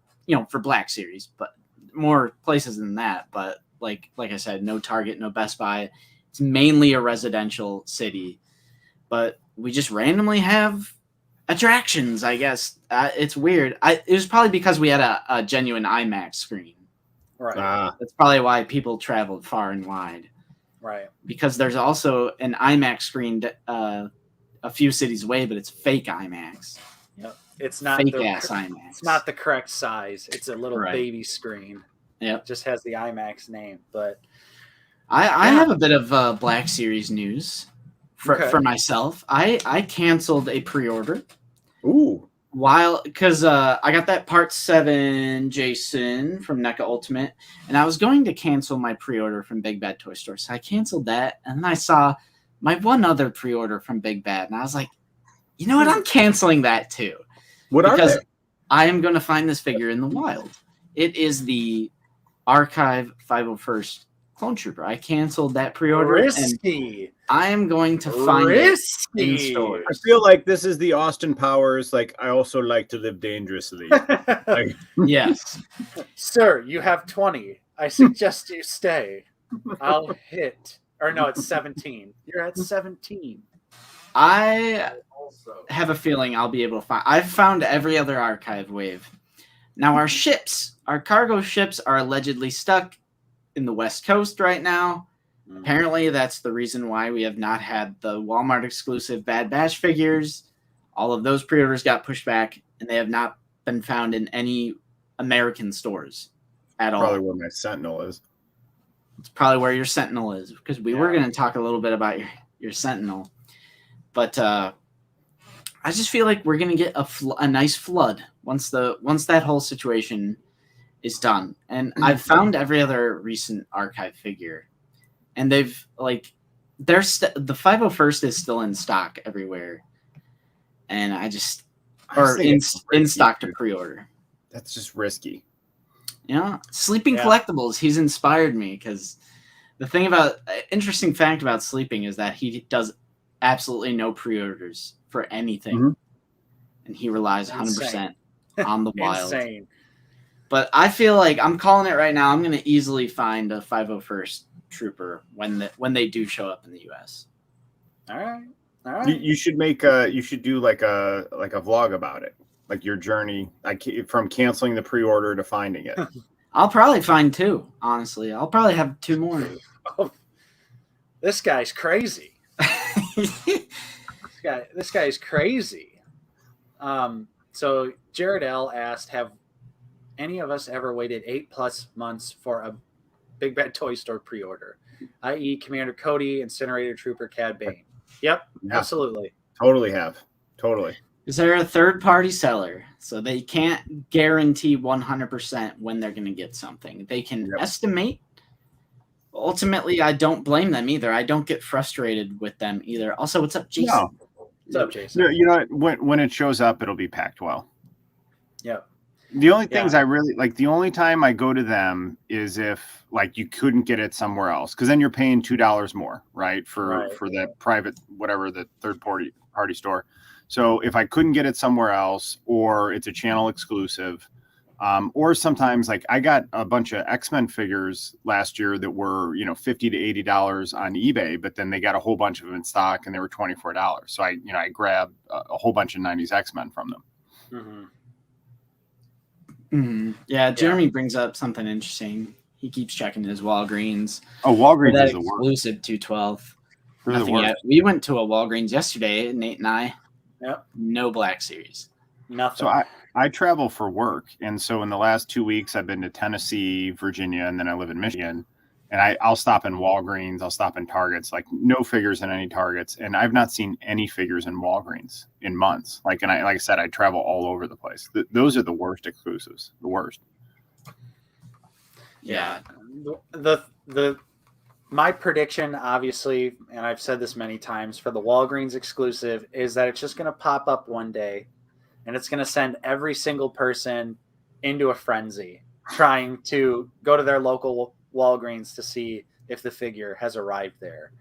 [SPEAKER 3] for Black Series, but more places than that. But like I said, no Target, no Best Buy. It's mainly a residential city, but we just randomly have attractions, I guess. It's weird. It was probably because we had a genuine IMAX screen.
[SPEAKER 1] Right.
[SPEAKER 3] That's probably why people traveled far and wide.
[SPEAKER 1] Right.
[SPEAKER 3] Because there's also an IMAX screen a few cities away, but it's fake IMAX.
[SPEAKER 1] Yep. It's not
[SPEAKER 3] fake ass IMAX.
[SPEAKER 1] It's not the correct size. It's a little baby screen.
[SPEAKER 3] Yep.
[SPEAKER 1] It just has the IMAX name. But
[SPEAKER 3] I have a bit of Black Series news for myself. I canceled a pre-order.
[SPEAKER 2] Ooh.
[SPEAKER 3] Because I got that Part 7 Jason from NECA Ultimate, and I was going to cancel my pre-order from Big Bad Toy Store. So I canceled that, and then I saw my one other pre-order from Big Bad, and I was like, you know what? I'm canceling that too. Because I am going to find this figure in the wild. It is the Archive 501st Clone Trooper. I canceled that pre-order.
[SPEAKER 1] Risky.
[SPEAKER 3] And I am going to find it in stores.
[SPEAKER 2] I feel like this is the Austin Powers. Like, I also like to live dangerously.
[SPEAKER 3] Yes,
[SPEAKER 1] sir. You have 20. I suggest you stay. I'll hit. Or no, it's 17. You're at 17.
[SPEAKER 3] I have a feeling I'll be able to find. I've found every other archive wave. Now our cargo ships are allegedly stuck in the West Coast right now. Apparently, that's the reason why we have not had the Walmart exclusive Bad Batch figures. All of those pre-orders got pushed back, and they have not been found in any American stores at all.
[SPEAKER 2] Probably where my Sentinel is.
[SPEAKER 3] It's probably where your Sentinel is, because we were going to talk a little bit about your Sentinel. But I just feel like we're going to get a nice flood once that whole situation is done. And I've found every other recent archive figure, and they've the 501st is still in stock everywhere, and in stock to pre-order.
[SPEAKER 2] That's just risky.
[SPEAKER 3] Sleeping Collectibles. He's inspired me because interesting fact about Sleeping is that he does absolutely no pre-orders for anything, and he relies 100% on the wild.
[SPEAKER 1] Insane.
[SPEAKER 3] But I feel like I'm calling it right now. I'm going to easily find a 501st Trooper when they do show up in the U.S.
[SPEAKER 1] All right.
[SPEAKER 2] You should do like a vlog about it, like your journey, from canceling the pre-order to finding it.
[SPEAKER 3] I'll probably find 2. Honestly, I'll probably have 2 more.
[SPEAKER 1] Oh, this guy's crazy. This guy is crazy. So Jared L asked, have any of us ever waited 8+ months for a Big Bad Toy Store pre-order, i.e. Commander Cody, Incinerator Trooper, Cad Bane? Yep, absolutely.
[SPEAKER 2] Totally have. Totally.
[SPEAKER 3] Because they're a third-party seller, so they can't guarantee 100% when they're going to get something. They can estimate. Ultimately, I don't blame them either. I don't get frustrated with them either. Also, what's up, Jason?
[SPEAKER 2] No.
[SPEAKER 1] What's up, Jason?
[SPEAKER 2] You know, when it shows up, it'll be packed well.
[SPEAKER 1] Yep.
[SPEAKER 2] The only things I really like, the only time I go to them is if you couldn't get it somewhere else, because then you're paying $2 more, right, for that private whatever, the third party store. So if I couldn't get it somewhere else, or it's a channel exclusive, or sometimes I got a bunch of X-Men figures last year that were $50 to $80 on eBay, but then they got a whole bunch of them in stock and they were $24. So I grabbed a whole bunch of 90s X-Men from them.
[SPEAKER 1] Mm-hmm.
[SPEAKER 3] Mm-hmm. Yeah, Jeremy brings up something interesting. He keeps checking his Walgreens.
[SPEAKER 2] Oh, Walgreens is the
[SPEAKER 3] worst. Exclusive 212. Nothing yet. We went to a Walgreens yesterday, Nate and I.
[SPEAKER 1] Yep.
[SPEAKER 3] No Black Series.
[SPEAKER 1] Nothing.
[SPEAKER 2] So I travel for work, and so in the last 2 weeks, I've been to Tennessee, Virginia, and then I live in Michigan. And I'll stop in Walgreens, I'll stop in Targets, no figures in any Targets, and I've not seen any figures in Walgreens in months. Like I said, I travel all over the place. Those are the worst exclusives, the worst.
[SPEAKER 3] Yeah.
[SPEAKER 1] My prediction, obviously, and I've said this many times, for the Walgreens exclusive is that it's just going to pop up one day, and it's going to send every single person into a frenzy, trying to go to their local Walgreens to see if the figure has arrived there.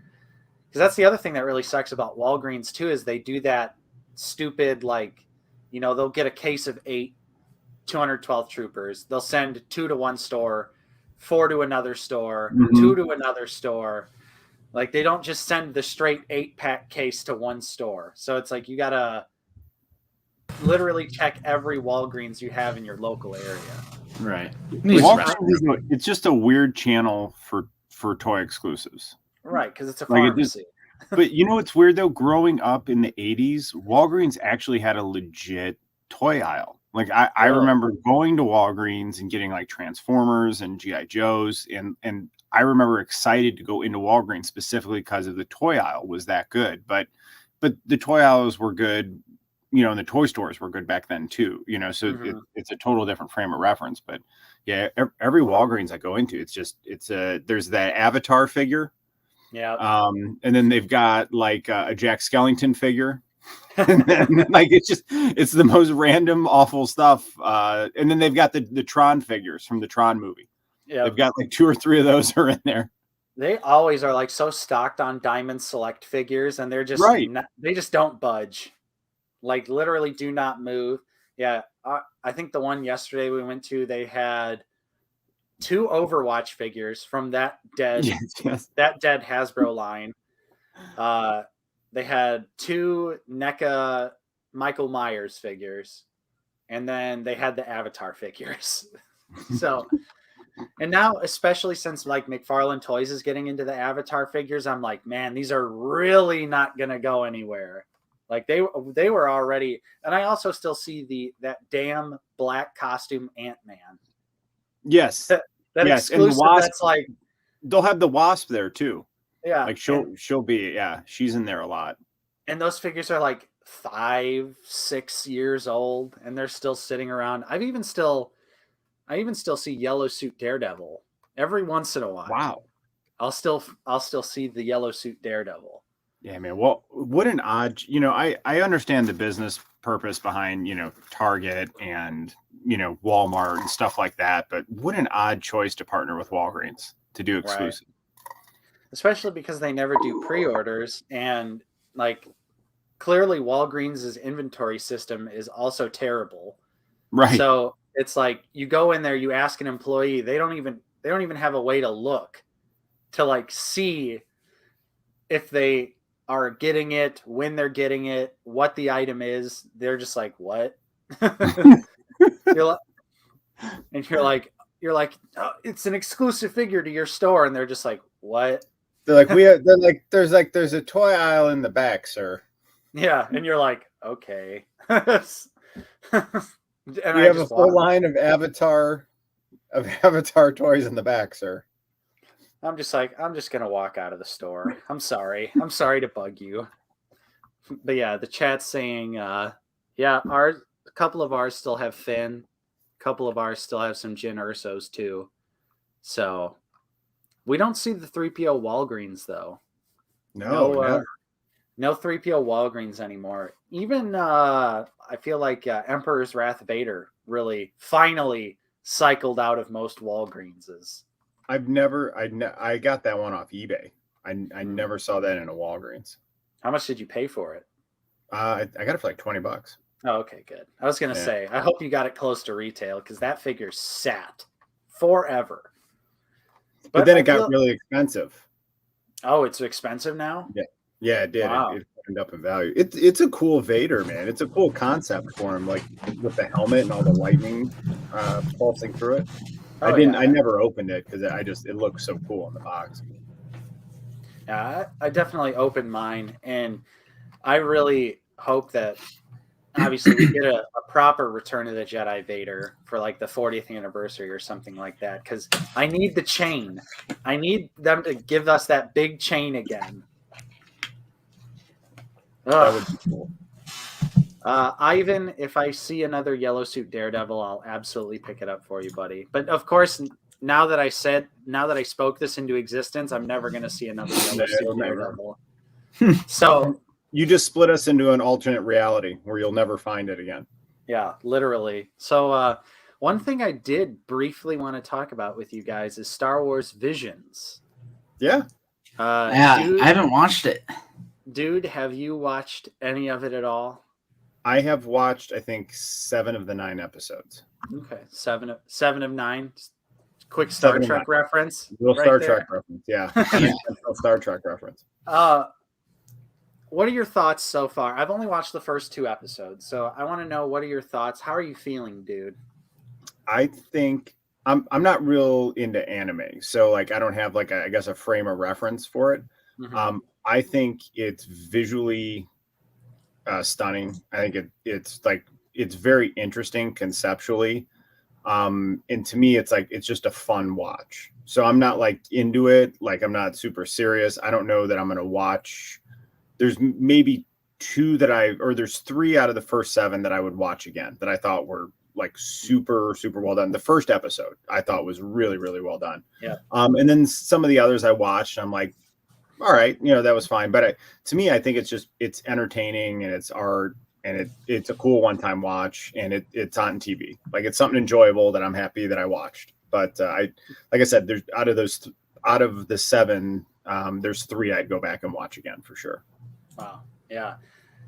[SPEAKER 1] Because that's the other thing that really sucks about Walgreens too, is they do that stupid, they'll get a case of 8 212 troopers. They'll send 2 to one store, 4 to another store, 2 to another store. They don't just send the straight 8-pack case to one store. So it's you gotta literally check every Walgreens you have in your local area.
[SPEAKER 3] Right.
[SPEAKER 2] It's just a weird channel for toy exclusives.
[SPEAKER 1] Right, because it's a
[SPEAKER 2] Like,
[SPEAKER 1] pharmacy.
[SPEAKER 2] But you know what's weird though? Growing up in the 80s, Walgreens actually had a legit toy aisle. Like I remember going to Walgreens and getting like Transformers and G.I. Joes, and I remember excited to go into Walgreens specifically because of the toy aisle was that good. But the toy aisles were good, you know, and the toy stores were good back then too, you know, so it's a total different frame of reference. But yeah, every Walgreens I go into, there's that Avatar figure.
[SPEAKER 1] Yeah.
[SPEAKER 2] And then they've got like a Jack Skellington figure. And then, like it's the most random, awful stuff. And then they've got the Tron figures from the Tron movie. Yeah. They've got like 2 or 3 of those are in there.
[SPEAKER 1] They always are like so stocked on Diamond Select figures, and they're just they just don't budge. Like literally do not move. Yeah. I think the one yesterday we went to, they had 2 Overwatch figures from that dead Hasbro line. They had 2 NECA Michael Myers figures, and then they had the Avatar figures. So, and now, especially since like McFarlane Toys is getting into the Avatar figures, I'm like, man, these are really not gonna go anywhere. Like they were already, and I also still see that damn black costume Ant-Man.
[SPEAKER 2] Yes.
[SPEAKER 1] That exclusive,
[SPEAKER 2] and the Wasp,
[SPEAKER 1] that's like
[SPEAKER 2] they'll have the Wasp there too.
[SPEAKER 1] Yeah,
[SPEAKER 2] like she'll be she's in there a lot.
[SPEAKER 1] And those figures are like 5-6 years old, and they're still sitting around. I even still see Yellow Suit Daredevil every once in a while.
[SPEAKER 2] Wow,
[SPEAKER 1] I'll still see the Yellow Suit Daredevil.
[SPEAKER 2] Yeah, man. Well, what an odd. You know, I understand the business purpose behind Target and Walmart and stuff like that, but what an odd choice to partner with Walgreens to do exclusive.
[SPEAKER 1] Right. Especially because they never do pre-orders, and like clearly Walgreens' inventory system is also terrible.
[SPEAKER 2] Right.
[SPEAKER 1] So it's like you go in there, you ask an employee, they don't even have a way to look to like see if they are getting it, when they're getting it, what the item is. They're just like, what? You're like, oh, it's an exclusive figure to your store, and they're just like, what?
[SPEAKER 2] They're like, there's a toy aisle in the back, sir.
[SPEAKER 1] Yeah, and you're like, okay.
[SPEAKER 2] And we have a full line of Avatar toys in the back, sir.
[SPEAKER 1] I'm just gonna walk out of the store. I'm sorry to bug you. But yeah, the chat's saying, a couple of ours still have Finn, a couple of ours still have some Jyn Ursos too. So we don't see the 3PO Walgreens though.
[SPEAKER 2] No
[SPEAKER 1] 3PO Walgreens anymore. Even I feel like Emperor's Wrath Vader really finally cycled out of most Walgreenses.
[SPEAKER 2] I got that one off eBay. I never saw that in a Walgreens.
[SPEAKER 1] How much did you pay for it?
[SPEAKER 2] I got it for like $20.
[SPEAKER 1] Oh, okay, good. I was gonna say, I hope you got it close to retail because that figure sat forever.
[SPEAKER 2] But then it got really expensive.
[SPEAKER 1] Oh, it's expensive now?
[SPEAKER 2] Yeah, it did.
[SPEAKER 1] Wow.
[SPEAKER 2] It turned up in value. It's a cool Vader, man. It's a cool concept for him, like with the helmet and all the lightning pulsing through it. I never opened it because it looks so cool in the box.
[SPEAKER 1] Yeah, I definitely opened mine, and I really hope that obviously we get a proper Return of the Jedi Vader for like the 40th anniversary or something like that, because I need the chain. I need them to give us that big chain again.
[SPEAKER 2] That would be cool.
[SPEAKER 1] Ivan, if I see another Yellow Suit Daredevil, I'll absolutely pick it up for you, buddy. But of course, now that I spoke this into existence, I'm never going to see another Yellow Suit Daredevil. So
[SPEAKER 2] you just split us into an alternate reality where you'll never find it again.
[SPEAKER 1] Yeah, literally. So one thing I did briefly want to talk about with you guys is Star Wars Visions.
[SPEAKER 2] Yeah.
[SPEAKER 3] Dude, I haven't watched it.
[SPEAKER 1] Dude, have you watched any of it at all?
[SPEAKER 2] I have watched, I think, 7 of the 9 episodes.
[SPEAKER 1] Okay, 7 of 9. Quick Star Trek reference.
[SPEAKER 2] Little Star Trek reference, yeah. Star Trek reference.
[SPEAKER 1] what are your thoughts so far? I've only watched the first 2 episodes, so I want to know, what are your thoughts? How are you feeling, dude?
[SPEAKER 2] I think I'm not real into anime, so like I don't have like I guess a frame of reference for it.
[SPEAKER 1] Mhm.
[SPEAKER 2] I think it's visually stunning. I think it's very interesting conceptually. And to me, it's like it's just a fun watch. So I'm not like into it, like I'm not super serious. I don't know that I'm gonna watch. There's maybe 2 there's 3 out of the first 7 that I would watch again that I thought were like super, super well done. The first episode I thought was really, really well done.
[SPEAKER 1] Yeah.
[SPEAKER 2] And then some of the others I watched, I'm like, all right, that was fine. But to me, I think it's entertaining and it's art and it's a cool one-time watch and it's on TV. Like it's something enjoyable that I'm happy that I watched. But like I said, there's out of the 7, there's 3 I'd go back and watch again for sure.
[SPEAKER 1] Wow. Yeah.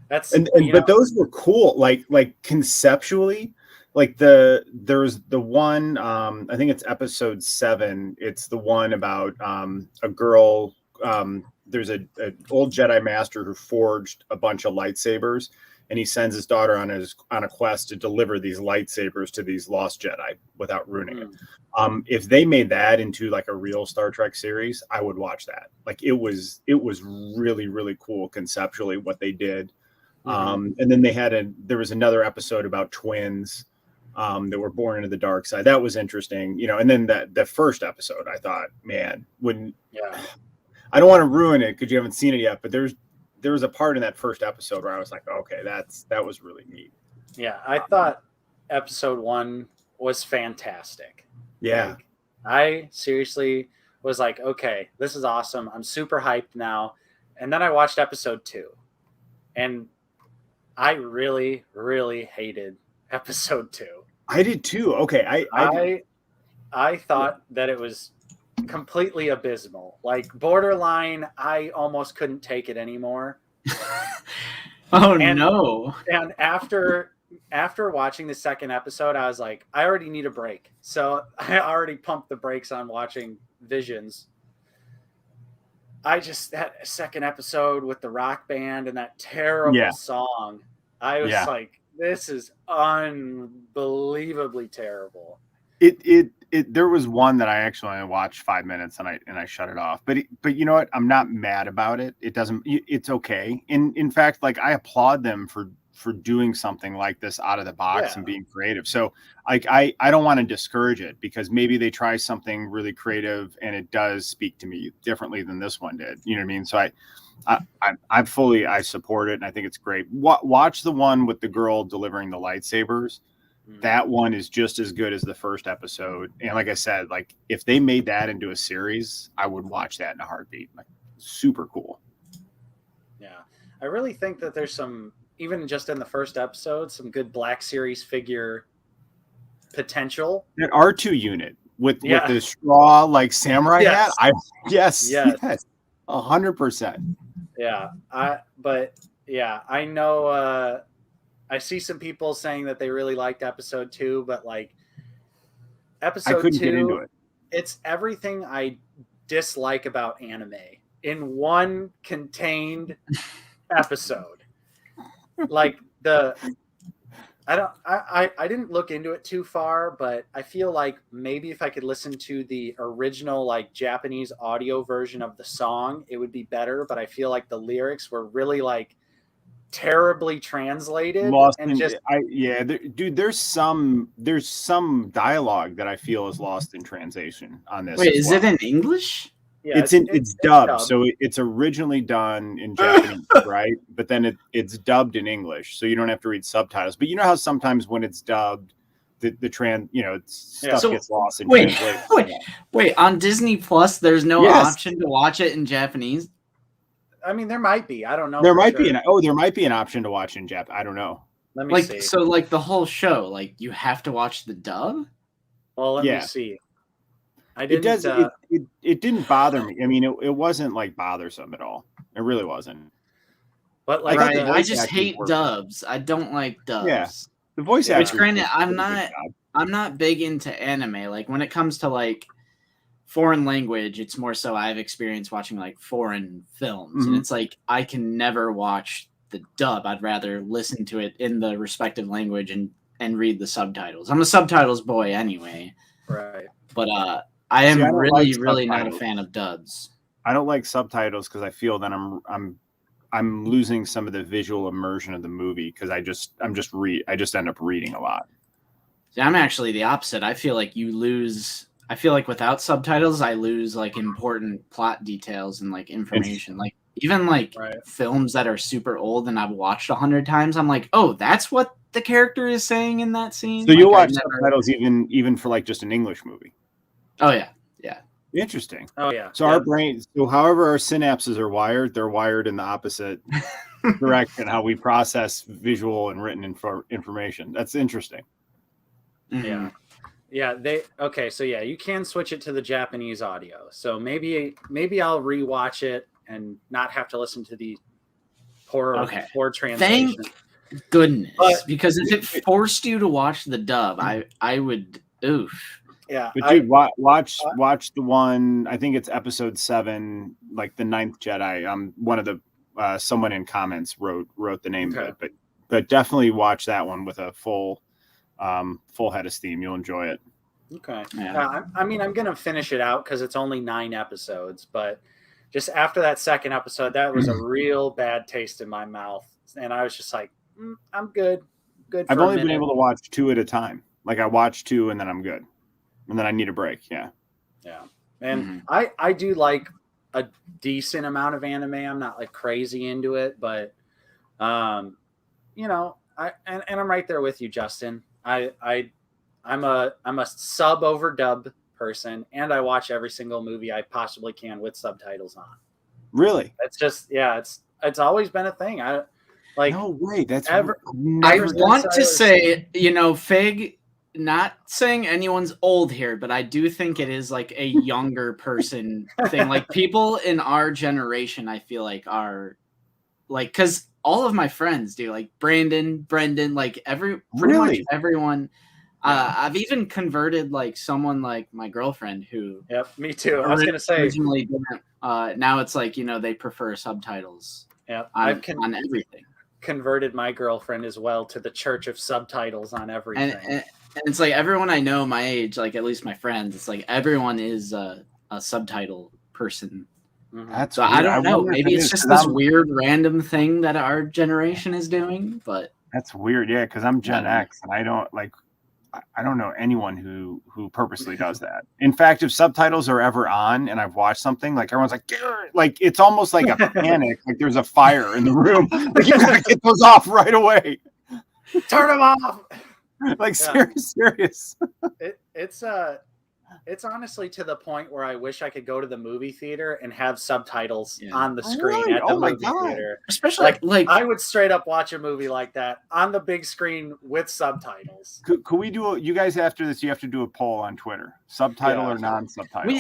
[SPEAKER 1] That's
[SPEAKER 2] but those were cool. Like conceptually, like there's the one, I think it's episode 7. It's the one about a girl. There's an old Jedi master who forged a bunch of lightsabers, and he sends his daughter on a quest to deliver these lightsabers to these lost Jedi without ruining it. If they made that into like a real Star Trek series, I would watch that. Like it was really, really cool conceptually what they did. And then there was another episode about twins that were born into the dark side. That was interesting, and then the first episode, I thought, man, I don't want to ruin it because you haven't seen it yet, but there was a part in that first episode where I was like, okay, that was really neat.
[SPEAKER 1] Yeah, I thought episode 1 was fantastic.
[SPEAKER 2] Yeah.
[SPEAKER 1] Like, I seriously was like, okay, this is awesome. I'm super hyped now. And then I watched episode 2, and I really, really hated episode 2.
[SPEAKER 2] I did too. Okay.
[SPEAKER 1] I thought that it was completely abysmal. Like borderline, I almost couldn't take it anymore.
[SPEAKER 3] No.
[SPEAKER 1] And after watching the second episode, I was like, I already need a break. So I already pumped the brakes on watching Visions. That second episode with the rock band and that terrible song, I was like, this is unbelievably terrible.
[SPEAKER 2] There was one that I actually only watched 5 minutes and I shut it off. But you know what? I'm not mad about it. It's okay. In fact, like I applaud them for doing something like this out of the box and being creative. So like I don't want to discourage it because maybe they try something really creative and it does speak to me differently than this one did. You know what I mean? So I support it and I think it's great. Watch the one with the girl delivering the lightsabers. That one is just as good as the first episode. And like I said, like if they made that into a series, I would watch that in a heartbeat. Like super cool.
[SPEAKER 1] Yeah. I really think that there's some, even just in the first episode, some good Black Series figure potential.
[SPEAKER 2] That R2 unit with the straw like samurai hat. Yes. 100%.
[SPEAKER 1] Yeah. I know I see some people saying that they really liked episode 2, but like episode 2, I couldn't get into it. It's everything I dislike about anime in one contained episode. Like I didn't look into it too far, but I feel like maybe if I could listen to the original like Japanese audio version of the song, it would be better. But I feel like the lyrics were really like terribly translated.
[SPEAKER 2] Dude, there's some dialogue that I feel is lost in translation on this.
[SPEAKER 3] Wait, is it in English?
[SPEAKER 2] Yeah, it's dubbed. So it's originally done in Japanese, right? But then it's dubbed in English, so you don't have to read subtitles. But you know how sometimes when it's dubbed, stuff gets lost in translation.
[SPEAKER 3] Wait, on Disney Plus, there's no option to watch it in Japanese.
[SPEAKER 1] I mean, there might be. I don't know.
[SPEAKER 2] There might be an option to watch in Japan. I don't know.
[SPEAKER 1] Let me see.
[SPEAKER 3] So like the whole show, like you have to watch the dub?
[SPEAKER 1] Well, let me see.
[SPEAKER 2] It didn't bother me. I mean, it wasn't like bothersome at all. It really wasn't.
[SPEAKER 1] But like,
[SPEAKER 3] I just hate dubs. I don't like dubs.
[SPEAKER 2] Yeah, the voice actor.
[SPEAKER 3] Which, granted, I'm not big into anime. Like when it comes to like foreign language, it's more so I've experienced watching like foreign films, and
[SPEAKER 2] Mhm.
[SPEAKER 3] it's like I can never watch the dub. I'd rather listen to it in the respective language and read the subtitles. I'm a subtitles boy anyway,
[SPEAKER 1] Right.
[SPEAKER 3] but I am
[SPEAKER 2] See, I don't
[SPEAKER 3] really,
[SPEAKER 2] like
[SPEAKER 3] really not a
[SPEAKER 2] subtitles.
[SPEAKER 3] fan of dubs.
[SPEAKER 2] I don't like subtitles because I feel that I'm losing some of the visual immersion of the movie because I just end up reading a lot.
[SPEAKER 3] See, I'm actually the opposite. I feel like I feel like without subtitles, I lose like important plot details and like information. Like even like films that are super old and I've watched 100 times, I'm like, oh, that's what the character is saying in that scene.
[SPEAKER 2] So you'll
[SPEAKER 3] like,
[SPEAKER 2] watch subtitles even for like just an English movie.
[SPEAKER 3] Oh yeah, yeah.
[SPEAKER 2] Interesting.
[SPEAKER 1] Oh yeah.
[SPEAKER 2] So our brains, so however our synapses are wired, they're wired in the opposite direction. How we process visual and written information. That's interesting.
[SPEAKER 1] Yeah. Yeah, so yeah, you can switch it to the Japanese audio. So maybe I'll rewatch it and not have to listen to the poor translation.
[SPEAKER 3] Thank goodness, because if it forced you to watch the dub, I would oof.
[SPEAKER 1] Yeah.
[SPEAKER 2] But dude, watch the one, I think it's episode 7, like the 9th Jedi. One of the someone in comments wrote the name of it, but definitely watch that one with a full head of steam. You'll enjoy it.
[SPEAKER 1] Okay. Yeah. I mean, I'm gonna finish it out because it's only 9 episodes, but just after that second episode, that was a real bad taste in my mouth, and I was just like, I'm good.
[SPEAKER 2] I've only been able to watch 2 at a time. Like I watch 2 and then I'm good, and then I need a break. Yeah.
[SPEAKER 1] And I do like a decent amount of anime. I'm not like crazy into it, but you know, and I'm right there with you, Justin. I'm a sub over dub person, and I watch every single movie I possibly can with subtitles on.
[SPEAKER 2] Really?
[SPEAKER 1] It's just it's always been a thing. I like
[SPEAKER 2] no way. That's
[SPEAKER 3] I want to say, you know, Fig, not saying anyone's old here, but I do think it is like a younger person thing. Like people in our generation, I feel like are like, because all of my friends do, like Brendan, like pretty much everyone. I've even converted like someone like my girlfriend who.
[SPEAKER 1] Yep, me too. I was gonna say
[SPEAKER 3] originally didn't. Now it's like, you know, they prefer subtitles.
[SPEAKER 1] Yeah,
[SPEAKER 3] on everything.
[SPEAKER 1] Converted my girlfriend as well to the church of subtitles on everything.
[SPEAKER 3] And it's like everyone I know my age, like at least my friends, it's like everyone is a subtitle person.
[SPEAKER 2] That's
[SPEAKER 3] so weird. I don't know. Maybe it's just this weird random thing that our generation is doing, but
[SPEAKER 2] that's weird. Yeah, because I'm Gen X and I don't know anyone who purposely does that. In fact, if subtitles are ever on and I've watched something, like everyone's like it's almost like a panic, like there's a fire in the room. Like you gotta get those off right away.
[SPEAKER 1] Turn them off.
[SPEAKER 2] Like serious.
[SPEAKER 1] It's honestly to the point where I wish I could go to the movie theater and have subtitles on the screen at the movie theater.
[SPEAKER 3] Especially like
[SPEAKER 1] I would straight up watch a movie like that on the big screen with subtitles.
[SPEAKER 2] Could we do you guys after this? You have to do a poll on Twitter, subtitle or non-subtitle.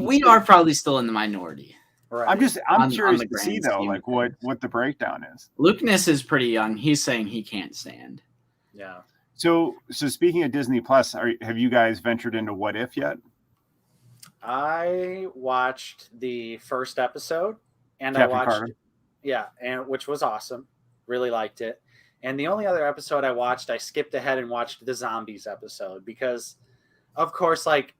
[SPEAKER 3] We are probably still in the minority.
[SPEAKER 1] Right.
[SPEAKER 2] I'm curious to see though, like what the breakdown is.
[SPEAKER 3] Lukeness is pretty young. He's saying he can't stand.
[SPEAKER 1] Yeah.
[SPEAKER 2] So speaking of Disney Plus, have you guys ventured into What If yet?
[SPEAKER 1] I watched the first episode, and
[SPEAKER 2] Captain
[SPEAKER 1] I watched
[SPEAKER 2] Carter.
[SPEAKER 1] and which was awesome. Really liked it. And the only other episode I watched, I skipped ahead and watched the zombies episode because, of course, like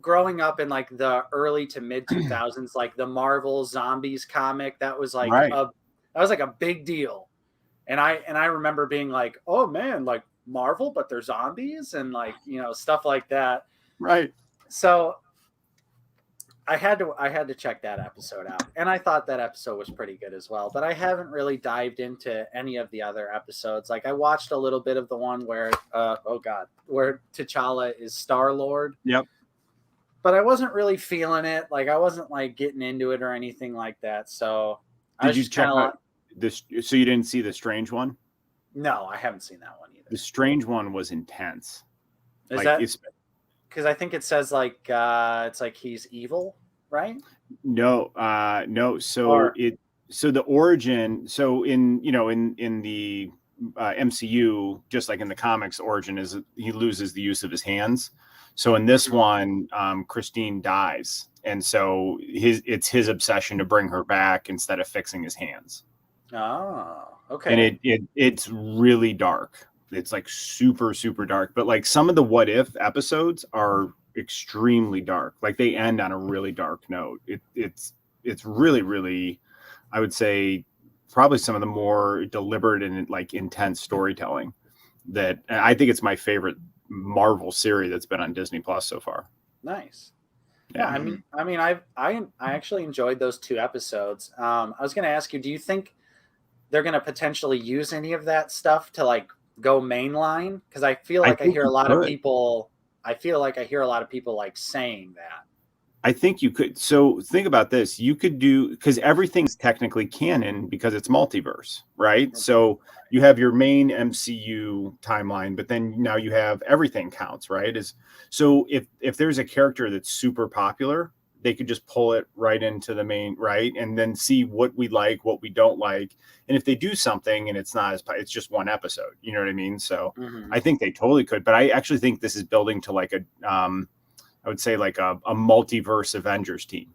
[SPEAKER 1] growing up in like the early to mid 2000s, like the Marvel Zombies comic, that was like a big deal. And I remember being like, oh man, like Marvel, but they're zombies and like, you know, stuff like that.
[SPEAKER 2] Right.
[SPEAKER 1] So I had to check that episode out, and I thought that episode was pretty good as well, but I haven't really dived into any of the other episodes. Like I watched a little bit of the one where where T'Challa is Star-Lord.
[SPEAKER 2] Yep.
[SPEAKER 1] But I wasn't really feeling it. Like I wasn't like getting into it or anything like that. So
[SPEAKER 2] did you check out this? So you didn't see the Strange one?
[SPEAKER 1] No, I haven't seen that one either.
[SPEAKER 2] The Strange one was intense.
[SPEAKER 1] Is that because I think it says like it's like he's evil, right?
[SPEAKER 2] No. So the origin. So in the MCU, just like in the comics, origin is he loses the use of his hands. So in this one, Christine dies, and so it's his obsession to bring her back instead of fixing his hands.
[SPEAKER 1] Oh, okay.
[SPEAKER 2] And it's really dark. It's like super, super dark. But like some of the what if episodes are extremely dark. Like they end on a really dark note. It's really, really, I would say, probably some of the more deliberate and like intense storytelling that I think it's my favorite Marvel series that's been on Disney Plus so far.
[SPEAKER 1] Nice. Yeah, I mean, I actually enjoyed those 2 episodes. I was going to ask you, do you think they're going to potentially use any of that stuff to like go mainline? Because I feel like I hear a lot of people. I feel like I hear a lot of people like saying that.
[SPEAKER 2] I think you could. So think about this. You could do, because everything's technically canon because it's multiverse, right? So you have your main MCU timeline, but then now you have everything counts, right? So if there's a character that's super popular, they could just pull it right into the main, right? And then see what we like, what we don't like. And if they do something and it's not it's just one episode, you know what I mean? So I think they totally could, but I actually think this is building to like I would say like a multiverse Avengers team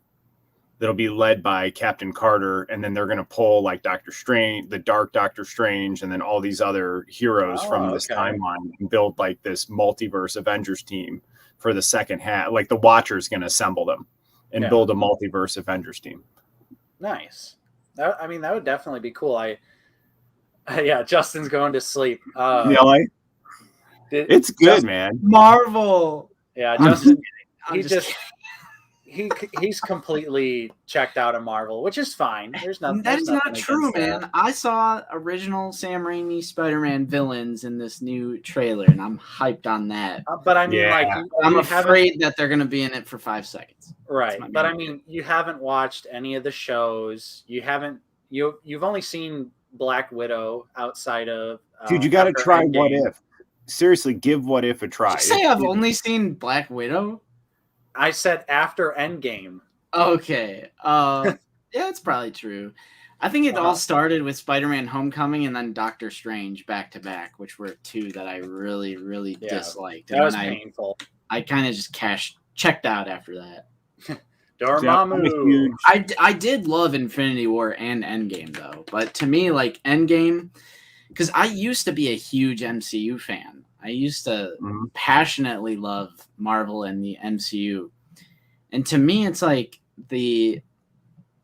[SPEAKER 2] that'll be led by Captain Carter. And then they're going to pull like Doctor Strange, the dark Doctor Strange, and then all these other heroes from this timeline and build like this multiverse Avengers team for the second half. Like the Watcher's going to assemble them and build a multiverse Avengers team.
[SPEAKER 1] Nice. I mean, that would definitely be cool. Yeah, Justin's going to sleep.
[SPEAKER 2] Really? It's good, man.
[SPEAKER 3] Marvel.
[SPEAKER 1] Yeah, Justin. He's completely checked out of Marvel, which is fine. There's nothing.
[SPEAKER 3] That is not true, man. I saw original Sam Raimi Spider-Man villains in this new trailer, and I'm hyped on that.
[SPEAKER 1] But I mean, like,
[SPEAKER 3] I'm afraid that they're going to be in it for 5 seconds.
[SPEAKER 1] Right. But I mean, you haven't watched any of the shows. You've only seen Black Widow outside of.
[SPEAKER 2] Dude, you got to try What If. Seriously, give What If a try.
[SPEAKER 3] Did you say I've only seen Black Widow?
[SPEAKER 1] I said after Endgame.
[SPEAKER 3] Okay. Yeah, it's probably true. I think it all started with Spider-Man Homecoming and then Doctor Strange back to back, which were 2 that I really, really disliked.
[SPEAKER 1] That was painful.
[SPEAKER 3] I kind of just checked out after that.
[SPEAKER 1] Dormammu.
[SPEAKER 3] I did love Infinity War and Endgame though, but to me, like Endgame, because I used to be a huge MCU fan. I used to passionately love Marvel and the MCU. And to me, it's like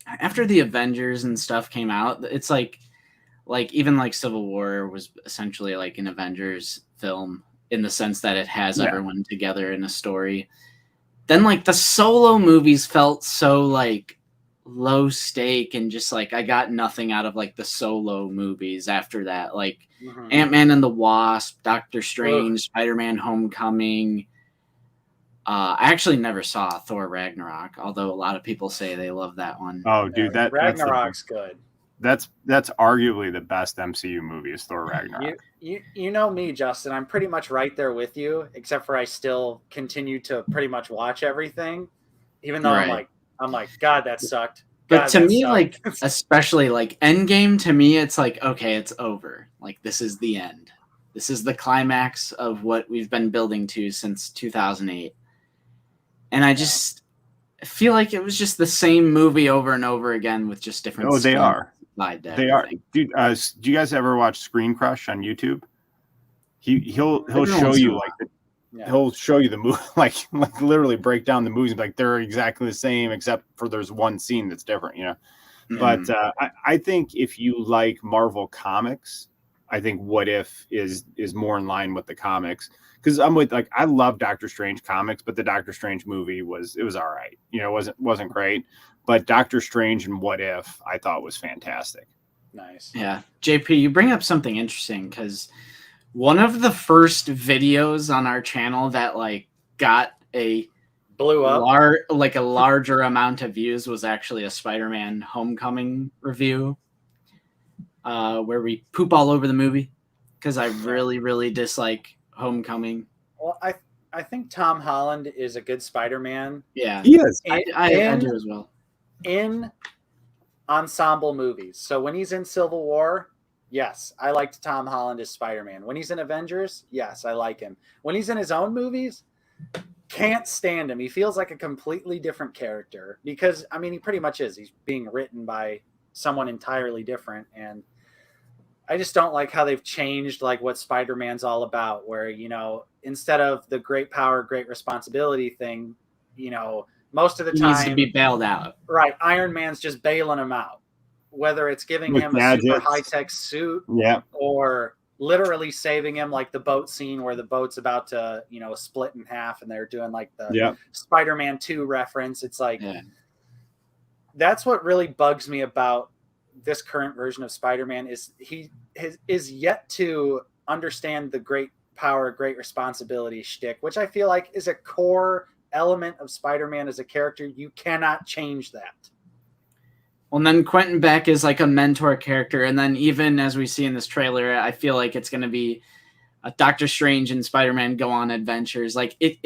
[SPEAKER 3] after the Avengers and stuff came out, it's like even like Civil War was essentially like an Avengers film in the sense that it has everyone together in a story. Then like the solo movies felt so like low stake and just like I got nothing out of like the solo movies after that. Like Ant-Man and the Wasp, Doctor Strange, Spider-Man Homecoming. I actually never saw Thor Ragnarok, although a lot of people say they love that one.
[SPEAKER 2] Oh, dude,
[SPEAKER 1] Ragnarok's good.
[SPEAKER 2] That's arguably the best MCU movie is Thor Ragnarok.
[SPEAKER 1] You know me, Justin. I'm pretty much right there with you, except for I still continue to pretty much watch everything, even though I'm like, God, that sucked.
[SPEAKER 3] But to me, like, especially like Endgame, to me, it's like, okay, it's over. Like, this is the end. This is the climax of what we've been building to since 2008. And I just feel like it was just the same movie over and over again with just different.
[SPEAKER 2] Oh, they are.
[SPEAKER 3] They
[SPEAKER 2] are. Dude, do you guys ever watch Screen Crush on YouTube? He'll show you like he'll show you the movie, like literally break down the movies, like they're exactly the same except for there's one scene that's different, you know. But I think if you like Marvel comics, I think What If is more in line with the comics, because I'm with like I love Doctor Strange comics, but the Doctor Strange movie was all right, you know, wasn't great, but Doctor Strange and What If I thought was fantastic.
[SPEAKER 1] Nice.
[SPEAKER 3] Yeah, JP, you bring up something interesting because one of the first videos on our channel that like got
[SPEAKER 1] blew up
[SPEAKER 3] like a larger amount of views was actually a Spider-Man Homecoming review where we poop all over the movie because I really, really dislike Homecoming.
[SPEAKER 1] Well, I think Tom Holland is a good Spider-Man.
[SPEAKER 3] Yeah,
[SPEAKER 2] he is.
[SPEAKER 3] I do as well.
[SPEAKER 1] In ensemble movies. So when he's in Civil War, yes, I liked Tom Holland as Spider-Man. When he's in Avengers, yes, I like him. When he's in his own movies, can't stand him. He feels like a completely different character because, I mean, he pretty much is. He's being written by someone entirely different. And I just don't like how they've changed like what Spider-Man's all about, where, you know, instead of the great power, great responsibility thing, you know, most of the time
[SPEAKER 3] needs to be bailed out.
[SPEAKER 1] Right. Iron Man's just bailing him out, whether it's giving
[SPEAKER 2] With
[SPEAKER 1] him
[SPEAKER 2] gadgets.
[SPEAKER 1] a super high-tech suit or literally saving him, like the boat scene where the boat's about to, you know, split in half and they're doing like the Spider-Man 2 reference. It's like, that's what really bugs me about this current version of Spider-Man is he is yet to understand the great power, great responsibility shtick, which I feel like is a core element of Spider-Man as a character. You cannot change that.
[SPEAKER 3] Well, and then Quentin Beck is like a mentor character. And then even as we see in this trailer, I feel like it's going to be a Doctor Strange and Spider-Man go on adventures. Like it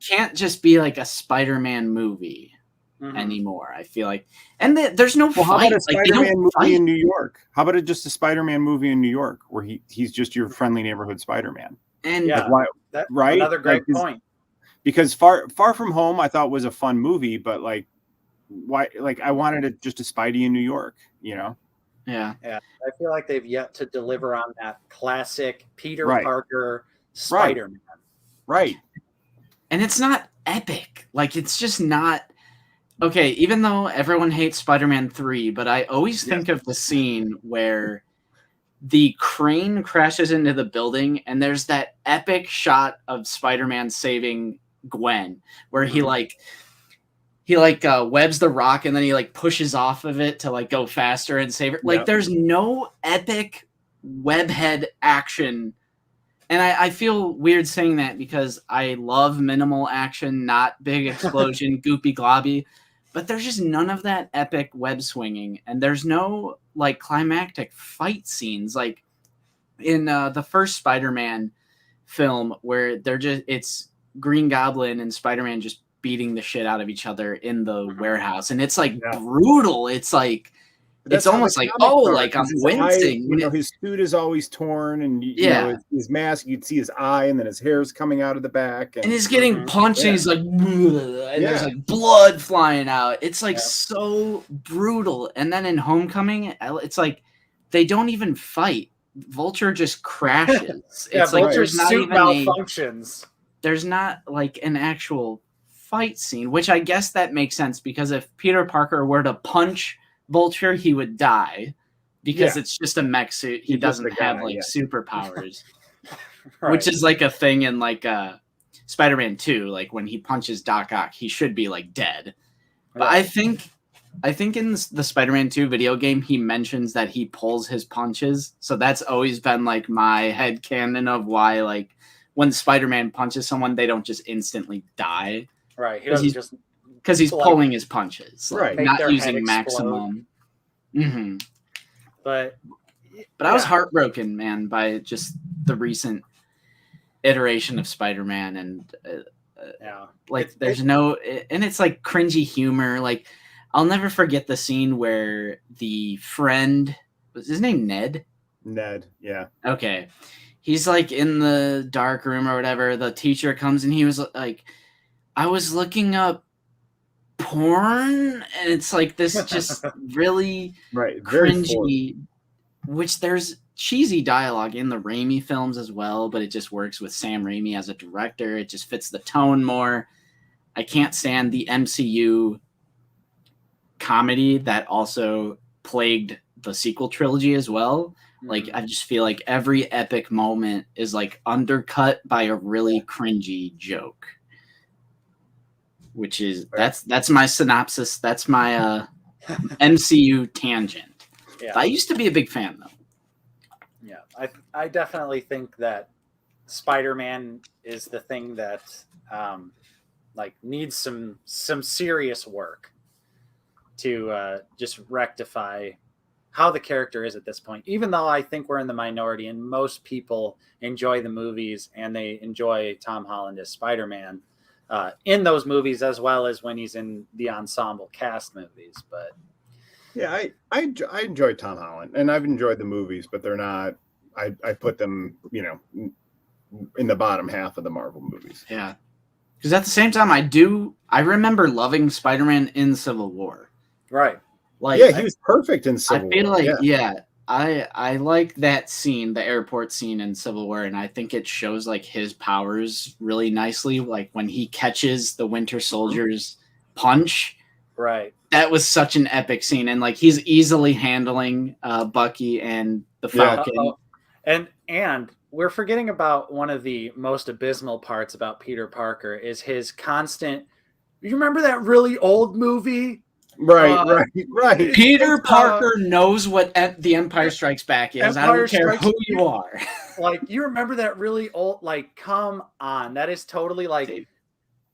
[SPEAKER 3] can't just be like a Spider-Man movie anymore. I feel like, and there's no fight.
[SPEAKER 2] How about a Spider-Man movie
[SPEAKER 3] fight
[SPEAKER 2] in New York? How about just a Spider-Man movie in New York where he's just your friendly neighborhood Spider-Man?
[SPEAKER 3] And
[SPEAKER 2] right?
[SPEAKER 1] Another great point.
[SPEAKER 2] Because Far From Home, I thought was a fun movie, but like, why? Like, I wanted it just a Spidey in New York, you know?
[SPEAKER 3] Yeah.
[SPEAKER 1] I feel like they've yet to deliver on that classic Peter Parker Spider-Man.
[SPEAKER 2] Right.
[SPEAKER 3] And it's not epic. Like, it's just not. Okay, even though everyone hates Spider-Man 3, but I always think of the scene where the crane crashes into the building and there's that epic shot of Spider-Man saving Gwen where he webs the rock and then he like pushes off of it to like go faster and save her. Like there's no epic webhead action. And I feel weird saying that because I love minimal action, not big explosion, goopy globby. But there's just none of that epic web swinging. And there's no like climactic fight scenes like in the first Spider-Man film where it's Green Goblin and Spider-Man just beating the shit out of each other in the warehouse. And it's like brutal. It's like, it's almost like, like I'm wincing.
[SPEAKER 2] You know, his suit is always torn and you know, his mask, you'd see his eye and then his hair's coming out of the back. And
[SPEAKER 3] he's getting punched and he's like, and there's like blood flying out. It's like so brutal. And then in Homecoming, it's like, they don't even fight. Vulture just crashes. It's like,
[SPEAKER 1] Vulture's
[SPEAKER 3] there's not
[SPEAKER 1] suit
[SPEAKER 3] even
[SPEAKER 1] malfunctions.
[SPEAKER 3] There's not like an actual fight scene, which I guess that makes sense because if Peter Parker were to punch Vulture, he would die because it's just a mech suit. He doesn't have like superpowers, which is like a thing in like Spider-Man 2. Like when he punches Doc Ock, he should be like dead. But I think in the Spider-Man 2 video game, he mentions that he pulls his punches. So that's always been like my headcanon of why like when Spider-Man punches someone, they don't just instantly die.
[SPEAKER 1] Right. He doesn't just
[SPEAKER 3] because he's pulling his punches,
[SPEAKER 2] right?
[SPEAKER 3] Not using maximum.
[SPEAKER 1] But
[SPEAKER 3] I was heartbroken, man, by just the recent iteration of Spider-Man, and there's no, and it's like cringy humor. Like I'll never forget the scene where the friend was his name Ned.
[SPEAKER 2] Ned, yeah.
[SPEAKER 3] Okay, he's like in the dark room or whatever. The teacher comes and he was like, I was looking up porn, and it's like this just really cringy, which there's cheesy dialogue in the Raimi films as well, but it just works with Sam Raimi as a director. It just fits the tone more. I can't stand the MCU comedy that also plagued the sequel trilogy as well. Like I just feel like every epic moment is like undercut by a really cringy joke. Which is that's my synopsis. That's my MCU tangent. Yeah. I used to be a big fan though.
[SPEAKER 1] Yeah, I definitely think that Spider-Man is the thing that like needs some serious work to just rectify how the character is at this point. Even though I think we're in the minority and most people enjoy the movies and they enjoy Tom Holland as Spider-Man. In those movies as well as when he's in the ensemble cast movies. But
[SPEAKER 2] yeah, I enjoy Tom Holland and I've enjoyed the movies, but they're not, I put them, you know, in the bottom half of the Marvel movies.
[SPEAKER 3] Yeah. Because at the same time, I remember loving Spider-Man in Civil War.
[SPEAKER 1] Right.
[SPEAKER 2] Like, yeah, he was perfect in Civil War.
[SPEAKER 3] I feel like, I like that scene, the airport scene in Civil War, and I think it shows like his powers really nicely. Like when he catches the Winter Soldier's punch.
[SPEAKER 1] Right.
[SPEAKER 3] That was such an epic scene, and like he's easily handling Bucky and the Falcon.
[SPEAKER 1] And we're forgetting about one of the most abysmal parts about Peter Parker is his constant. You remember that really old movie?
[SPEAKER 2] Right.
[SPEAKER 3] Peter Parker knows what The Empire Strikes Back is. I don't care who you are.
[SPEAKER 1] Like, you remember that really old? Like, come on, that is totally like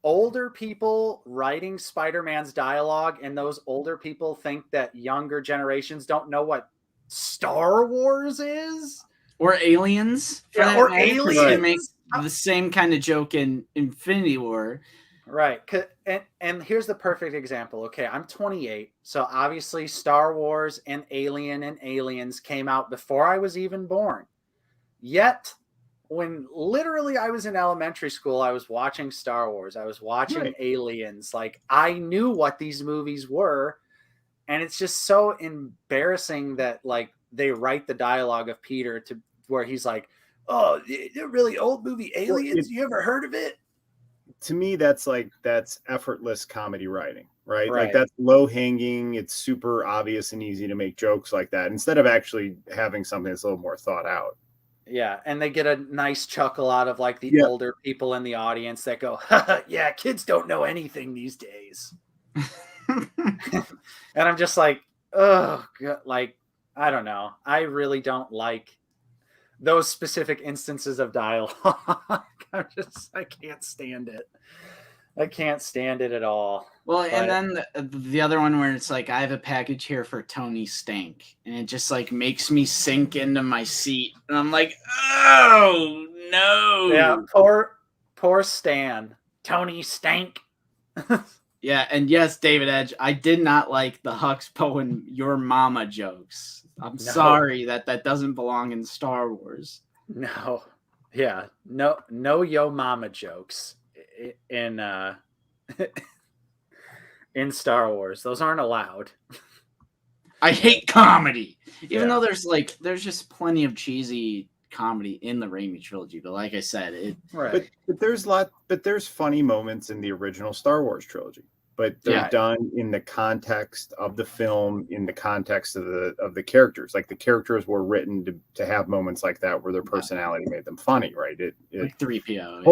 [SPEAKER 1] older people writing Spider-Man's dialogue, and those older people think that younger generations don't know what Star Wars is.
[SPEAKER 3] Or Aliens.
[SPEAKER 1] Or Aliens.
[SPEAKER 3] It makes the same kind of joke in Infinity War.
[SPEAKER 1] Right. And here's the perfect example. Okay, I'm 28. So obviously Star Wars and Alien and Aliens came out before I was even born. Yet, when literally I was in elementary school, I was watching Star Wars. I was watching Aliens. Like, I knew what these movies were. And it's just so embarrassing that, like, they write the dialogue of Peter to where he's like, oh, the really old movie Aliens, you ever heard of it?
[SPEAKER 2] To me, that's effortless comedy writing, right? Like, that's low hanging. It's super obvious and easy to make jokes like that instead of actually having something that's a little more thought out.
[SPEAKER 1] Yeah, and they get a nice chuckle out of like the older people in the audience that go, yeah, kids don't know anything these days. And I'm just like, oh, God, like, I don't know. I really don't like those specific instances of dialogue. I can't stand it. I can't stand it at all.
[SPEAKER 3] Well, and then the other one where it's like, I have a package here for Tony Stank, and it just like makes me sink into my seat, and I'm like, oh no.
[SPEAKER 1] Yeah, poor Stan. Tony Stank.
[SPEAKER 3] Yeah, and yes, David Edge, I did not like the Hux Poe and Your Mama jokes. I'm sorry that doesn't belong in Star Wars.
[SPEAKER 1] No. Yeah. No yo mama jokes in in Star Wars. Those aren't allowed.
[SPEAKER 3] I hate comedy. Even though there's just plenty of cheesy comedy in the Raimi trilogy, but like I said,
[SPEAKER 2] but there's funny moments in the original Star Wars trilogy. But they're done in the context of the film, in the context of the characters. Like, the characters were written to have moments like that where their personality made them funny, right?
[SPEAKER 3] Like 3PO.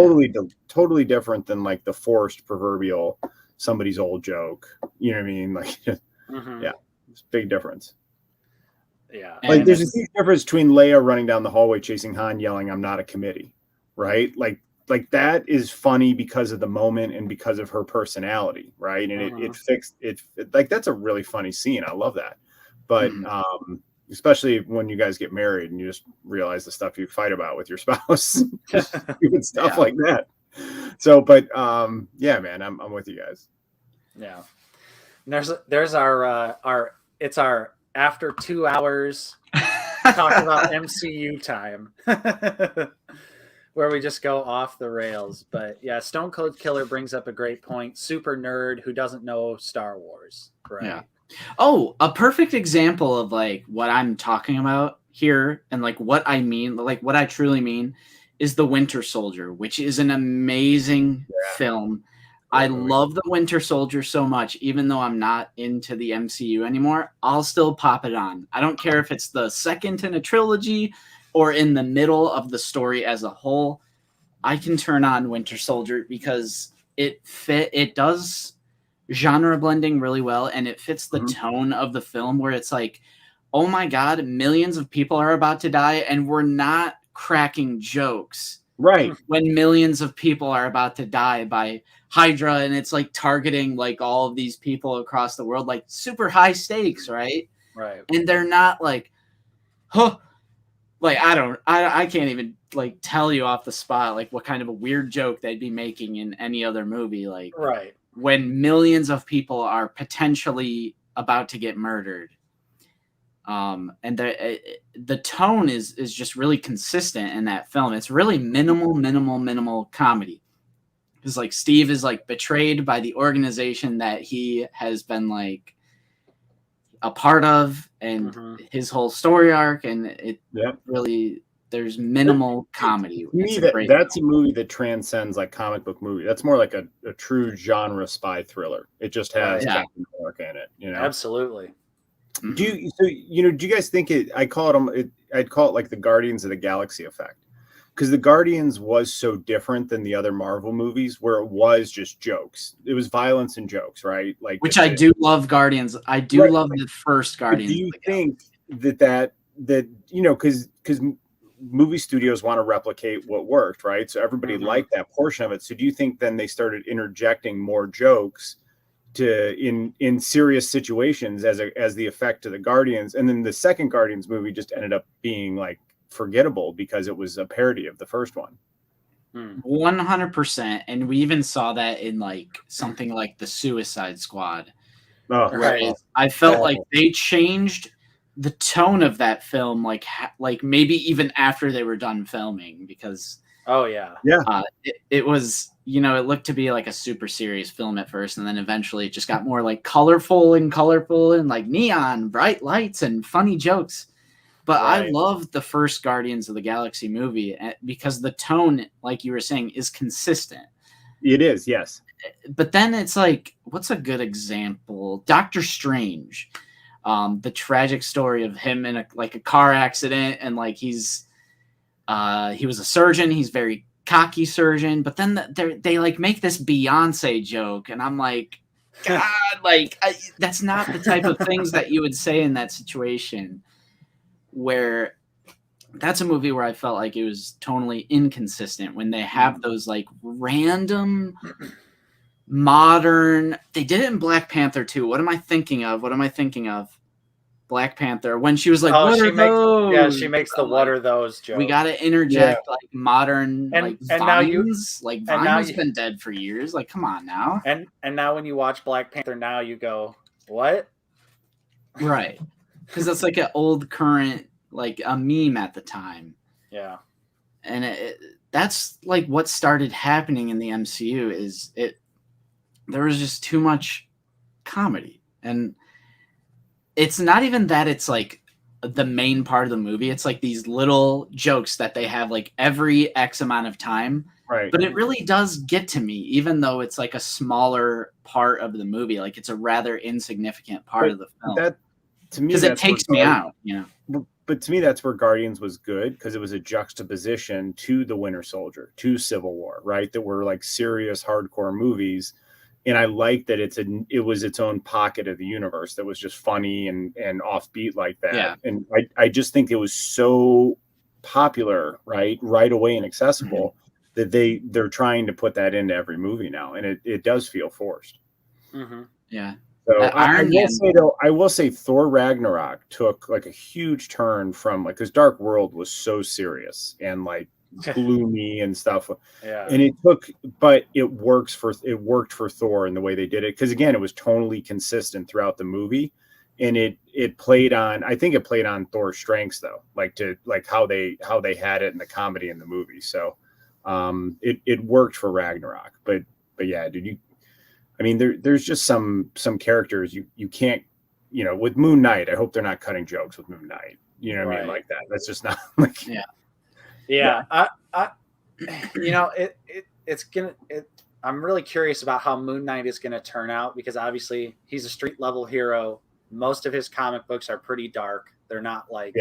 [SPEAKER 2] Totally different than like the forced proverbial somebody's old joke. You know what I mean? Like, yeah, it's a big difference.
[SPEAKER 1] Yeah.
[SPEAKER 2] Like, there's a huge difference between Leia running down the hallway chasing Han yelling, "I'm not a committee," right? Like that is funny because of the moment and because of her personality, right? And it fixed it. Like, that's a really funny scene. I love that. But especially when you guys get married and you just realize the stuff you fight about with your spouse, just doing stuff like that. So, but yeah, man, I'm with you guys.
[SPEAKER 1] Yeah. And there's our it's our after 2 hours talking about MCU time. Where we just go off the rails. But yeah, Stone Cold Killer brings up a great point. Super nerd who doesn't know Star Wars. Right.
[SPEAKER 3] Yeah. Oh, a perfect example of like what I'm talking about here and like what I mean, like what I truly mean is The Winter Soldier, which is an amazing film. I love The Winter Soldier so much, even though I'm not into the MCU anymore, I'll still pop it on. I don't care if it's the second in a trilogy or in the middle of the story as a whole. I can turn on Winter Soldier because it does genre blending really well, and it fits the tone of the film where it's like, oh my God, millions of people are about to die, and we're not cracking jokes.
[SPEAKER 2] Right.
[SPEAKER 3] When millions of people are about to die by Hydra, and it's like targeting like all of these people across the world, like super high stakes, right?
[SPEAKER 1] Right.
[SPEAKER 3] And they're not like, huh. Like, I can't even like tell you off the spot like what kind of a weird joke they'd be making in any other movie. Like,
[SPEAKER 1] right,
[SPEAKER 3] when millions of people are potentially about to get murdered, and the tone is just really consistent in that film. It's really minimal comedy. because like Steve is like betrayed by the organization that he has been like a part of, and his whole story arc, and it really, there's minimal comedy.
[SPEAKER 2] To me, that's a movie that transcends like comic book movie. That's more like a true genre spy thriller. It just has Captain America in it, you know.
[SPEAKER 1] Absolutely.
[SPEAKER 2] Do you guys think I'd call it like the Guardians of the Galaxy effect, because the Guardians was so different than the other Marvel movies, where it was just jokes. It was violence and jokes, right? Like,
[SPEAKER 3] which I do love Guardians. I do love the first Guardians.
[SPEAKER 2] Do you think that you know, because movie studios want to replicate what worked, right? So everybody liked that portion of it. So do you think then they started interjecting more jokes in serious situations as the effect to the Guardians, and then the second Guardians movie just ended up being like forgettable because it was a parody of the first one?
[SPEAKER 3] 100%. And we even saw that in like something like the Suicide Squad.
[SPEAKER 2] Oh,
[SPEAKER 3] right. I felt like they changed the tone of that film, like maybe even after they were done filming, because it was, you know, it looked to be like a super serious film at first, and then eventually it just got more like colorful and like neon, bright lights, and funny jokes. But I love the first Guardians of the Galaxy movie because the tone, like you were saying, is consistent.
[SPEAKER 2] It is, yes.
[SPEAKER 3] But then it's like, what's a good example? Doctor Strange. The tragic story of him in a car accident, and like he was a surgeon. He's very cocky surgeon, but then they like make this Beyonce joke, and I'm like, God, that's not the type of things that you would say in that situation. Where that's a movie where I felt like it was tonally inconsistent when they have those like random modern. They did it in Black Panther too. What am I thinking of? Black Panther, when she was like, "What are those?"
[SPEAKER 1] Yeah, she makes the "what are those" joke.
[SPEAKER 3] We got to interject like modern, like Vines. Like Vines been dead for years. Like, come on now.
[SPEAKER 1] And now when you watch Black Panther now, you go, "What?"
[SPEAKER 3] Right, because that's like an old current, like a meme at the time.
[SPEAKER 1] Yeah,
[SPEAKER 3] and that's like what started happening in the MCU. There was just too much comedy, and it's not even that it's like the main part of the movie. It's like these little jokes that they have like every X amount of time.
[SPEAKER 2] Right.
[SPEAKER 3] But it really does get to me, even though it's like a smaller part of the movie. Like it's a rather insignificant part of the film.
[SPEAKER 2] That, to me,
[SPEAKER 3] because it takes me out, you know.
[SPEAKER 2] But to me, that's where Guardians was good, because it was a juxtaposition to the Winter Soldier, to Civil War, right? That were like serious, hardcore movies. And I like that it was its own pocket of the universe that was just funny and offbeat like that.
[SPEAKER 3] Yeah.
[SPEAKER 2] And I just think it was so popular, right away and accessible, that they're trying to put that into every movie now, and it does feel forced.
[SPEAKER 3] Yeah.
[SPEAKER 2] So I will say Thor Ragnarok took like a huge turn from like, because Dark World was so serious and like gloomy and stuff.
[SPEAKER 1] Yeah.
[SPEAKER 2] And but it worked for Thor in the way they did it, because again, it was tonally consistent throughout the movie, and it played on, I think it played on Thor's strengths though, like how they had it in the comedy in the movie. So it worked for Ragnarok. But yeah, I mean, there's just some characters you can't, you know, with Moon Knight. I hope they're not cutting jokes with Moon Knight. You know what I mean? Like that. That's just not like.
[SPEAKER 1] Yeah. I you know, I'm really curious about how Moon Knight is gonna turn out, because obviously he's a street level hero. Most of his comic books are pretty dark. They're not like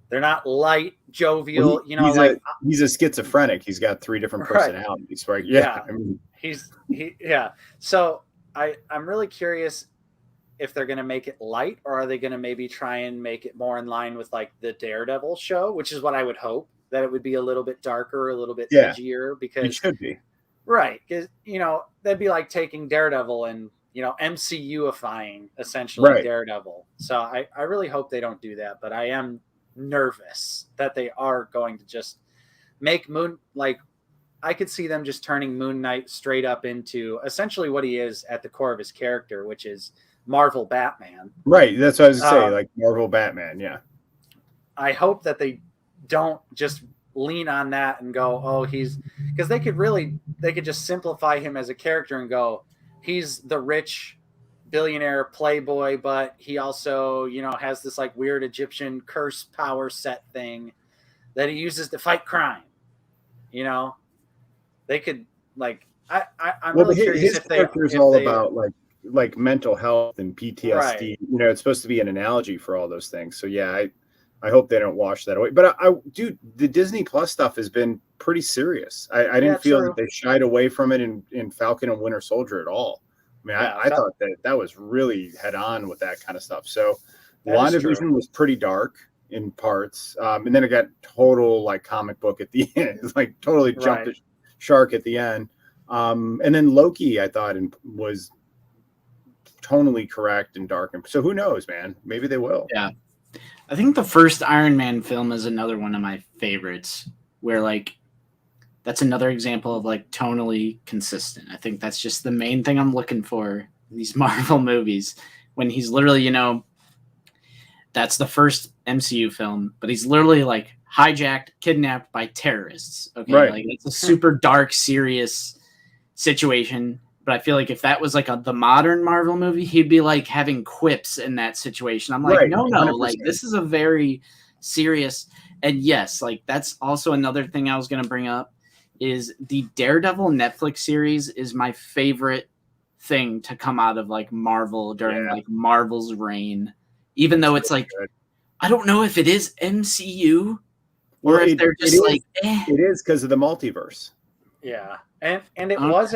[SPEAKER 1] they're not light, jovial.
[SPEAKER 2] Well,
[SPEAKER 1] you know,
[SPEAKER 2] he's a schizophrenic. He's got 3 different personalities, right? Yeah. I mean,
[SPEAKER 1] So I'm really curious if they're going to make it light, or are they going to maybe try and make it more in line with like the Daredevil show, which is what I would hope, that it would be a little bit darker, a little bit edgier, because
[SPEAKER 2] it should be.
[SPEAKER 1] Right. Because, you know, that'd be like taking Daredevil and, you know, MCU-ifying essentially Daredevil. So I really hope they don't do that, but I am nervous that they are going to just make I could see them just turning Moon Knight straight up into essentially what he is at the core of his character, which is Marvel Batman.
[SPEAKER 2] Right. That's what I was going to say, like Marvel Batman. Yeah.
[SPEAKER 1] I hope that they don't just lean on that and go, oh, because they could just simplify him as a character and go, he's the rich billionaire playboy, but he also, has this like weird Egyptian curse power set thing that he uses to fight crime. They could like, I'm really curious
[SPEAKER 2] his
[SPEAKER 1] if
[SPEAKER 2] character is all about like mental health and PTSD.
[SPEAKER 1] Right.
[SPEAKER 2] It's supposed to be an analogy for all those things. So yeah, I hope they don't wash that away. But dude, the Disney Plus stuff has been pretty serious. I didn't feel that they shied away from it in Falcon and Winter Soldier at all. I mean, I thought that was really head on with that kind of stuff. So WandaVision was pretty dark in parts. And then it got total like comic book at the end. It's like totally jumped the shark at the end. And then Loki, I thought, was tonally correct and dark. So who knows, man? Maybe they will.
[SPEAKER 3] Yeah. I think the first Iron Man film is another one of my favorites where like that's another example of like tonally consistent. I think that's just the main thing I'm looking for in these Marvel movies when he's literally, that's the first MCU film, but he's literally like hijacked, kidnapped by terrorists. Okay.
[SPEAKER 2] Right.
[SPEAKER 3] Like it's a super dark, serious situation. But I feel like if that was like the modern Marvel movie, he'd be like having quips in that situation. I'm like, no,
[SPEAKER 2] 100%.
[SPEAKER 3] like this is a very serious. And yes, like that's also another thing I was going to bring up is the Daredevil Netflix series is my favorite thing to come out of like Marvel during like Marvel's reign. Even though it's like, I don't know if it is MCU or if they're just like,
[SPEAKER 2] It is because of the multiverse.
[SPEAKER 1] Yeah. And it was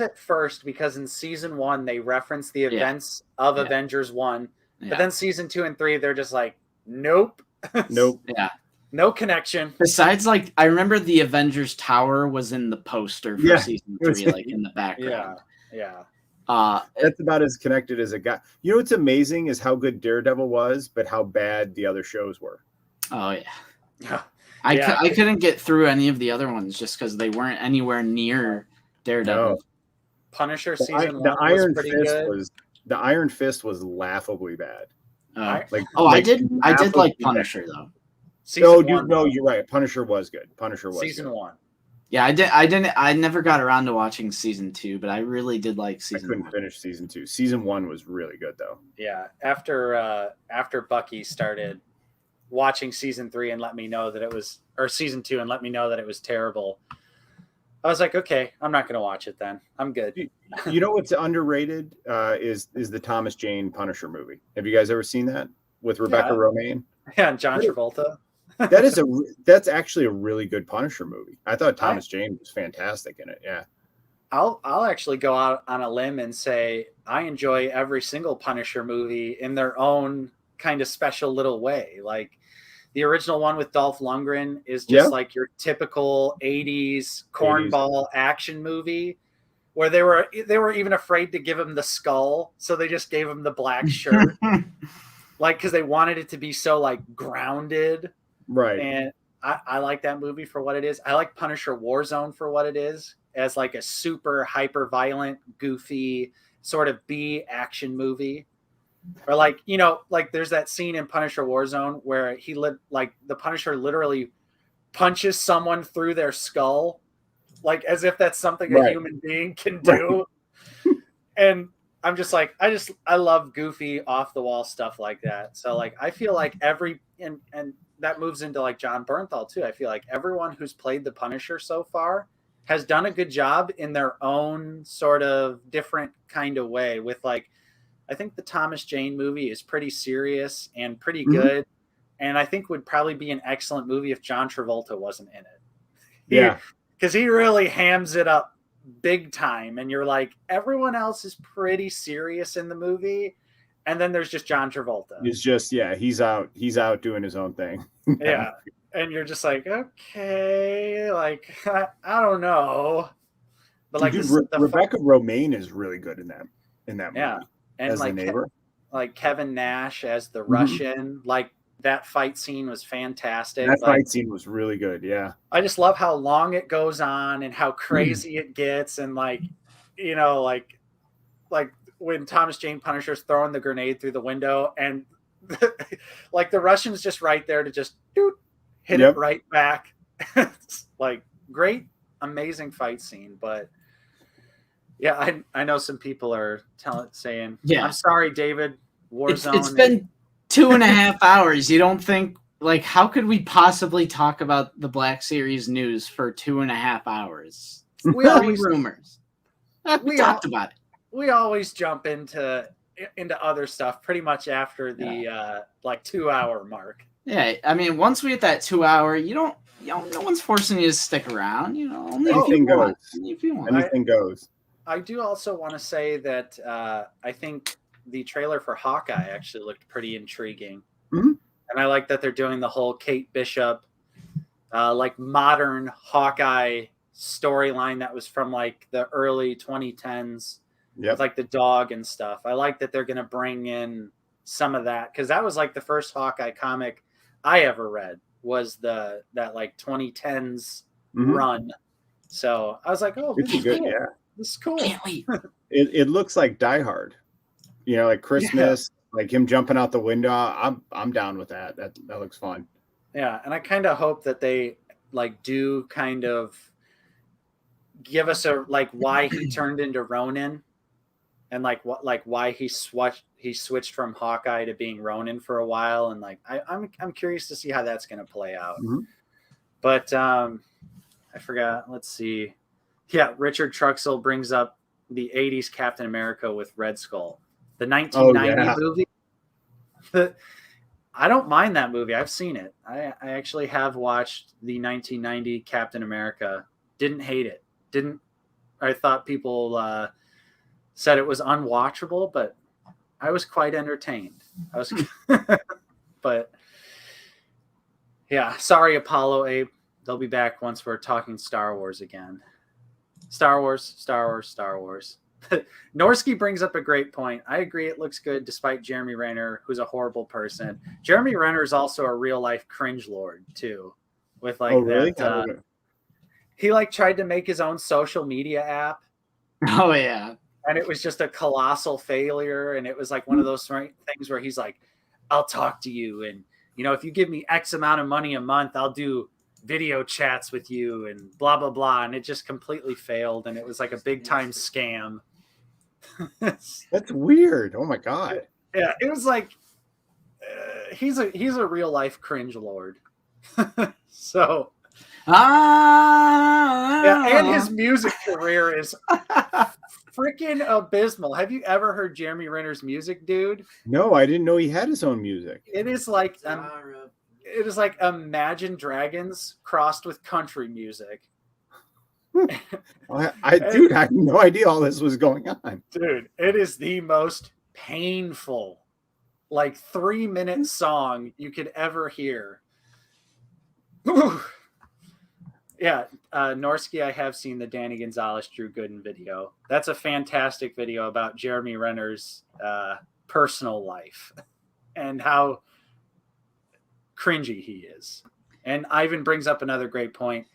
[SPEAKER 1] at first because in season 1 they referenced the events of Avengers 1, but then season 2 and 3 they're just like, nope.
[SPEAKER 3] Yeah.
[SPEAKER 1] No connection.
[SPEAKER 3] Besides, like I remember the Avengers Tower was in the poster for season 3, like in the background.
[SPEAKER 1] Yeah.
[SPEAKER 3] That's
[SPEAKER 2] about as connected as it got. You know what's amazing is how good Daredevil was, but how bad the other shows were.
[SPEAKER 3] Oh yeah. I couldn't get through any of the other ones just because they weren't anywhere near Daredevil.
[SPEAKER 2] No.
[SPEAKER 1] Punisher season 1 was pretty good.
[SPEAKER 2] The Iron Fist was laughably bad.
[SPEAKER 3] I did like Punisher though.
[SPEAKER 2] No, you're right. Punisher was good.
[SPEAKER 1] Season
[SPEAKER 2] good.
[SPEAKER 1] 1.
[SPEAKER 3] Yeah, I never got around to watching season 2, but I really did like season 1.
[SPEAKER 2] I couldn't finish season 2. Season 1 was really good though.
[SPEAKER 1] Yeah, after Bucky started watching season 3 and let me know that it was, or season 2 and let me know that it was terrible, I was like, okay, I'm not going to watch it then. I'm good.
[SPEAKER 2] You know what's underrated is the Thomas Jane Punisher movie. Have you guys ever seen that with Rebecca Romijn?
[SPEAKER 1] Yeah, and John Travolta.
[SPEAKER 2] That's actually a really good Punisher movie. I thought Thomas Jane was fantastic in it. Yeah.
[SPEAKER 1] I'll actually go out on a limb and say I enjoy every single Punisher movie in their own kind of special little way. Like the original one with Dolph Lundgren is just like your typical 80s cornball action movie where they were even afraid to give him the skull, so they just gave him the black shirt. Like because they wanted it to be so like grounded.
[SPEAKER 2] Right.
[SPEAKER 1] And I like that movie for what it is. I like Punisher Warzone for what it is, as like a super hyper violent, goofy sort of B action movie. Or like, like there's that scene in Punisher Warzone where the Punisher literally punches someone through their skull, like as if that's something a human being can do. And I'm just like, I love goofy off the wall stuff like that. So like, I feel like and that moves into like John Bernthal too. I feel like everyone who's played the Punisher so far has done a good job in their own sort of different kind of way with like, I think the Thomas Jane movie is pretty serious and pretty good. And I think would probably be an excellent movie if John Travolta wasn't in it. Because he really hams it up big time. And you're like, everyone else is pretty serious in the movie. And then there's just John Travolta.
[SPEAKER 2] It's just, he's out doing his own thing.
[SPEAKER 1] Yeah. And you're just like, okay, like, I don't know. But like
[SPEAKER 2] Rebecca Romijn is really good in that movie.
[SPEAKER 1] Yeah. And
[SPEAKER 2] as
[SPEAKER 1] like,
[SPEAKER 2] the neighbor.
[SPEAKER 1] Like Kevin Nash as the Russian, like that fight scene was fantastic.
[SPEAKER 2] That fight scene was really good. Yeah.
[SPEAKER 1] I just love how long it goes on and how crazy it gets. And like, like when Thomas Jane Punisher's throwing the grenade through the window and like the Russian's just right there to just hit it right back. It's like great amazing fight scene. But yeah, I know some people are saying,
[SPEAKER 3] yeah,
[SPEAKER 1] I'm sorry, David. Warzone.
[SPEAKER 3] It's been 2.5 hours. You don't think, like, how could we possibly talk about the Black Series news for 2.5 hours?
[SPEAKER 1] We always
[SPEAKER 3] rumors. We talked about it.
[SPEAKER 1] We always jump into other stuff pretty much after the like 2 hour mark.
[SPEAKER 3] Yeah, I mean, once we hit that 2 hour, no one's forcing you to stick around. Only
[SPEAKER 2] anything goes.
[SPEAKER 3] If you want.
[SPEAKER 2] Anything goes.
[SPEAKER 1] I do also want to say that I think the trailer for Hawkeye actually looked pretty intriguing.
[SPEAKER 2] Mm-hmm.
[SPEAKER 1] And I like that they're doing the whole Kate Bishop, like modern Hawkeye storyline that was from like the early 2010s with like the dog and stuff. I like that they're going to bring in some of that, because that was like the first Hawkeye comic I ever read was that like 2010s run. So I was like, oh, this is
[SPEAKER 2] good.
[SPEAKER 1] Cool.
[SPEAKER 2] Yeah,
[SPEAKER 1] this is cool.
[SPEAKER 3] Can't wait.
[SPEAKER 2] It looks like Die Hard. Like Christmas, like him jumping out the window. I'm down with that. That looks fun.
[SPEAKER 1] Yeah, and I kind of hope that they like do kind of give us a like why he turned into Ronin, and like what why he switched from Hawkeye to being Ronin for a while, and like I'm curious to see how that's going to play out.
[SPEAKER 2] Mm-hmm.
[SPEAKER 1] But I forgot. Let's see. Yeah, Richard Truxell brings up the 80s Captain America with Red Skull. The 1990 movie. I don't mind that movie. I've seen it. I actually have watched the 1990 Captain America. Didn't hate it. I thought people said it was unwatchable, but I was quite entertained. But yeah, sorry, Apollo Abe. They'll be back once we're talking Star Wars again. Star Wars. Norsky brings up a great point. I agree, it looks good despite Jeremy Renner, who's a horrible person. Jeremy Renner is also a real life cringe lord too, with like
[SPEAKER 2] really?
[SPEAKER 1] that. He like tried to make his own social media app.
[SPEAKER 3] Oh yeah,
[SPEAKER 1] and it was just a colossal failure. And it was like one of those things where he's like, "I'll talk to you, and if you give me X amount of money a month, I'll do video chats with you," and blah blah blah. And it just completely failed, and it was like a big time scam.
[SPEAKER 2] That's weird. Oh my god.
[SPEAKER 1] Yeah, it was like he's a real life cringe lord. So yeah, and his music career is freaking abysmal. Have you ever heard Jeremy Renner's music, dude?
[SPEAKER 2] No, I didn't know he had his own music.
[SPEAKER 1] It is like Imagine Dragons crossed with country music.
[SPEAKER 2] I had no idea all this was going on.
[SPEAKER 1] Dude, it is the most painful, like 3-minute song you could ever hear. Yeah, Norsky, I have seen the Danny Gonzalez Drew Gooden video. That's a fantastic video about Jeremy Renner's personal life and how cringy he is. And Ivan brings up another great point.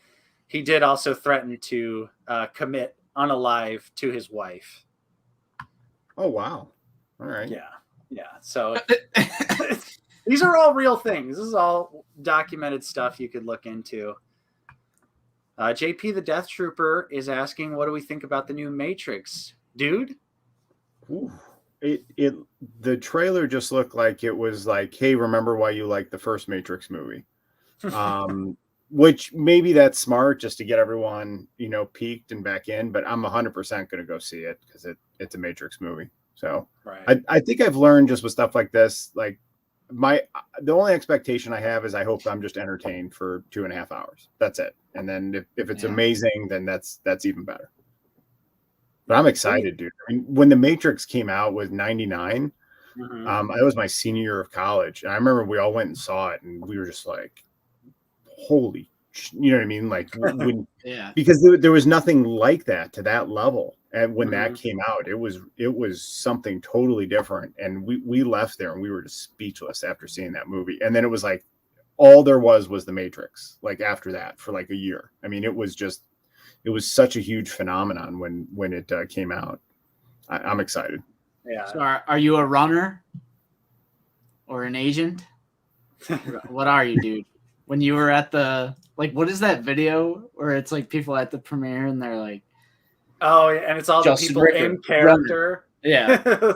[SPEAKER 1] He did also threaten to commit unalive to his wife.
[SPEAKER 2] Oh, wow. All right.
[SPEAKER 1] Yeah. So these are all real things. This is all documented stuff you could look into. JP the Death Trooper is asking, what do we think about the new Matrix? Dude?
[SPEAKER 2] Ooh. The trailer just looked like it was like, hey, remember why you liked the first Matrix movie? Which maybe that's smart just to get everyone, peaked and back in, but I'm 100% going to go see it because it's a Matrix movie. So
[SPEAKER 1] right.
[SPEAKER 2] I think I've learned just with stuff like this, like the only expectation I have is I hope I'm just entertained for 2.5 hours. That's it. And then if it's amazing, then that's even better. But I'm excited, dude. I mean, when the Matrix came out was 99. It was my senior year of college. And I remember we all went and saw it and we were just like, holy, you know what I mean? Like because there was nothing like that to that level. And when that came out, it was something totally different. And we left there and we were just speechless after seeing that movie. And then it was like, all there was the Matrix, like after that for like a year. I mean, it was such a huge phenomenon when it came out. I'm excited.
[SPEAKER 1] Yeah.
[SPEAKER 3] So are you a runner or an agent? What are you, dude? When you were at the like, what is that video where it's like people at the premiere and they're like,
[SPEAKER 1] oh, and it's all the
[SPEAKER 3] Justin
[SPEAKER 1] people
[SPEAKER 3] Ricker,
[SPEAKER 1] in character.
[SPEAKER 3] yeah.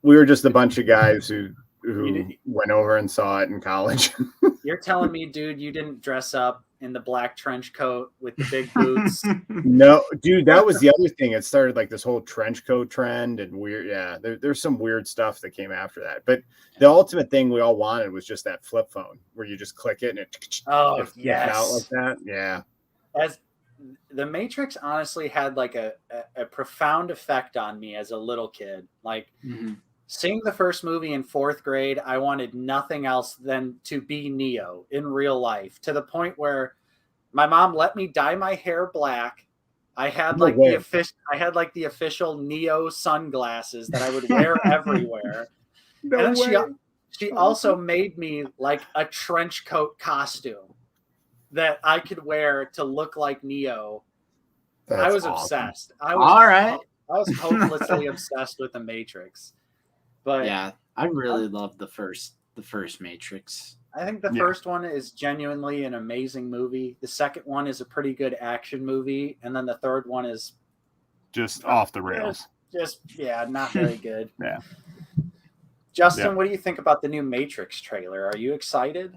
[SPEAKER 2] We were just a bunch of guys who went over and saw it in college.
[SPEAKER 1] You're telling me, dude, you didn't dress up in the black trench coat with the big boots?
[SPEAKER 2] No, dude, that was the other thing. It started like this whole trench coat trend and weird. Yeah, there's some weird stuff that came after that. But the ultimate thing we all wanted was just that flip phone where you just click it and it flips out like that. Yeah.
[SPEAKER 1] As the Matrix honestly had like a profound effect on me as a little kid. Like seeing the first movie in 4th grade, I wanted nothing else than to be Neo in real life, to the point where my mom let me dye my hair black. I had the official Neo sunglasses that I would wear everywhere. And then she also made me like a trench coat costume that I could wear to look like Neo. I was obsessed. I was hopelessly obsessed with the Matrix. But
[SPEAKER 3] yeah, I really love the first Matrix.
[SPEAKER 1] I think the first one is genuinely an amazing movie. The second one is a pretty good action movie, and then the third one is
[SPEAKER 2] just off the rails.
[SPEAKER 1] Not very good.
[SPEAKER 2] Yeah.
[SPEAKER 1] Justin, what do you think about the new Matrix trailer? Are you excited?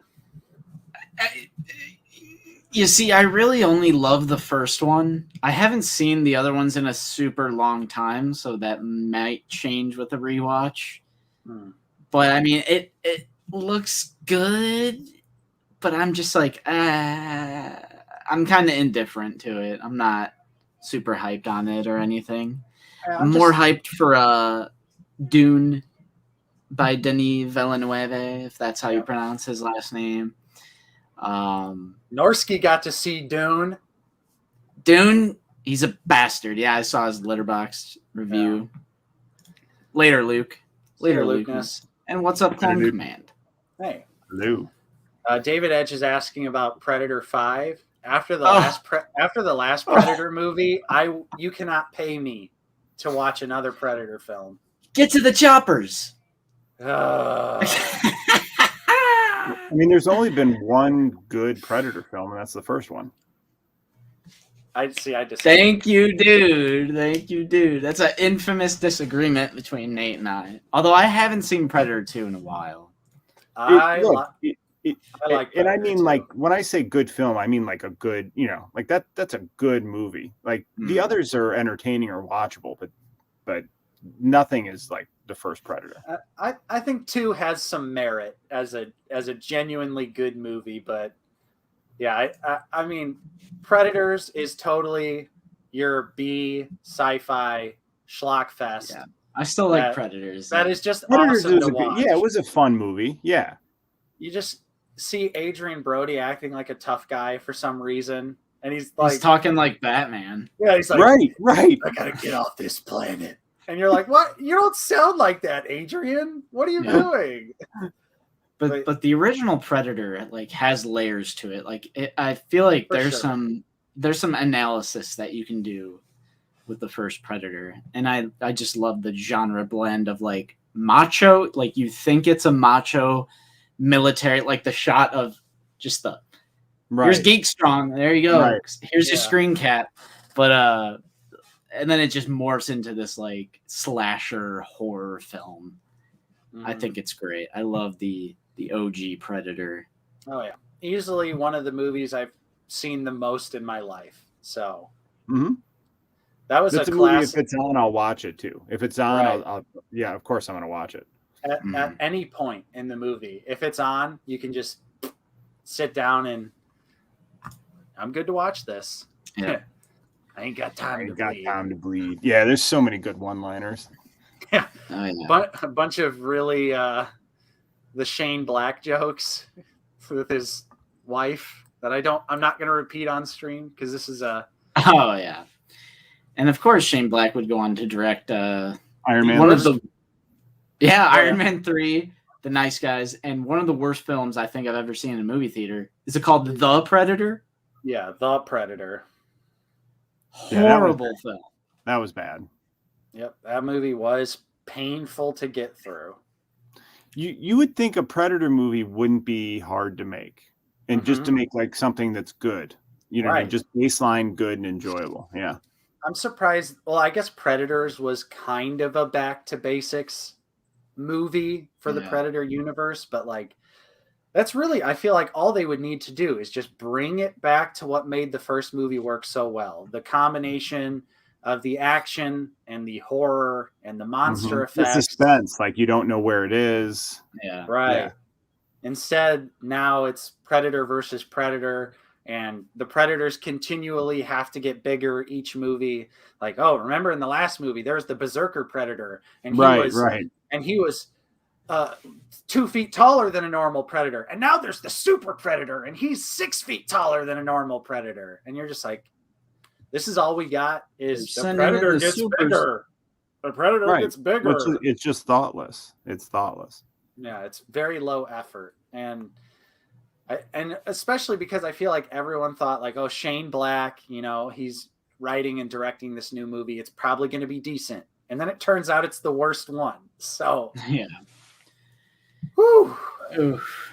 [SPEAKER 3] You see, I really only love the first one. I haven't seen the other ones in a super long time, so that might change with the rewatch. But I mean, it looks good, but I'm just like, I'm kind of indifferent to it. I'm not super hyped on it or anything. I'm more hyped for Dune by Denis Villeneuve, if that's how you pronounce his last name.
[SPEAKER 1] Norsky got to see Dune.
[SPEAKER 3] He's a bastard. Yeah, I saw his Letterboxd review. Later, Luke. Later, Lucas. And what's up, Clone Command?
[SPEAKER 1] Hey.
[SPEAKER 2] Hello.
[SPEAKER 1] David Edge is asking about Predator 5. After the last Predator movie, you cannot pay me to watch another Predator film.
[SPEAKER 3] Get to the choppers.
[SPEAKER 2] I mean, there's only been one good Predator film, and that's the first one.
[SPEAKER 1] I disagree.
[SPEAKER 3] Thank you, dude. That's an infamous disagreement between Nate and I. Although I haven't seen Predator 2 in a while.
[SPEAKER 1] I like
[SPEAKER 2] and I mean, like, when I say good film, I mean like a good, like that's a good movie. Like the others are entertaining or watchable, but nothing is like the first Predator.
[SPEAKER 1] I think 2 has some merit as a genuinely good movie, but yeah, I mean, Predators is totally your B sci-fi schlock fest.
[SPEAKER 3] Yeah, I still like Predators.
[SPEAKER 1] That is just awesome to watch.
[SPEAKER 2] Yeah, it was a fun movie. Yeah,
[SPEAKER 1] you just see Adrian Brody acting like a tough guy for some reason, and he's
[SPEAKER 3] talking like Batman.
[SPEAKER 1] Yeah, he's like,
[SPEAKER 2] right.
[SPEAKER 1] I gotta get off this planet. And you're like, what? You don't sound like that, Adrian. What are you doing?
[SPEAKER 3] But the original Predator like has layers to it. Like I feel like there's some analysis that you can do with the first Predator, and I just love the genre blend of like macho. Like you think it's a macho military, like the shot of just the here's Geek Strong. There you go. Right. Here's your screen cap. But and then it just morphs into this like slasher horror film. I think it's great. I love the OG Predator.
[SPEAKER 1] Oh yeah, easily one of the movies I've seen the most in my life. So that was
[SPEAKER 2] it's a classic. Movie. If it's on, I'll watch it too. If it's on, I'll yeah, of course I'm gonna watch it.
[SPEAKER 1] At any point in the movie, if it's on, you can just sit down and I'm good to watch this.
[SPEAKER 3] Yeah.
[SPEAKER 1] I ain't got time
[SPEAKER 2] to bleed. Yeah, there's so many good one-liners.
[SPEAKER 1] Yeah.
[SPEAKER 3] Oh, yeah.
[SPEAKER 1] But a bunch of really the Shane Black jokes with his wife that I'm not going to repeat on stream because this is a
[SPEAKER 3] Oh yeah. And of course Shane Black would go on to direct
[SPEAKER 2] Iron Man.
[SPEAKER 3] Iron Man 3, The Nice Guys, and one of the worst films I think I've ever seen in a movie theater. Is it called The Predator?
[SPEAKER 1] Yeah, The Predator.
[SPEAKER 3] Horrible film.
[SPEAKER 2] That was bad.
[SPEAKER 1] Yep, that movie was painful to get through.
[SPEAKER 2] you would think a Predator movie wouldn't be hard to make, and just to make like something that's good,
[SPEAKER 1] Right.
[SPEAKER 2] just baseline good and enjoyable. Yeah.
[SPEAKER 1] I'm surprised. Well, I guess Predators was kind of a back to basics movie for the Predator universe, but like that's really, I feel like all they would need to do is just bring it back to what made the first movie work so well. The combination of the action and the horror and the monster effects.
[SPEAKER 2] The suspense, like you don't know where it is.
[SPEAKER 3] Yeah.
[SPEAKER 1] Right.
[SPEAKER 2] Yeah.
[SPEAKER 1] Instead, now it's Predator versus Predator, and the Predators continually have to get bigger each movie. Like, oh, remember in the last movie, there's the Berserker Predator, and he was 2 feet taller than a normal Predator, and now there's the Super Predator, and he's 6 feet taller than a normal Predator, and you're just like, this is all we got is the Predator gets bigger. The Predator gets bigger.
[SPEAKER 2] It's just thoughtless. It's thoughtless.
[SPEAKER 1] Yeah, it's very low effort, and especially because I feel like everyone thought like, oh, Shane Black, he's writing and directing this new movie. It's probably going to be decent, and then it turns out it's the worst one. So
[SPEAKER 3] yeah.
[SPEAKER 1] Whew.
[SPEAKER 3] Oof.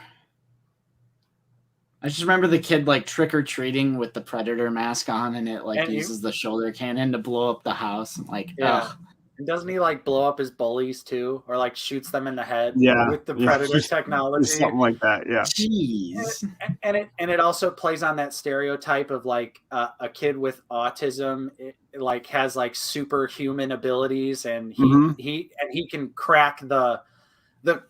[SPEAKER 3] I just remember the kid like trick-or-treating with the Predator mask on, and it like uses the shoulder cannon to blow up the house. And like, ugh.
[SPEAKER 1] And doesn't he like blow up his bullies too, or like shoots them in the head?
[SPEAKER 2] Yeah,
[SPEAKER 1] with the Predator technology,
[SPEAKER 2] something like that. Yeah.
[SPEAKER 3] Jeez.
[SPEAKER 1] And it also plays on that stereotype of like a kid with autism, it like has like superhuman abilities, and he can crack the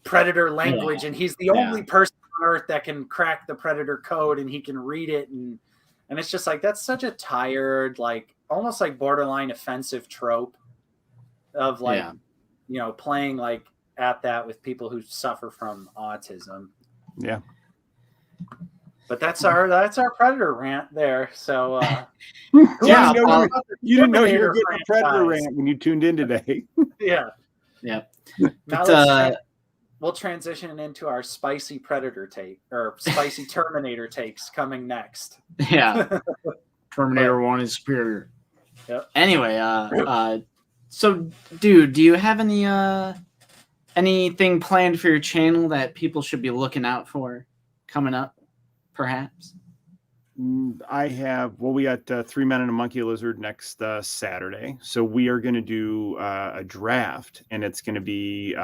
[SPEAKER 1] Predator language, and he's the only person on Earth that can crack the Predator code, and he can read it, and it's just like that's such a tired, like almost like borderline offensive trope of like playing like at that with people who suffer from autism.
[SPEAKER 2] Yeah.
[SPEAKER 1] But that's our Predator rant there. So
[SPEAKER 2] you didn't know you were getting a Predator rant when you tuned in today.
[SPEAKER 1] Yeah.
[SPEAKER 3] Now
[SPEAKER 1] we'll transition into our spicy Predator take or spicy Terminator takes coming next.
[SPEAKER 3] Yeah. Terminator 1 is superior.
[SPEAKER 1] Yep.
[SPEAKER 3] Anyway, so dude, do you have anything planned for your channel that people should be looking out for coming up, perhaps?
[SPEAKER 2] I have, we got 3 Men and a Monkey Lizard next Saturday. So we are going to do a draft, and it's going to be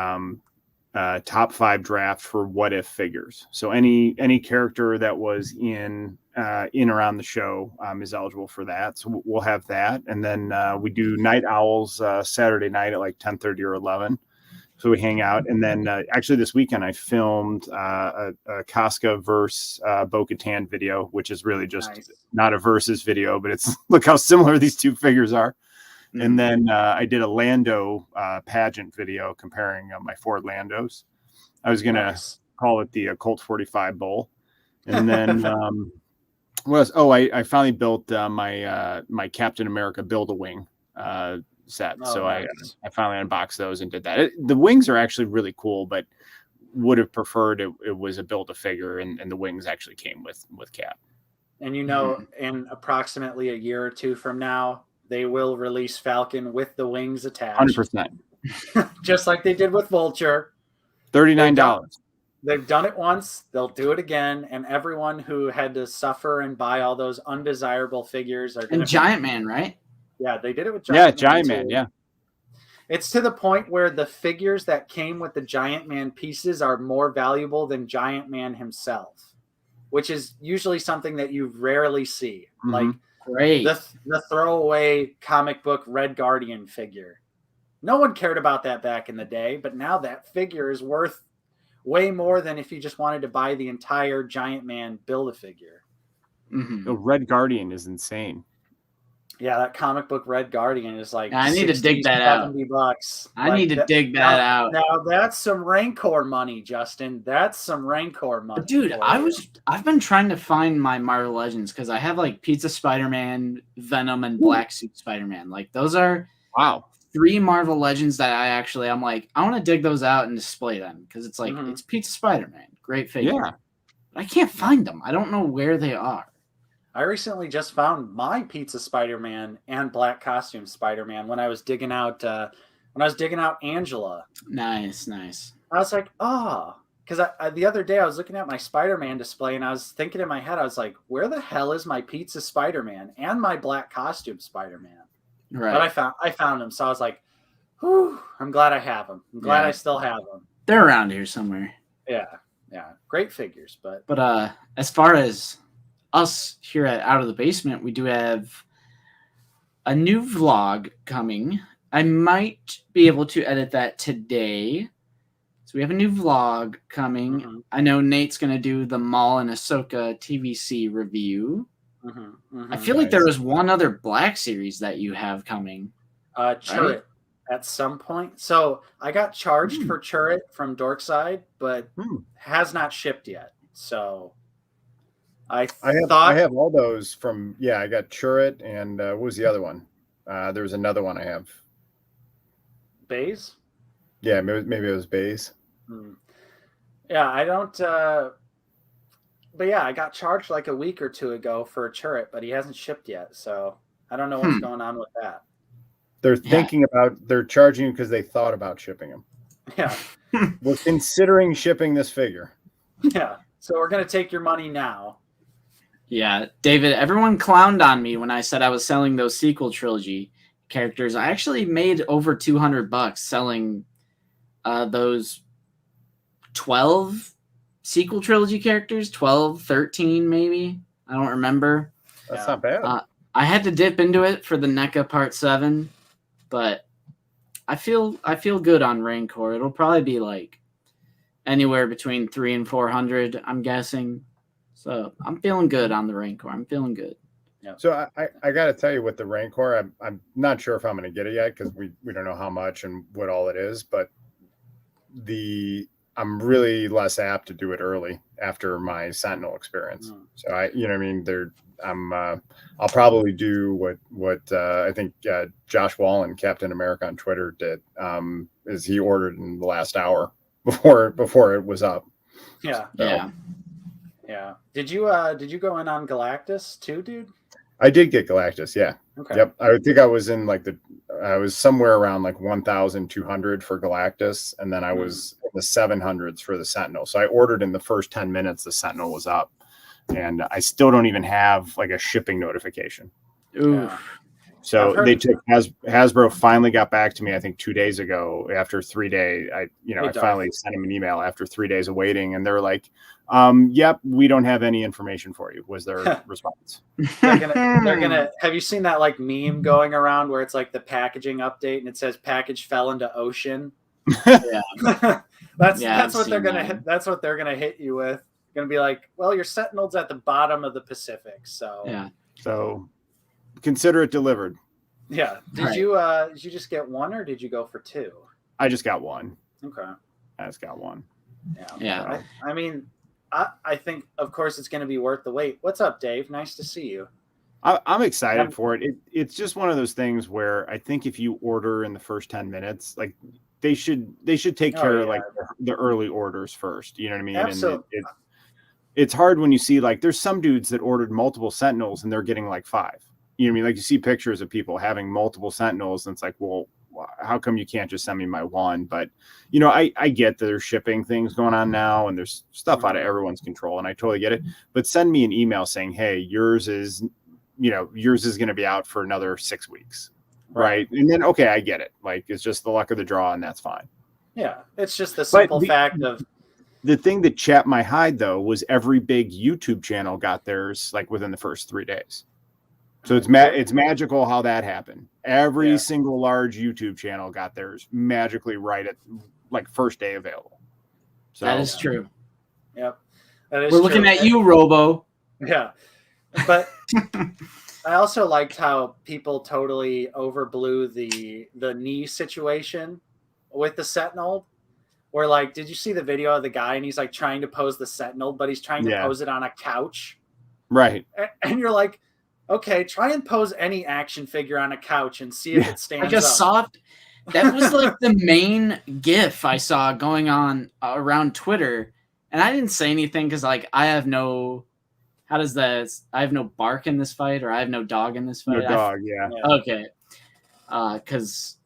[SPEAKER 2] top 5 draft for what if figures. So any character that was in or on the show is eligible for that. So we'll have that. And then we do Night Owls Saturday night at like 10:30 or 11. So we hang out. And then actually this weekend I filmed a Casca verse Bo-Katan video, which is really just not a versus video, but it's look how similar these two figures are. Mm-hmm. And then I did a Lando pageant video comparing my 4 Landos. I was going to call it the Colt 45 Bowl. And then I finally built my Captain America Build-A-Wing set. So nice. I finally unboxed those and did that. The wings are actually really cool, but would have preferred it was a Build-A-Figure, and the wings actually came with Cap.
[SPEAKER 1] And in approximately a year or two from now, they will release Falcon with the wings attached.
[SPEAKER 2] 100%.
[SPEAKER 1] Just like they did with Vulture.
[SPEAKER 2] $39.
[SPEAKER 1] They've done it once. They'll do it again. And everyone who had to suffer and buy all those undesirable figures are going to...
[SPEAKER 3] Giant Man, right?
[SPEAKER 1] Yeah, they did it with Giant Man.
[SPEAKER 2] Giant Man, yeah.
[SPEAKER 1] It's to the point where the figures that came with the Giant Man pieces are more valuable than Giant Man himself, which is usually something that you rarely see. Mm-hmm. Like
[SPEAKER 3] great
[SPEAKER 1] the throwaway comic book Red Guardian figure. No one cared about that back in the day, but now that figure is worth way more than if you just wanted to buy the entire Giant Man Build-A-Figure.
[SPEAKER 2] Mm-hmm. The Red Guardian is insane.
[SPEAKER 1] Yeah, that comic book Red Guardian is like
[SPEAKER 3] I need to dig that out.
[SPEAKER 1] $70.
[SPEAKER 3] I need to dig that out.
[SPEAKER 1] Now that's some Rancor money, Justin. That's some Rancor money.
[SPEAKER 3] But dude, I've been trying to find my Marvel Legends because I have like Pizza Spider-Man, Venom, and Black Suit Spider-Man. Like those are 3 Marvel Legends that I'm like, I want to dig those out and display them because it's like it's Pizza Spider-Man, great figure. Yeah. But I can't find them. I don't know where they are.
[SPEAKER 1] I recently just found my Pizza Spider-Man and Black Costume Spider-Man when I was digging out Angela.
[SPEAKER 3] Nice.
[SPEAKER 1] I was like, oh, because the other day I was looking at my Spider-Man display and I was thinking in my head, I was like, where the hell is my pizza Spider-Man and my black costume Spider-Man?
[SPEAKER 3] Right.
[SPEAKER 1] But I found him, so I was like, whew, I'm glad I have them. I'm glad I still have them.
[SPEAKER 3] They're around here somewhere.
[SPEAKER 1] Yeah. Great figures, but
[SPEAKER 3] as far as us here at Out of the Basement, we do have a new vlog coming. I might be able to edit that today. So we have a new vlog coming.
[SPEAKER 1] Mm-hmm.
[SPEAKER 3] I know Nate's going to do the Maul and Ahsoka TVC review. I feel like there was one other Black Series that you have coming.
[SPEAKER 1] Churret
[SPEAKER 3] right?
[SPEAKER 1] At some point. So I got charged for Churret from Dorkside, but has not shipped yet. So I
[SPEAKER 2] have all those from, I got Churret and what was the other one? There was another one I have.
[SPEAKER 1] Bays?
[SPEAKER 2] Yeah, maybe it was Bays.
[SPEAKER 1] Yeah, I don't. But yeah, I got charged like a week or two ago for a Churret, but he hasn't shipped yet. So I don't know what's going on with that.
[SPEAKER 2] They're they're charging you because they thought about shipping them.
[SPEAKER 1] Yeah.
[SPEAKER 2] We're considering shipping this figure.
[SPEAKER 1] Yeah. So we're going to take your money now.
[SPEAKER 3] Yeah, David, everyone clowned on me when I said I was selling those sequel trilogy characters. I actually made over $200 selling those 12 sequel trilogy characters, 12, 13 maybe. I don't remember.
[SPEAKER 2] That's not bad.
[SPEAKER 3] I had to dip into it for the NECA Part 7, but I feel good on Rancor. It'll probably be like anywhere between 300 and 400, I'm guessing. So I'm feeling good on the Rancor. I'm feeling good.
[SPEAKER 1] Yeah.
[SPEAKER 2] So I got to tell you, with the Rancor, I'm not sure if I'm going to get it yet because we don't know how much and what all it is. But I'm really less apt to do it early after my Sentinel experience. So I'll probably do what I think Josh Wallen, Captain America on Twitter, did. Is he ordered in the last hour before it was up.
[SPEAKER 1] Yeah.
[SPEAKER 3] So.
[SPEAKER 1] Yeah. Did you go in on Galactus too, dude?
[SPEAKER 2] I did get Galactus, yeah.
[SPEAKER 1] Okay.
[SPEAKER 2] Yep. I think I was in I was somewhere around like 1,200 for Galactus, and then I was in the 700s for the Sentinel. So I ordered in the first 10 minutes the Sentinel was up, and I still don't even have like a shipping notification.
[SPEAKER 3] Ooh.
[SPEAKER 1] Yeah.
[SPEAKER 2] So Hasbro finally got back to me, I think 2 days ago after 3 days. I finally sent them an email after 3 days of waiting, and they're like, yep, we don't have any information for you, was their response.
[SPEAKER 1] They're gonna have you seen that like meme going around where it's like the packaging update and it says package fell into ocean?
[SPEAKER 3] Yeah.
[SPEAKER 1] that's what they're gonna hit you with. Gonna be like, well, your Sentinel's at the bottom of the Pacific, so
[SPEAKER 3] yeah.
[SPEAKER 2] So consider it delivered.
[SPEAKER 1] Yeah. Did you just get one or did you go for two?
[SPEAKER 2] I just got one.
[SPEAKER 1] Okay.
[SPEAKER 2] I just got one.
[SPEAKER 3] Yeah.
[SPEAKER 1] I mean, I think of course it's going to be worth the wait. What's up, Dave? Nice to see you.
[SPEAKER 2] I'm excited for it. It's just one of those things where I think if you order in the first 10 minutes, like they should take care of like the early orders first. You know what I mean?
[SPEAKER 1] Absolutely.
[SPEAKER 2] And it's hard when you see like there's some dudes that ordered multiple Sentinels and they're getting like 5. You know what I mean? Like you see pictures of people having multiple Sentinels and it's like, well, how come you can't just send me my one? But, I get that there's shipping things going on now and there's stuff out of everyone's control and I totally get it. But send me an email saying, hey, yours is going to be out for another 6 weeks. Right. And then, okay, I get it. Like it's just the luck of the draw and that's fine.
[SPEAKER 1] Yeah. It's just the simple fact of.
[SPEAKER 2] The thing that chapped my hide though was every big YouTube channel got theirs like within the first 3 days. So it's magical how that happened. Every single large YouTube channel got theirs magically right at like first day available. So
[SPEAKER 3] that is true.
[SPEAKER 1] Yep. That is
[SPEAKER 3] We're looking at you, Robo.
[SPEAKER 1] Yeah. But I also liked how people totally overblew the knee situation with the Sentinel. Where like, did you see the video of the guy and he's like trying to pose the Sentinel, but he's trying to pose it on a couch?
[SPEAKER 2] Right.
[SPEAKER 1] And you're like, okay, try and pose any action figure on a couch and see if it stands up.
[SPEAKER 3] I just saw it. That was like the main GIF I saw going on around Twitter. And I didn't say anything because like I have no bark in this fight or I have no dog in this fight.
[SPEAKER 2] No dog, yeah.
[SPEAKER 3] Okay. Because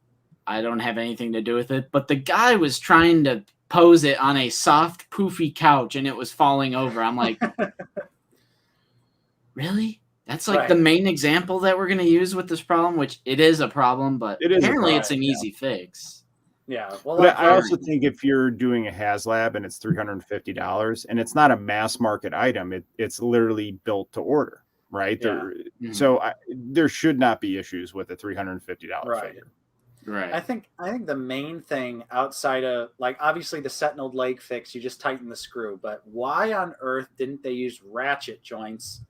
[SPEAKER 3] I don't have anything to do with it. But the guy was trying to pose it on a soft, poofy couch and it was falling over. I'm like, really? That's like the main example that we're going to use with this problem, which it is a problem, but apparently it's an easy fix.
[SPEAKER 1] Yeah. Well,
[SPEAKER 2] but I also think if you're doing a HasLab and it's $350 and it's not a mass market item, it's literally built to order, right?
[SPEAKER 1] Yeah.
[SPEAKER 2] So there should not be issues with a $350 figure.
[SPEAKER 3] Right.
[SPEAKER 1] I think the main thing outside of, like, obviously the Sentinel leg fix, you just tighten the screw, but why on earth didn't they use ratchet joints?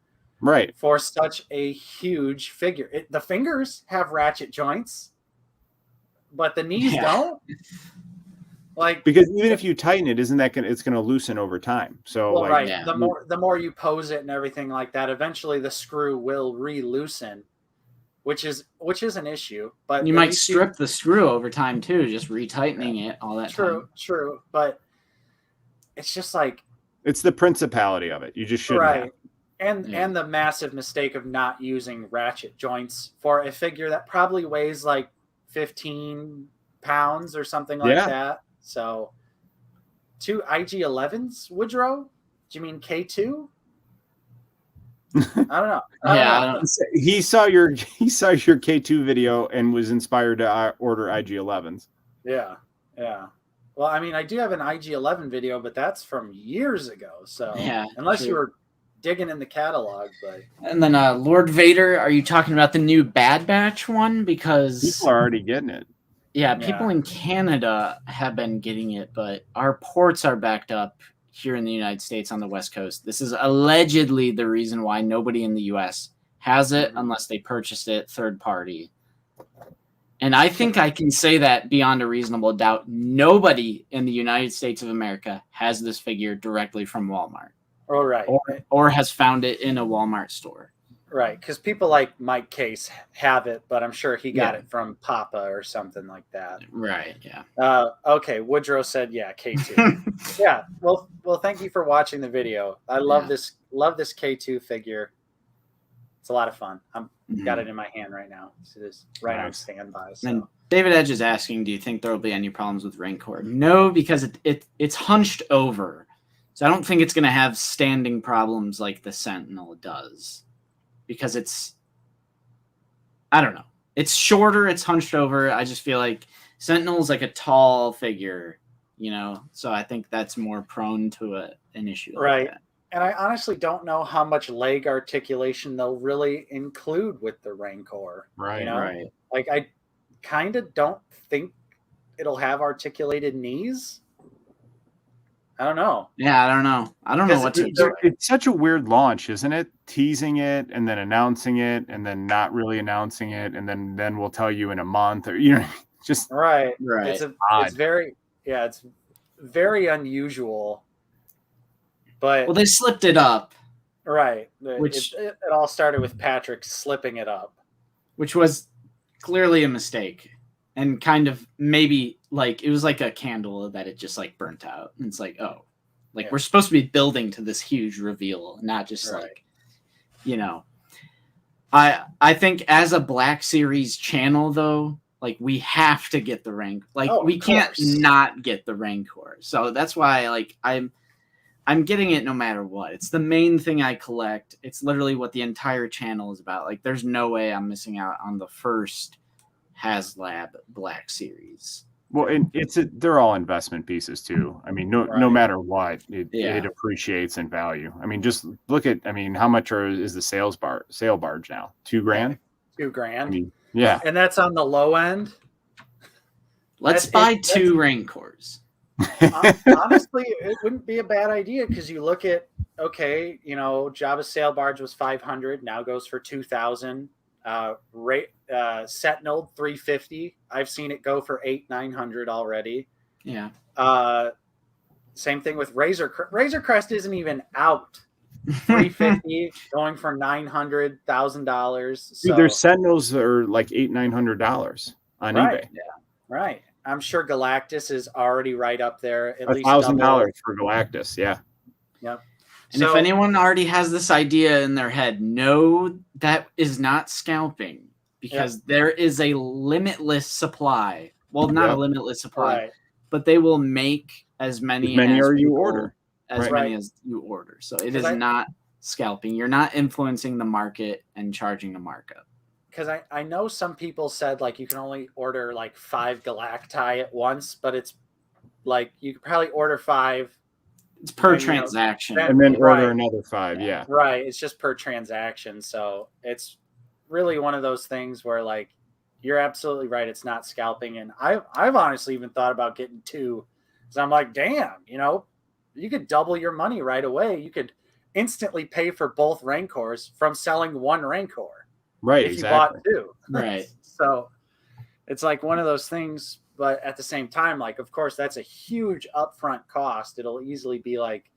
[SPEAKER 2] Right.
[SPEAKER 1] For such a huge figure. The fingers have ratchet joints, but the knees don't. Like, because
[SPEAKER 2] even if you tighten it, isn't that it's going to loosen over time? So
[SPEAKER 1] the more you pose it and everything like that, eventually the screw will re-loosen, which is an issue. But
[SPEAKER 3] you might strip the screw over time too, just retightening it all that time.
[SPEAKER 1] True. But it's just like,
[SPEAKER 2] it's the principality of it. You just shouldn't have.
[SPEAKER 1] And the massive mistake of not using ratchet joints for a figure that probably weighs like 15 pounds or something like that. So, 2 IG-11s, Woodrow? Do you mean K2? I don't know.
[SPEAKER 3] I don't know.
[SPEAKER 2] He saw your K2 video and was inspired to order IG-11s.
[SPEAKER 1] Yeah. Well, I mean, I do have an IG-11 video, but that's from years ago. So, unless you were digging in the catalog, but
[SPEAKER 3] and then Lord Vader, are you talking about the new Bad Batch one? Because
[SPEAKER 2] people are already getting it.
[SPEAKER 3] Yeah, people in Canada have been getting it, but our ports are backed up here in the United States on the West Coast. This is allegedly the reason why nobody in the US has it unless they purchased it third party. And I think I can say that beyond a reasonable doubt. Nobody in the United States of America has this figure directly from Walmart.
[SPEAKER 1] Oh, right.
[SPEAKER 3] Or has found it in a Walmart store.
[SPEAKER 1] Right, because people like Mike Case have it, but I'm sure he got it from Papa or something like that.
[SPEAKER 3] Right, yeah.
[SPEAKER 1] Okay, Woodrow said, K2. Yeah, well, thank you for watching the video. I love this K2 figure. It's a lot of fun. I'm got it in my hand right now. So it is right on standby. So.
[SPEAKER 3] And David Edge is asking, do you think there will be any problems with Rancor? No, because it's hunched over. So I don't think it's going to have standing problems like the Sentinel does. Because I don't know. It's shorter, it's hunched over. I just feel like Sentinel's like a tall figure, so I think that's more prone to an issue.
[SPEAKER 1] Right.
[SPEAKER 3] Like that.
[SPEAKER 1] And I honestly don't know how much leg articulation they'll really include with the Rancor.
[SPEAKER 2] Right.
[SPEAKER 3] Right.
[SPEAKER 1] Like, I kind of don't think it'll have articulated knees. I don't know.
[SPEAKER 3] Yeah, I don't know. I don't know what to expect.
[SPEAKER 2] It's such a weird launch, isn't it? Teasing it and then announcing it and then not really announcing it, and then we'll tell you in a month, or just
[SPEAKER 1] right.
[SPEAKER 2] It's
[SPEAKER 1] very it's very unusual. But
[SPEAKER 3] they slipped it up.
[SPEAKER 1] Right.
[SPEAKER 3] Which
[SPEAKER 1] it all started with Patrick slipping it up.
[SPEAKER 3] Which was clearly a mistake. And kind of maybe like it was like a candle that it just like burnt out. And it's like, we're supposed to be building to this huge reveal, not just I think as a Black Series channel though, like we have to get the rank. Like we can't not get the Rancor. So that's why like I'm getting it no matter what. It's the main thing I collect. It's literally what the entire channel is about. Like there's no way I'm missing out on the first HasLab Black Series.
[SPEAKER 2] Well, and they're all investment pieces too. I mean, no matter what, it appreciates in value. I mean, just look at, how much is the sale barge now? $2,000?
[SPEAKER 1] $2,000.
[SPEAKER 2] I mean, yeah.
[SPEAKER 1] And that's on the low end.
[SPEAKER 3] Let's buy 2 Rancors.
[SPEAKER 1] Honestly, it wouldn't be a bad idea because you look at, Jabba's sail barge was $500, now goes for $2,000. Sentinel $350. I've seen it go for $800-900 already.
[SPEAKER 3] Yeah.
[SPEAKER 1] Same thing with Razor Crest isn't even out. $350 going for $900,000. So
[SPEAKER 2] their Sentinels are like $800-900 on eBay.
[SPEAKER 1] Yeah, right. I'm sure Galactus is already right up there. At least
[SPEAKER 2] $1,000 for Galactus. Yeah.
[SPEAKER 1] Yep.
[SPEAKER 3] And if anyone already has this idea in their head, no, that is not scalping because there is a limitless supply. Well, not a limitless supply, but they will make as many
[SPEAKER 2] as you
[SPEAKER 3] people,
[SPEAKER 2] order.
[SPEAKER 3] as
[SPEAKER 2] Right.
[SPEAKER 3] many as you order. So it is not scalping. You're not influencing the market and charging a markup.
[SPEAKER 1] Because I know some people said like you can only order like 5 Galacti at once, but it's like you could probably order 5.
[SPEAKER 3] It's per
[SPEAKER 1] And, you know,
[SPEAKER 3] transaction.
[SPEAKER 2] And then
[SPEAKER 1] Right.
[SPEAKER 2] order another 5. Yeah.
[SPEAKER 1] Right. It's just per transaction. So it's really one of those things where like you're absolutely right. It's not scalping. And I've honestly even thought about getting 2. So I'm like, damn, you know, you could double your money right away. You could instantly pay for both Rancors from selling 1 Rancor.
[SPEAKER 2] Right.
[SPEAKER 1] If
[SPEAKER 2] Exactly.
[SPEAKER 1] you bought 2.
[SPEAKER 3] Right.
[SPEAKER 1] So it's like one of those things, but at the same time, like, of course, that's a huge upfront cost. It'll easily be like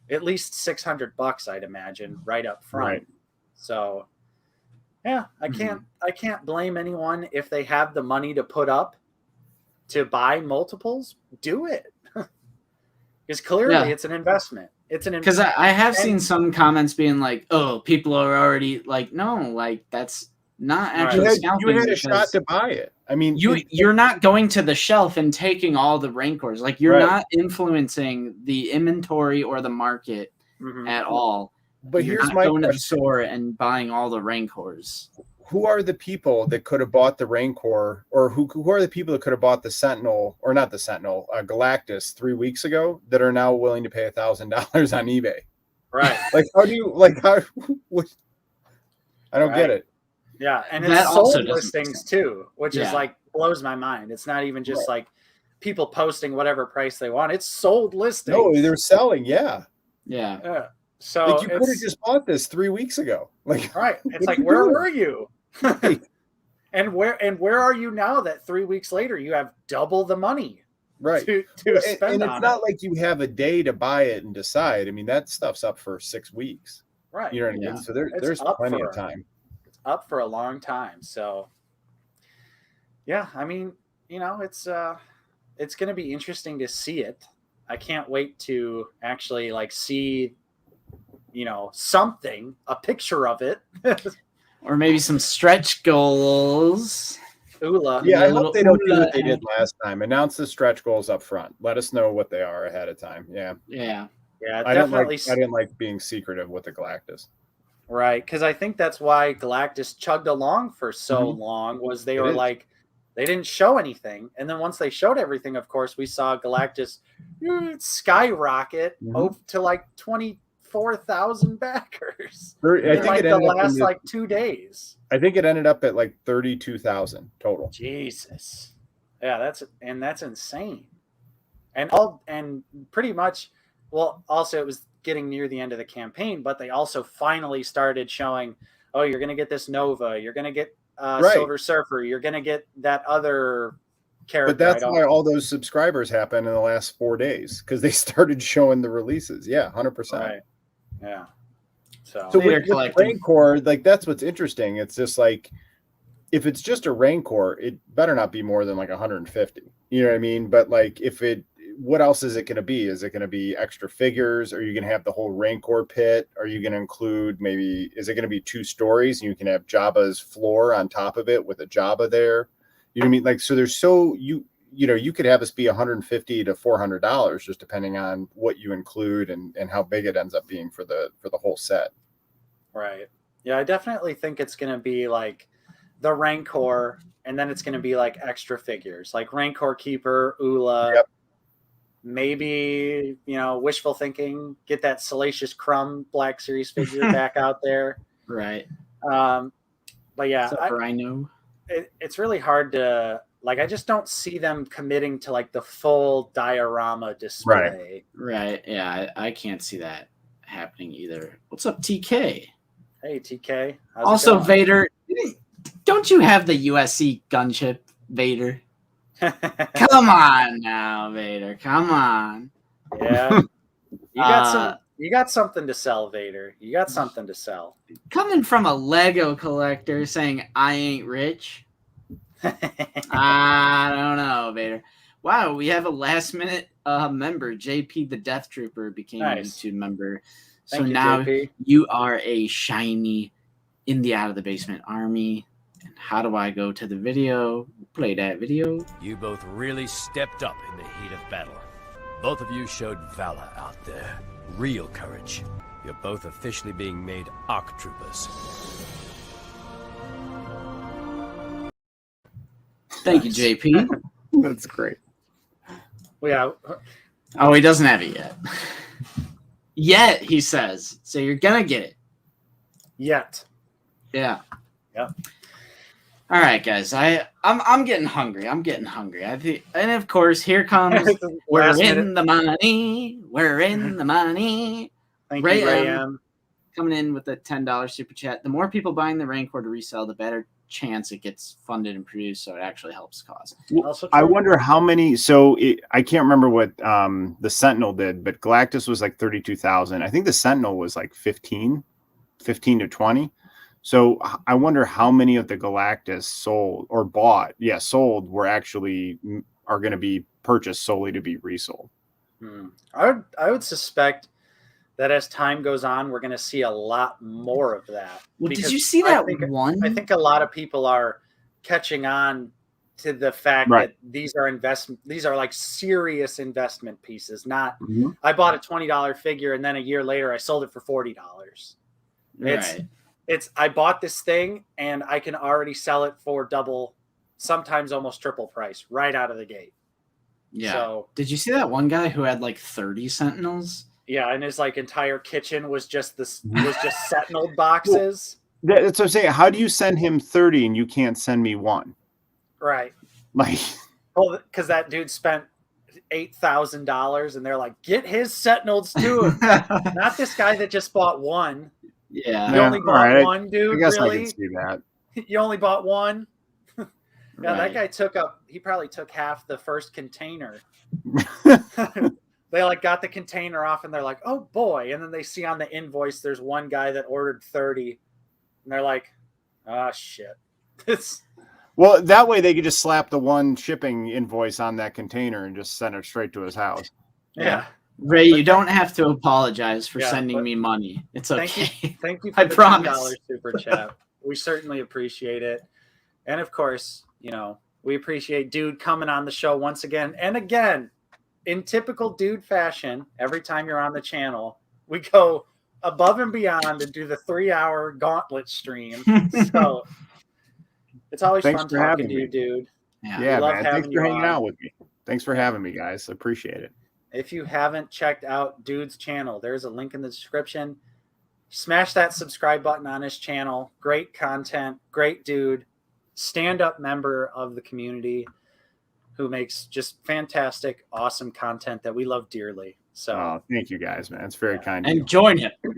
[SPEAKER 1] at least $600, I'd imagine, right up front.
[SPEAKER 2] Right.
[SPEAKER 1] So yeah, I can't blame anyone if they have the money to put up to buy multiples. Do it. Because clearly it's an investment. It's an
[SPEAKER 3] because I have seen some comments being like, "Oh, people are already like, no, like that's not actually scalping."
[SPEAKER 2] You had a shot to buy it. I mean,
[SPEAKER 3] you're not going to the shelf and taking all the Rancors. Like you're not influencing the inventory or the market at all.
[SPEAKER 2] But
[SPEAKER 3] you're
[SPEAKER 2] here's
[SPEAKER 3] not
[SPEAKER 2] my
[SPEAKER 3] going to the
[SPEAKER 2] question.
[SPEAKER 3] store and buying all the Rancors.
[SPEAKER 2] Who are the people that could have bought the Rancor, or who are the people that could have bought the Sentinel, or not the Sentinel, Galactus 3 weeks ago that are now willing to pay $1,000 on eBay?
[SPEAKER 1] Right.
[SPEAKER 2] Like, how do you how? I don't get it.
[SPEAKER 1] Yeah, and
[SPEAKER 3] That
[SPEAKER 1] it's
[SPEAKER 3] also
[SPEAKER 1] sold
[SPEAKER 3] doesn't make
[SPEAKER 1] listings
[SPEAKER 3] sense.
[SPEAKER 1] too, which is like blows my mind. It's not even just like people posting whatever price they want. It's sold listings.
[SPEAKER 2] No, they're selling. Yeah.
[SPEAKER 1] Yeah. So
[SPEAKER 2] Like you could have just bought this 3 weeks ago. Like
[SPEAKER 1] right. It's
[SPEAKER 2] what
[SPEAKER 1] like
[SPEAKER 2] you
[SPEAKER 1] where
[SPEAKER 2] doing?
[SPEAKER 1] were you? And where are you now that 3 weeks later you have double the money
[SPEAKER 2] Right.
[SPEAKER 1] to spend
[SPEAKER 2] and
[SPEAKER 1] on
[SPEAKER 2] it's not like you have a day to buy it and decide. I mean, that stuff's up for 6 weeks.
[SPEAKER 1] Right.
[SPEAKER 2] You know what I mean? So there's plenty of time.
[SPEAKER 1] It's up for a long time. So yeah, I mean, you know, it's going to be interesting to see it. I can't wait to actually like see, you know, something, a picture of it.
[SPEAKER 3] Or maybe some stretch goals.
[SPEAKER 1] Ula.
[SPEAKER 2] Yeah, I hope they don't do what they did last time. Announce the stretch goals up front. Let us know what they are ahead of time. Yeah.
[SPEAKER 3] Yeah.
[SPEAKER 1] Yeah,
[SPEAKER 2] I
[SPEAKER 1] definitely.
[SPEAKER 2] didn't like being secretive with the Galactus.
[SPEAKER 1] Right, because I think that's why Galactus chugged along for so long. Was they were like, they didn't show anything, and then once they showed everything, of course, we saw Galactus skyrocket to like 24,000 backers. I think the last like 2 days.
[SPEAKER 2] I think it ended up at like 32,000 total.
[SPEAKER 1] Jesus, yeah, that's insane, and pretty much. Well, also it was getting near the end of the campaign, but they also finally started showing, oh, you're going to get this Nova, you're going to get Silver Surfer, you're going to get that other character.
[SPEAKER 2] But that's why all those subscribers happened in the last 4 days, because they started showing the releases. Yeah, 100%.
[SPEAKER 1] Right. Yeah. So
[SPEAKER 2] with Rancor, like that's what's interesting. It's just like, if it's just a Rancor, it better not be more than like 150. You know what I mean? But like, what else is it going to be? Is it going to be extra figures? Are you going to have the whole Rancor pit? Are you going to include is it going to be 2 stories and you can have Jabba's floor on top of it with a Jabba there? You know what I mean? Like, so there's you could have this be $150 to $400 just depending on what you include and how big it ends up being for the whole set.
[SPEAKER 1] Right. Yeah, I definitely think it's going to be like the Rancor, and then it's going to be like extra figures, like Rancor Keeper, Ula.
[SPEAKER 2] Yep.
[SPEAKER 1] Maybe, you know, wishful thinking, get that Salacious Crumb Black Series figure back out there.
[SPEAKER 3] Right.
[SPEAKER 1] But yeah,
[SPEAKER 3] I know
[SPEAKER 1] it's really hard to like. I just don't see them committing to like the full diorama display.
[SPEAKER 3] Right. Yeah, I can't see that happening either. What's up, TK?
[SPEAKER 1] Hey, TK.
[SPEAKER 3] Also, Vader, don't you have the USC gunship, Vader? Come on now, Vader. Come on.
[SPEAKER 1] Yeah. You got something to sell, Vader. You got something to sell.
[SPEAKER 3] Coming from a Lego collector saying I ain't rich. I don't know, Vader. Wow, we have a last minute member. JP the Death Trooper became a YouTube member. So
[SPEAKER 1] Thank you,
[SPEAKER 3] now
[SPEAKER 1] JP.
[SPEAKER 3] you are a shiny in the Out of the Basement army. And how do I go to the video? Play that video.
[SPEAKER 7] You both really stepped up in the heat of battle. Both of you showed valor out there. Real courage. You're both officially being made ARC troopers.
[SPEAKER 3] Thank you, JP.
[SPEAKER 2] That's great.
[SPEAKER 1] Yeah.
[SPEAKER 3] Oh, he doesn't have it yet. Yet, he says. So you're gonna get it.
[SPEAKER 1] Yet.
[SPEAKER 3] Yeah.
[SPEAKER 1] Yeah.
[SPEAKER 3] All right, guys. I'm getting hungry. I'm getting hungry. And of course, here comes we're in the money. We're in the money.
[SPEAKER 1] Thank you, Ray M.
[SPEAKER 3] Coming in with a $10 super chat. The more people buying the Rancor to resell, the better chance it gets funded and produced, so it actually helps cause.
[SPEAKER 2] I wonder how many. So I can't remember what the Sentinel did, but Galactus was like 32,000. I think the Sentinel was like 15 to 20. So I wonder how many of the Galactus sold or bought, sold, were actually are going to be purchased solely to be resold.
[SPEAKER 1] I would suspect that as time goes on, we're going to see a lot more of that.
[SPEAKER 3] Well, did you see that one?
[SPEAKER 1] I think a lot of people are catching on to the fact that these are like serious investment pieces. Not I bought a $20 figure and then a year later I sold it for $40. It's I bought this thing and I can already sell it for double, sometimes almost triple price right out of the gate.
[SPEAKER 3] Yeah.
[SPEAKER 1] So,
[SPEAKER 3] did you see that one guy who had like 30 Sentinels?
[SPEAKER 1] Yeah, and his like entire kitchen was just Sentinel boxes.
[SPEAKER 2] Well, that's what I'm saying. How do you send him 30 and you can't send me one?
[SPEAKER 1] Right.
[SPEAKER 2] Like,
[SPEAKER 1] well, because that dude spent $8,000 and they're like, get his Sentinels to him. Not this guy that just bought one.
[SPEAKER 3] Yeah.
[SPEAKER 1] You only bought one, dude.
[SPEAKER 2] I guess
[SPEAKER 1] really?
[SPEAKER 2] I can see that.
[SPEAKER 1] You only bought one? That guy he probably took half the first container. They like got the container off and they're like, oh boy. And then they see on the invoice, there's one guy that ordered 30 and they're like, ah, shit.
[SPEAKER 2] Well, that way they could just slap the one shipping invoice on that container and just send it straight to his house.
[SPEAKER 1] Yeah.
[SPEAKER 3] Ray, you don't have to apologize for sending me money. It's okay.
[SPEAKER 1] Thank you for
[SPEAKER 3] I
[SPEAKER 1] the
[SPEAKER 3] promise.
[SPEAKER 1] $10 super chat. We certainly appreciate it. And of course, we appreciate Dude coming on the show once again and again. In typical Dude fashion, every time you're on the channel, we go above and beyond and do the 3-hour gauntlet stream. So it's always fun talking to you, Dude.
[SPEAKER 2] Yeah, man. Thanks for hanging out with me. Thanks for having me, guys. I appreciate it.
[SPEAKER 1] If you haven't checked out Dude's channel, there's a link in the description. Smash that subscribe button on his channel. Great content, great dude, stand-up member of the community who makes just fantastic, awesome content that we love dearly. So
[SPEAKER 2] thank you guys, man. It's very kind of
[SPEAKER 3] you.
[SPEAKER 2] you.
[SPEAKER 3] Join him for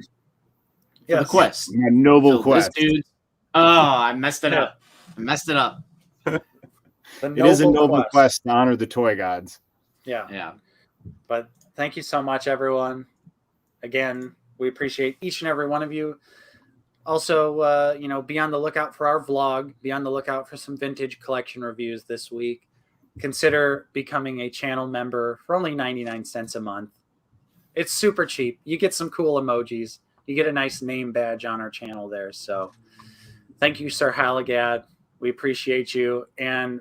[SPEAKER 3] the quest.
[SPEAKER 2] My noble quest.
[SPEAKER 3] Dude. Oh, I messed it up.
[SPEAKER 2] It is a noble quest to honor the toy gods.
[SPEAKER 3] Yeah.
[SPEAKER 1] But thank you so much, everyone. Again, we appreciate each and every one of you. Also, be on the lookout for our vlog. Be on the lookout for some vintage collection reviews this week. Consider becoming a channel member for only 99 cents a month. It's super cheap. You get some cool emojis. You get a nice name badge on our channel there. So thank you, Sir Halagad. We appreciate you. And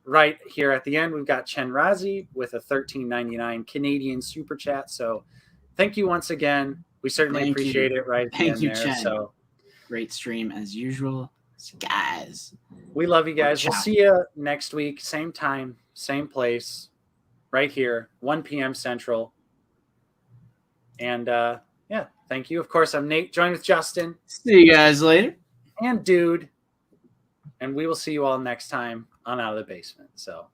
[SPEAKER 1] right here at the end, we've got Chen Razi with a $13.99 Canadian super chat. So thank you once again. We certainly appreciate it right at the end there.
[SPEAKER 3] Chen.
[SPEAKER 1] So
[SPEAKER 3] great stream as usual. Guys,
[SPEAKER 1] we love you guys. We'll see you next week. Same time, same place, right here, 1 p.m. Central. And thank you. Of course, I'm Nate, joined with Justin.
[SPEAKER 3] See you guys later.
[SPEAKER 1] And Dude. And we will see you all next time on Out of the Basement. So,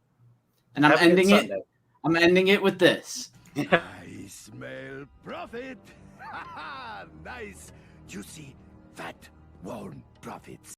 [SPEAKER 3] and I'm ending it with this.
[SPEAKER 5] I smell profit. Nice, juicy, fat, warm profits.